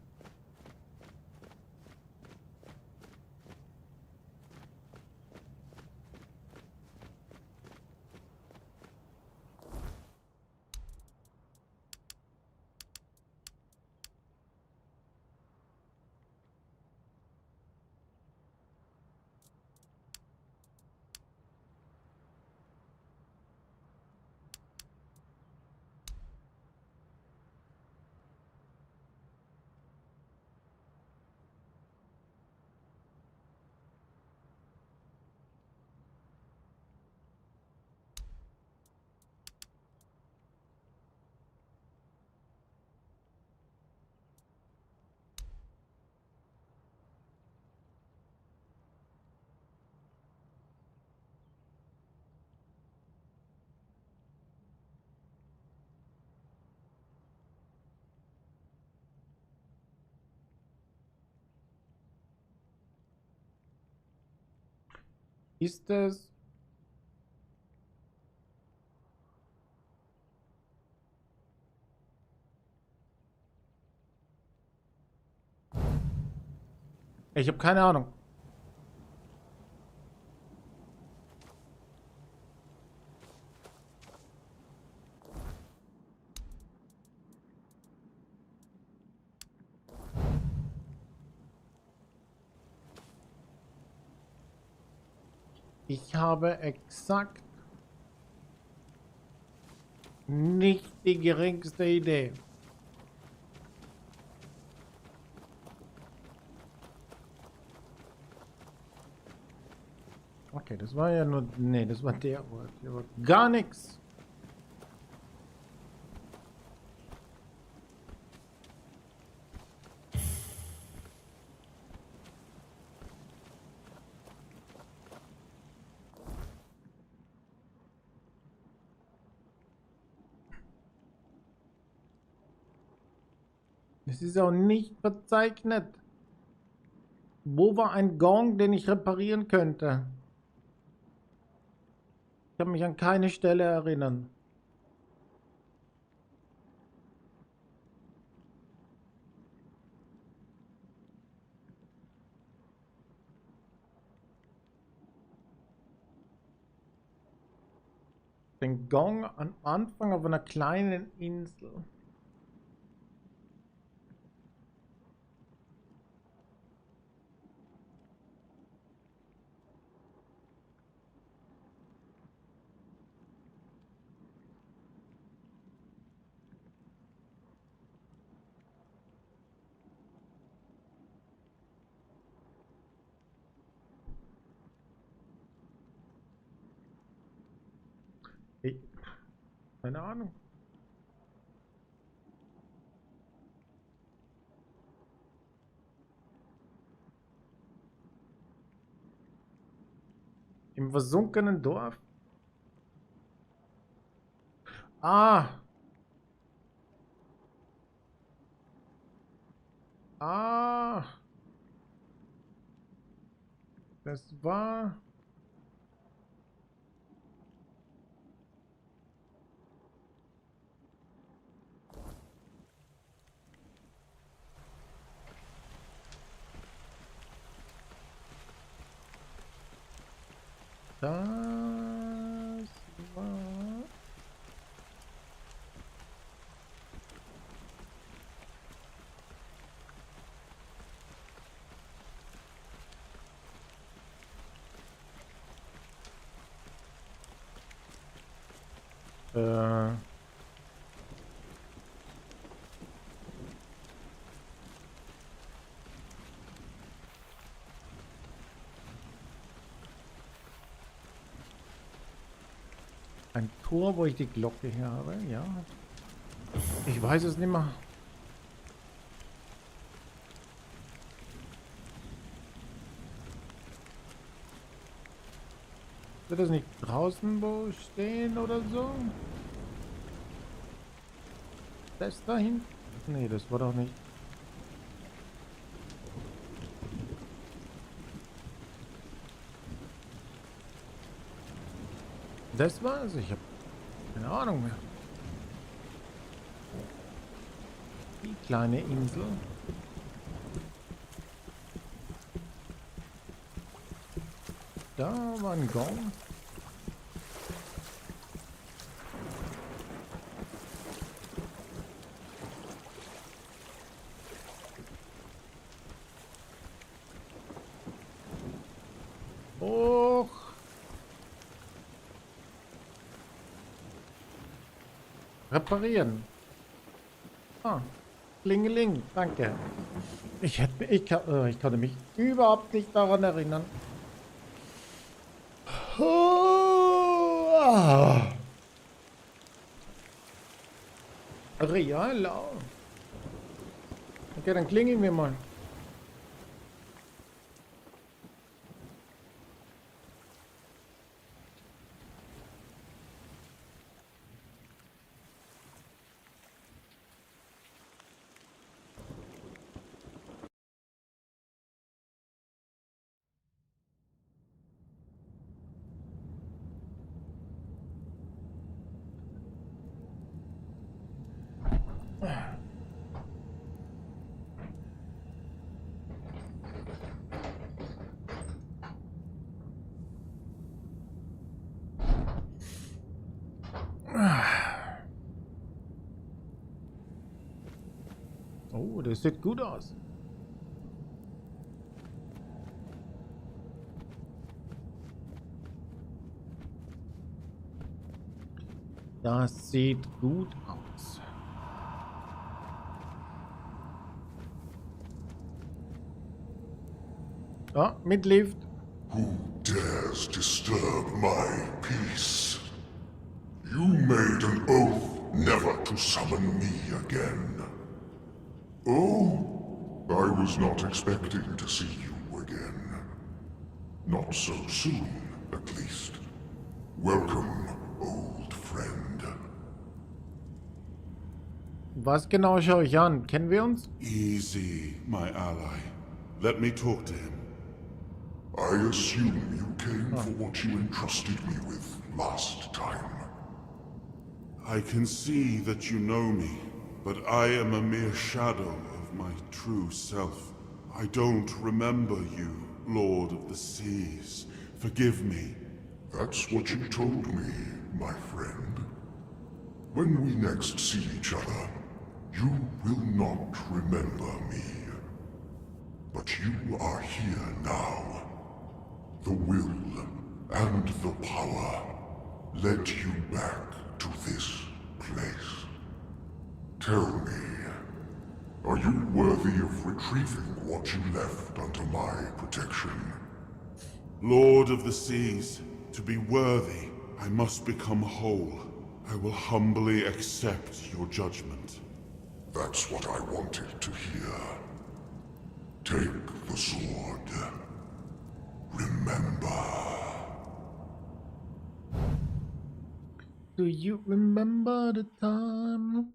Ist es... Ich habe keine Ahnung. Ich habe exakt nicht die geringste Idee. Okay, das war ja nur... Nee, das war der Ort. Hier war gar nichts. Es ist auch nicht verzeichnet. Wo war ein Gong, den ich reparieren könnte? Ich kann mich an keine Stelle erinnern. Den Gong am Anfang auf einer kleinen Insel. Keine Ahnung. Im versunkenen Dorf? Ah! Ah! Das war... Das war... Ein Tor, wo ich die Glocke her habe, ja. Ich weiß es nicht mehr. Wird das nicht draußen wo stehen oder so? Das da hinten? Nee, das war doch nicht. Das war's. Ich habe keine Ahnung mehr. kleine Insel. Da war ein Gong. Hoch. Reparieren. Ah, Klingeling, danke. Ich konnte mich überhaupt nicht daran erinnern. Real. Okay, dann klingeln wir mal. Oh, das sieht gut aus. Das sieht gut aus. Ah, mit Lift. Who dares disturb my peace? You made an oath never to summon me again. Oh, I was not expecting to see you again. Not so soon, at least. Welcome, old friend. Was genau schaue ich an? Kennen wir uns? Easy, my ally. Let me talk to him. I assume you came for what you entrusted me with last time. I can see that you know me, but I am a mere shadow of my true self. I don't remember you, Lord of the Seas. Forgive me. That's what you told me, my friend. When we next see each other, you will not remember me. But you are here now. The will and the power led you back to this place. Tell me, are you worthy of retrieving what you left under my protection? Lord of the Seas, to be worthy, I must become whole. I will humbly accept your judgment. That's what I wanted to hear. Take the sword. Remember. Do you remember the time?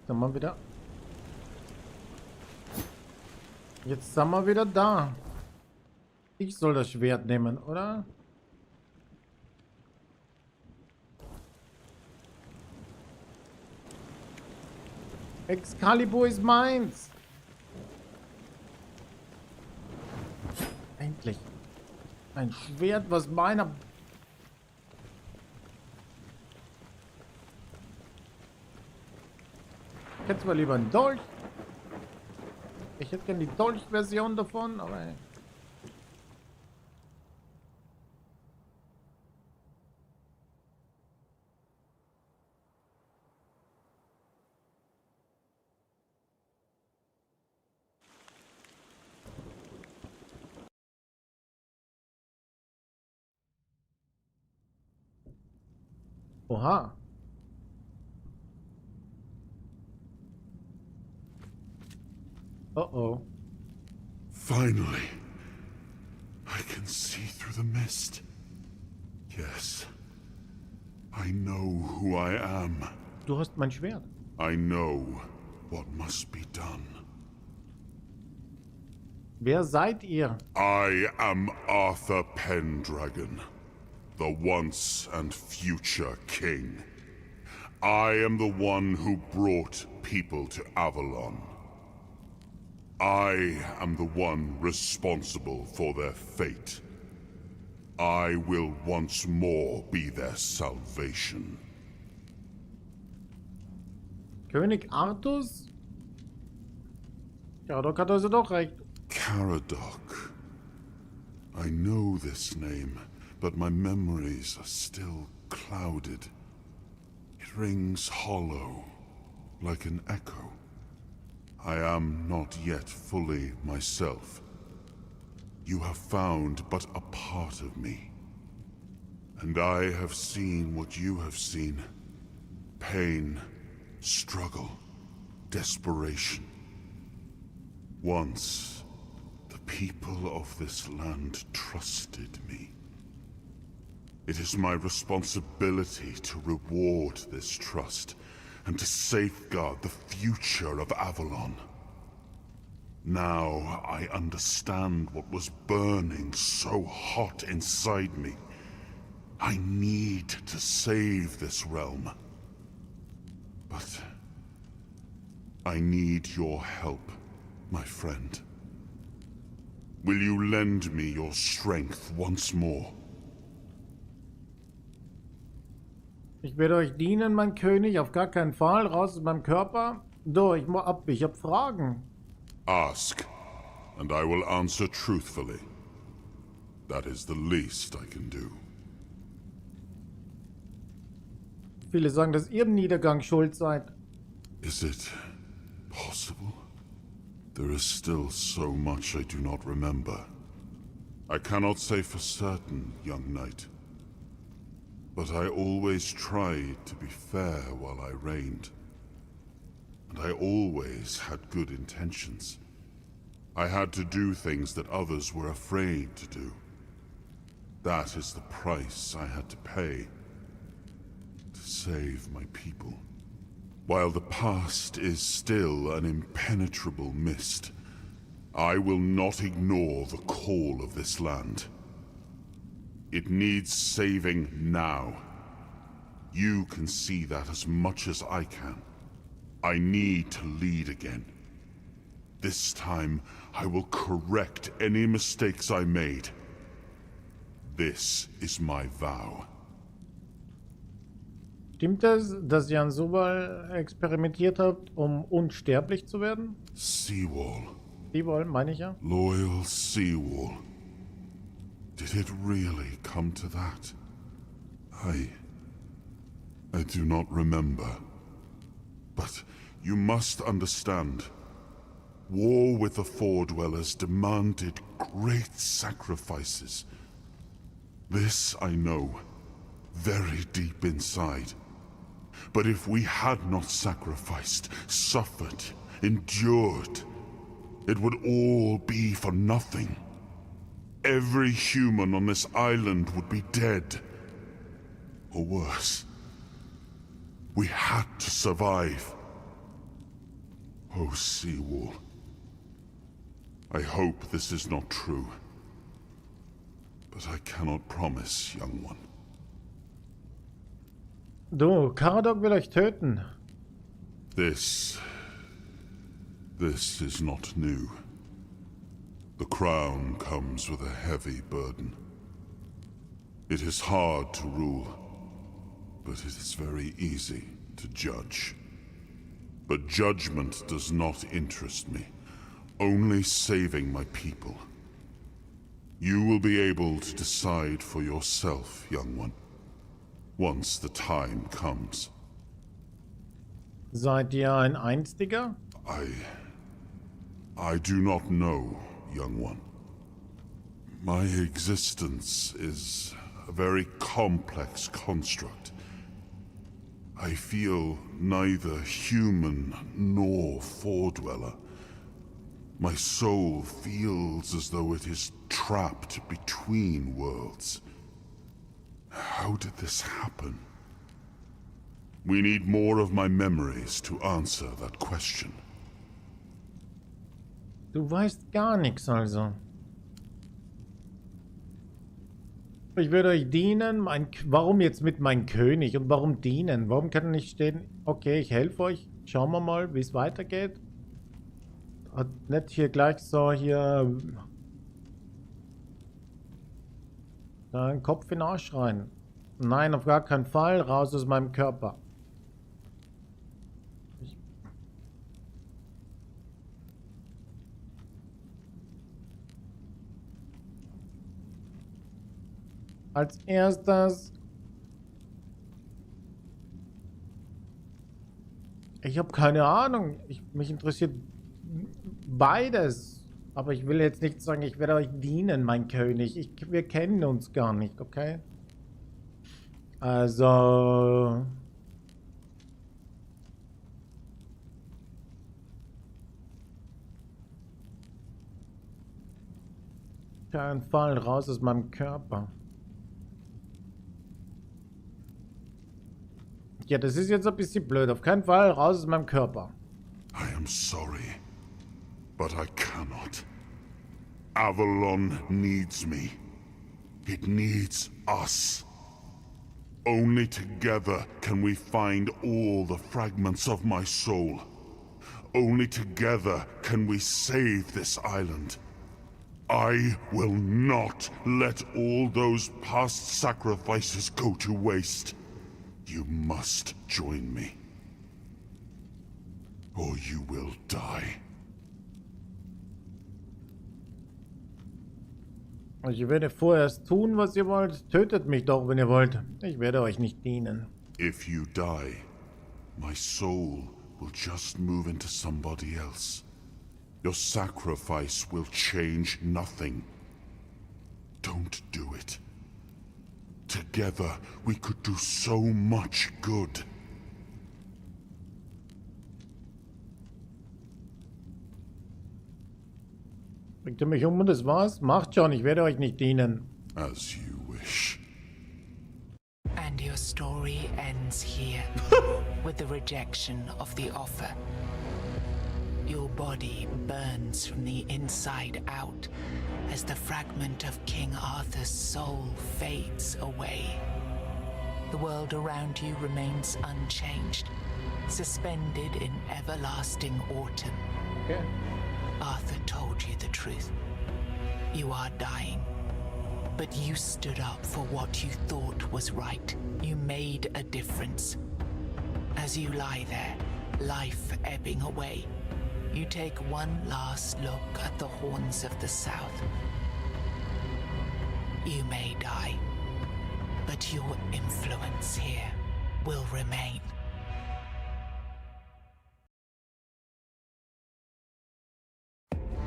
Sind wir wieder. Jetzt sind wir wieder da. Ich soll das Schwert nehmen, oder? Excalibur ist meins. Endlich. Ein Schwert, was meiner... Ich hätte zwar lieber einen Dolch. Ich hätte gerne die Dolch-Version davon, aber... Oha. Uh-oh. Finally, I can see through the mist. Yes, I know who I am. Du hast mein Schwert. I know what must be done. Wer seid ihr? I am Arthur Pendragon, the once and future king. I am the one who brought people to Avalon. I am the one responsible for their fate. I will once more be their salvation. König Artus? Caradoc hat also doch recht. Caradoc. I know this name, but my memories are still clouded. It rings hollow, like an echo. I am not yet fully myself. You have found but a part of me. And I have seen what you have seen. Pain, struggle, desperation. Once, the people of this land trusted me. It is my responsibility to reward this trust and to safeguard the future of Avalon. Now I understand what was burning so hot inside me. I need to save this realm. But I need your help, my friend. Will you lend me your strength once more? Ich werde euch dienen, mein König, auf gar keinen Fall. Raus aus meinem Körper. So, ich hab Fragen. Ask, and I will answer truthfully. That is the least I can do. Viele sagen, dass ihr im Niedergang schuld seid. Is it possible? There is still so much I do not remember. I cannot say for certain, young knight. But I always tried to be fair while I reigned. And I always had good intentions. I had to do things that others were afraid to do. That is the price I had to pay to save my people. While the past is still an impenetrable mist, I will not ignore the call of this land. It needs saving now. You can see that as much as I can. I need to lead again. This time, I will correct any mistakes I made. This is my vow. Stimmt es, dass ihr an Sobal experimentiert habt, um unsterblich zu werden? Seawall. Seawall, meine ich ja. Loyal Seawall. Did it really come to that? I do not remember. But you must understand. War with the Four-Dwellers demanded great sacrifices. This I know, very deep inside. But if we had not sacrificed, suffered, endured, it would all be for nothing. Every human on this island would be dead. Or worse. We had to survive. Oh, Seawall. I hope this is not true. But I cannot promise, young one. Du, Caradoc will euch töten. This is not new. The crown comes with a heavy burden. It is hard to rule, but it is very easy to judge. But judgment does not interest me, only saving my people. You will be able to decide for yourself, young one, once the time comes. Seid ihr ein Einstiger? I do not know, young one. My existence is a very complex construct. I feel neither human nor Four-Dweller. My soul feels as though it is trapped between worlds. How did this happen? We need more of my memories to answer that question. Du weißt gar nichts also. Ich werde euch dienen. Warum jetzt mit meinem König? Und warum dienen? Warum kann er nicht stehen? Okay, ich helfe euch. Schauen wir mal, wie es weitergeht. Hat nicht hier gleich so hier da einen Kopf in den Arsch rein. Nein, auf gar keinen Fall. Raus aus meinem Körper. Als erstes. Ich habe keine Ahnung. Mich interessiert beides. Aber ich will jetzt nicht sagen, ich werde euch dienen, mein König. Wir kennen uns gar nicht, okay? Also. Kein Fall raus aus meinem Körper. Ja, das ist jetzt ein bisschen blöd. Auf keinen Fall raus aus meinem Körper. I am sorry, but I cannot. Avalon needs me. It needs us. Only together can we find all the fragments of my soul. Only together can we save this island. I will not let all those past sacrifices go to waste. You must join me, or you will die. Ich werde vorerst tun, was ihr wollt. Tötet mich doch, wenn ihr wollt. Ich werde euch nicht dienen. If you die, my soul will just move into somebody else. Your sacrifice will change nothing. Don't do it. Together, we could do so much good. Bringt ihr mich um und das war's? Macht schon, ich werde euch nicht dienen. As you wish. And your story ends here, with the rejection of the offer. Your body burns from the inside out as the fragment of King Arthur's soul fades away. The world around you remains unchanged, suspended in everlasting autumn. Okay. Arthur told you the truth. You are dying. But you stood up for what you thought was right. You made a difference. As you lie there, life ebbing away, you take one last look at the horns of the south. You may die, but your influence here will remain.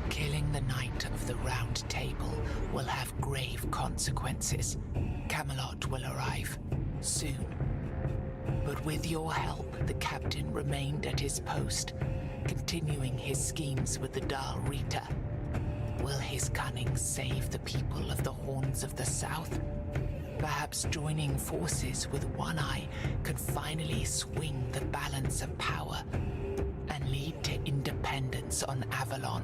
Killing the Knight of the Round Table will have grave consequences. Camelot will arrive soon. But with your help, the captain remained at his post, continuing his schemes with the Dal Rita. Will his cunning save the people of the Horns of the South? Perhaps joining forces with One Eye could finally swing the balance of power and lead to independence on Avalon.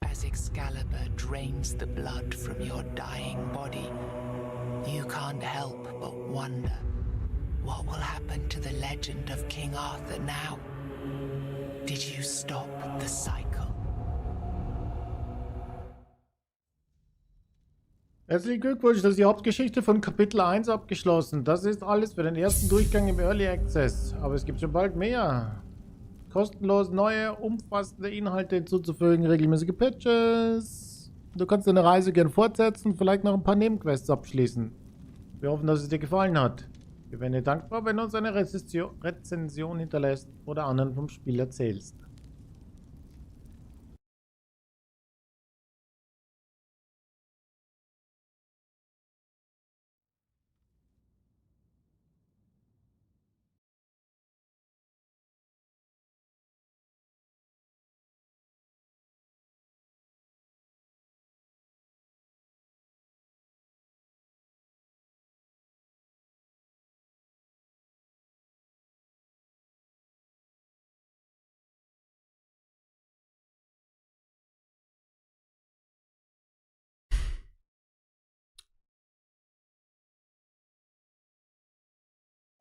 As Excalibur drains the blood from your dying body, you can't help but wonder, what will happen to the legend of King Arthur now? Did you stop the cycle? Herzlichen Glückwunsch, das ist die Hauptgeschichte von Kapitel 1 abgeschlossen. Das ist alles für den ersten Durchgang im Early Access. Aber es gibt schon bald mehr. Kostenlos neue, umfassende Inhalte hinzuzufügen, regelmäßige Patches. Du kannst deine Reise gern fortsetzen, vielleicht noch ein paar Nebenquests abschließen. Wir hoffen, dass es dir gefallen hat. Wir wären dir dankbar, wenn du uns eine Rezension hinterlässt oder anderen vom Spiel erzählst.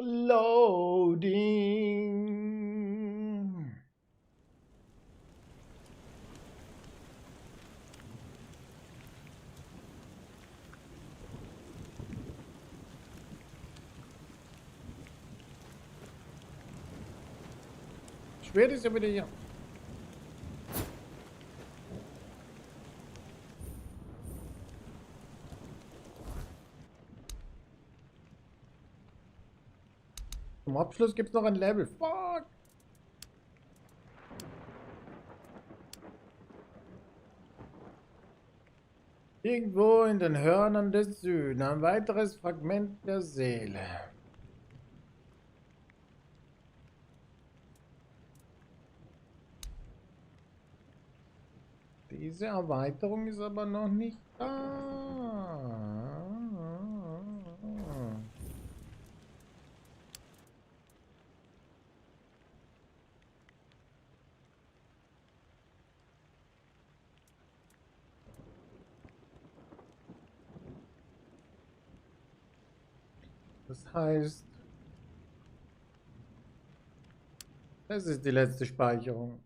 Loading. Schwert ist ja wieder hier. Zum Abschluss gibt es noch ein Level. Fuck! Irgendwo in den Hörnern des Süden. Ein weiteres Fragment der Seele. Diese Erweiterung ist aber noch nicht da. Das heißt, das ist die letzte Speicherung.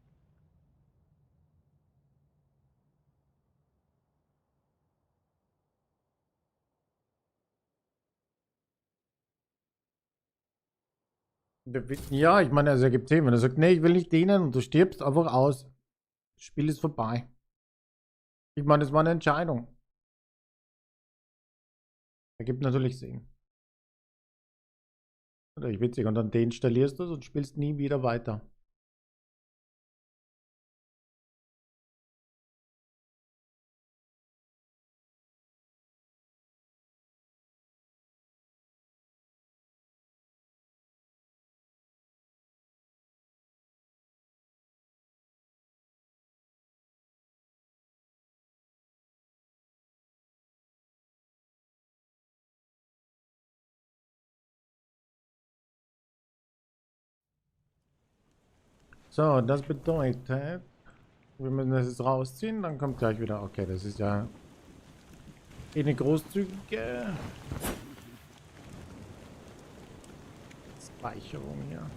Ja, ich meine, also er gibt 10. Wenn er sagt, nee, ich will nicht dienen und du stirbst einfach aus. Das Spiel ist vorbei. Ich meine, das war eine Entscheidung. Er gibt natürlich Sinn. Natürlich witzig. Und dann deinstallierst du es und spielst nie wieder weiter. So, das bedeutet, wir müssen das jetzt rausziehen, dann kommt gleich wieder. Okay, das ist ja eine großzügige Speicherung hier.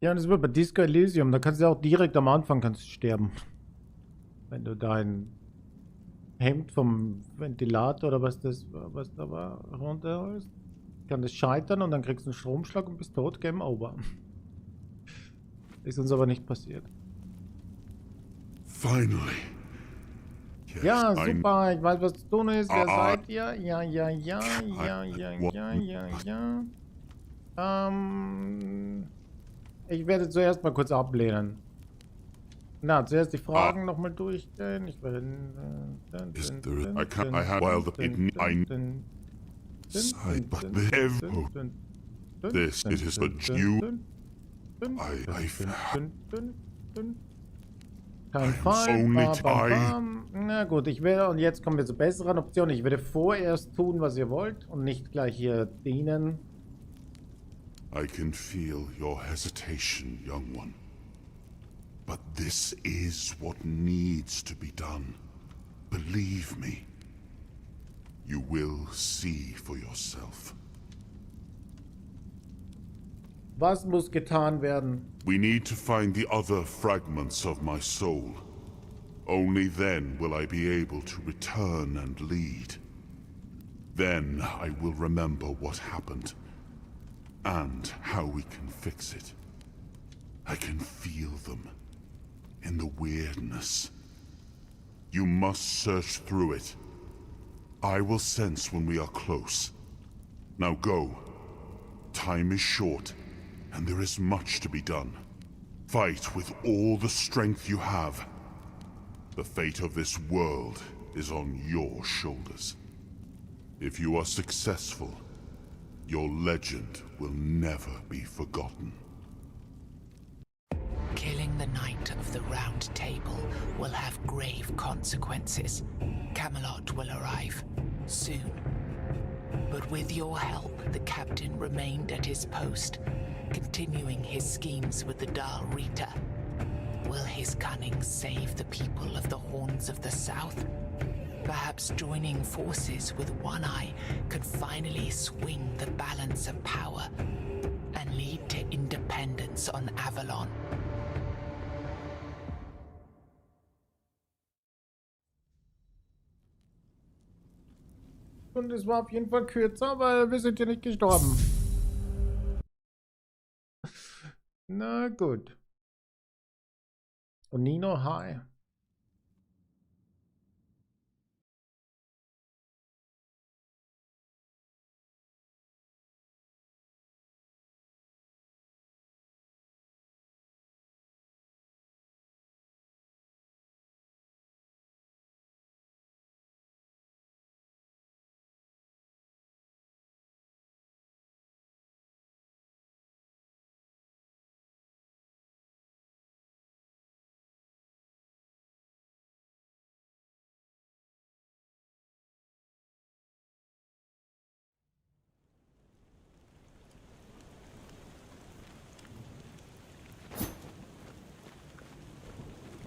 Ja, und das wird bei Disco Elysium, da kannst du auch direkt am Anfang kannst du sterben. Wenn du dein Hemd vom Ventilator oder was da war, runterholst, kann das scheitern und dann kriegst du einen Stromschlag und bist tot, Game Over. Ist uns aber nicht passiert. Finally. Yes, Ja, super, ich weiß, was zu tun ist. Wer seid ihr? Ja. Ich werde zuerst mal kurz ablehnen. Na, zuerst die Fragen nochmal durchgehen. Ich werde... This is a Jew. Kein Fall. Na gut, ich werde... Und jetzt kommen wir zur besseren Option. Ich werde vorerst tun, was ihr wollt und nicht gleich hier dienen. I can feel your hesitation, young one. But this is what needs to be done. Believe me. You will see for yourself. Was muss getan werden? We need to find the other fragments of my soul. Only then will I be able to return and lead. Then I will remember what happened. And how we can fix it. I can feel them. In the weirdness. You must search through it. I will sense when we are close. Now go. Time is short, and there is much to be done. Fight with all the strength you have. The fate of this world is on your shoulders. If you are successful, your legend will never be forgotten. Killing the Knight of the Round Table will have grave consequences. Camelot will arrive soon. But with your help, the captain remained at his post, continuing his schemes with the Dal Rita. Will his cunning save the people of the Horns of the South? Perhaps joining forces with One Eye could finally swing the balance of power and lead to independence on Avalon. Und es war auf jeden Fall kürzer, weil wir sind ja nicht gestorben. Na gut. Und Nino, hi.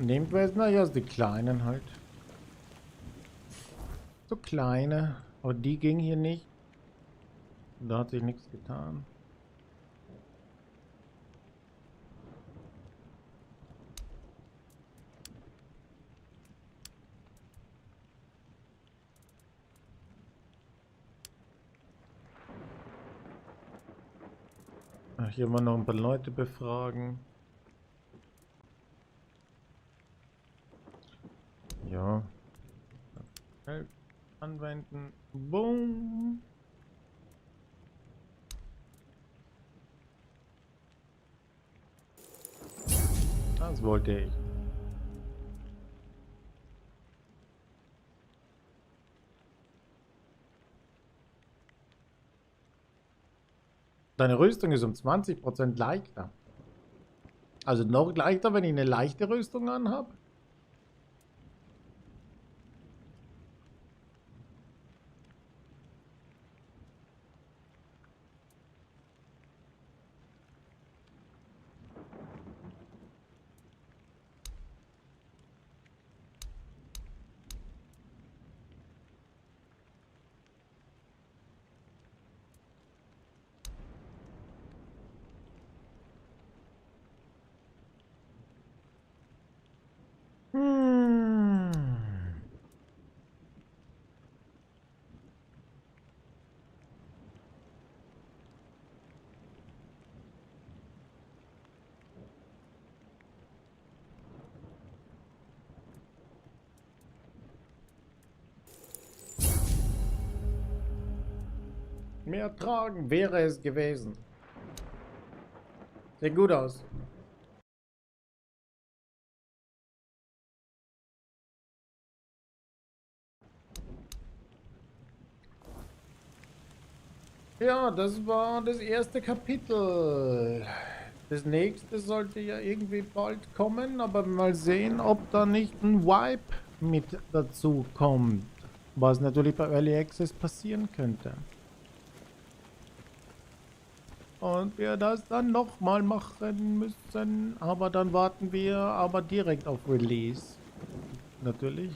Nehmt was? Naja, die kleinen halt. So kleine. Aber die ging hier nicht. Da hat sich nichts getan. Ach, hier mal noch ein paar Leute befragen. Ja. Anwenden. Boom. Das wollte ich. Deine Rüstung ist um 20% leichter. Also noch leichter, wenn ich eine leichte Rüstung anhabe. Mehr tragen wäre es gewesen. Sieht gut aus. Ja, das war das erste Kapitel. Das nächste sollte ja irgendwie bald kommen, aber mal sehen, ob da nicht ein Wipe mit dazu kommt. Was natürlich bei Early Access passieren könnte. Und wir das dann nochmal machen müssen. Aber dann warten wir aber direkt auf Release. Natürlich.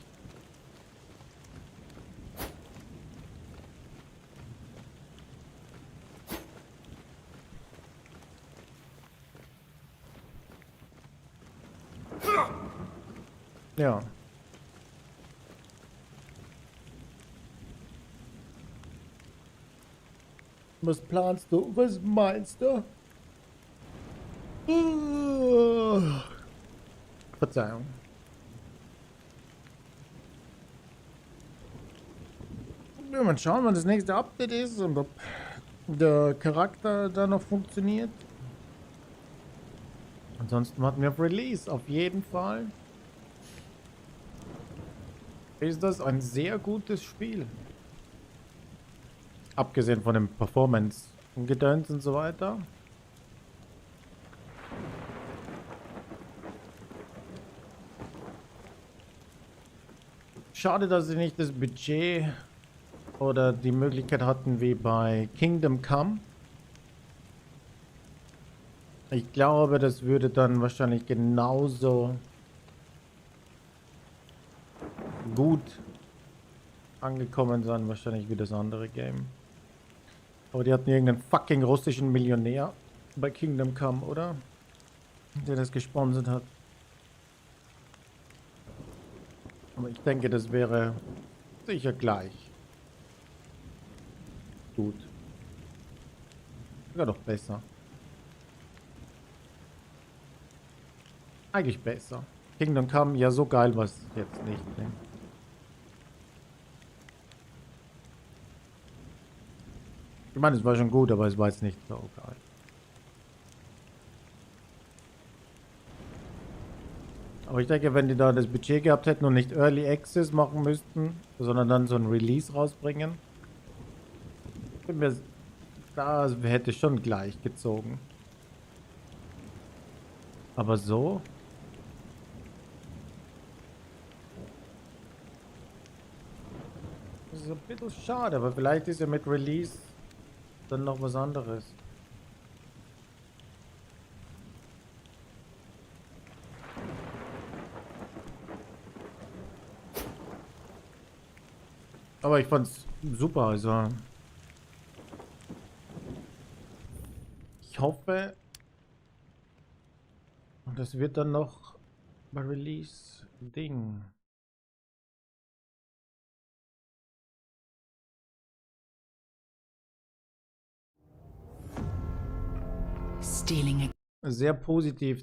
Ja. Was planst du? Was meinst du? Verzeihung. Ja, mal schauen, wann das nächste Update ist und ob der Charakter da noch funktioniert. Ansonsten warten wir auf Release. Auf jeden Fall ist das ein sehr gutes Spiel. Abgesehen von dem Performance und Gedöns und so weiter. Schade, dass sie nicht das Budget oder die Möglichkeit hatten wie bei Kingdom Come. Ich glaube, das würde dann wahrscheinlich genauso gut angekommen sein, wahrscheinlich wie das andere Game. Aber die hatten irgendeinen fucking russischen Millionär bei Kingdom Come, oder? Der das gesponsert hat. Aber ich denke, das wäre sicher gleich gut. Sogar doch besser. Eigentlich besser. Kingdom Come, ja so geil war es jetzt nicht. Ne? Ich meine, es war schon gut, aber es war jetzt nicht so geil. Aber ich denke, wenn die da das Budget gehabt hätten und nicht Early Access machen müssten, sondern dann so ein Release rausbringen, da hätte schon gleich gezogen. Aber so? Das ist ein bisschen schade, aber vielleicht ist ja mit Release dann noch was anderes. Aber ich fand's super, also ich hoffe, und das wird dann noch bei Release Ding. Stealing. Sehr positiv.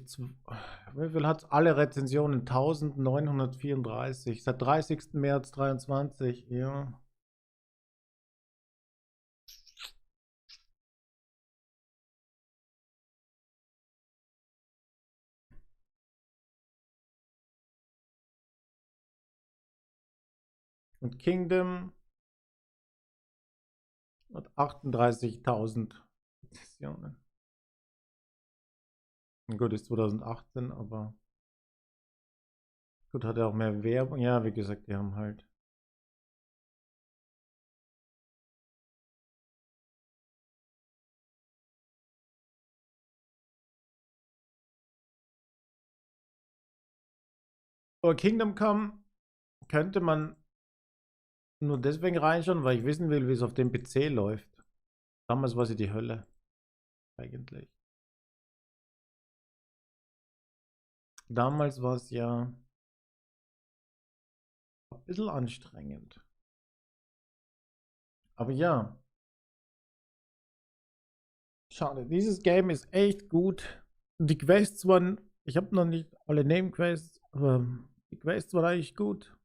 Wie viel hat alle Rezensionen? 1934. Seit 30. März 23. Ja. Und Kingdom hat 38.000 Rezensionen. Gut, ist 2018, aber gut, hat er auch mehr Werbung. Ja, wie gesagt, die haben halt. Aber Kingdom Come könnte man nur deswegen reinschauen, weil ich wissen will, wie es auf dem PC läuft. Damals war sie die Hölle. Eigentlich. Damals war es ja ein bisschen anstrengend. Aber ja. Schade. Dieses Game ist echt gut. Die Quests waren. Ich habe noch nicht alle Nebenquests, aber die Quests waren eigentlich gut.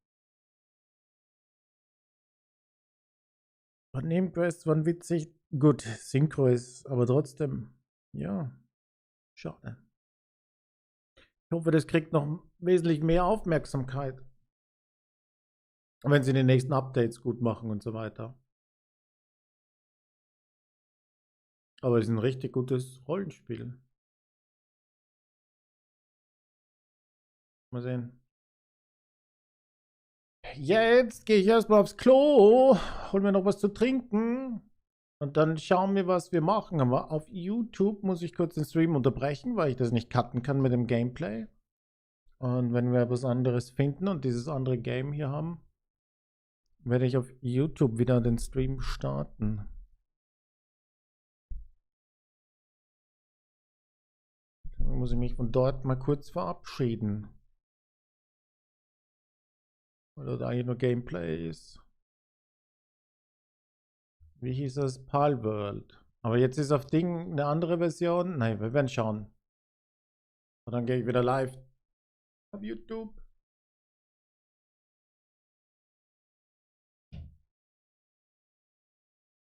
Die Nebenquests waren witzig. Gut, Synchro ist, aber trotzdem. Ja. Schade. Ich hoffe, das kriegt noch wesentlich mehr Aufmerksamkeit. Wenn sie die nächsten Updates gut machen und so weiter. Aber es ist ein richtig gutes Rollenspiel. Mal sehen. Jetzt gehe ich erstmal aufs Klo, hol mir noch was zu trinken und dann schauen wir, was wir machen. Aber auf YouTube muss ich kurz den Stream unterbrechen, weil ich das nicht cutten kann mit dem Gameplay. Und wenn wir was anderes finden und dieses andere Game hier haben, werde ich auf YouTube wieder den Stream starten. Dann muss ich mich von dort mal kurz verabschieden. Weil da eigentlich nur Gameplay ist. Wie hieß das? Palworld. Aber jetzt ist auf Ding eine andere Version. Nein, wir werden schauen. Und dann gehe ich wieder live auf YouTube.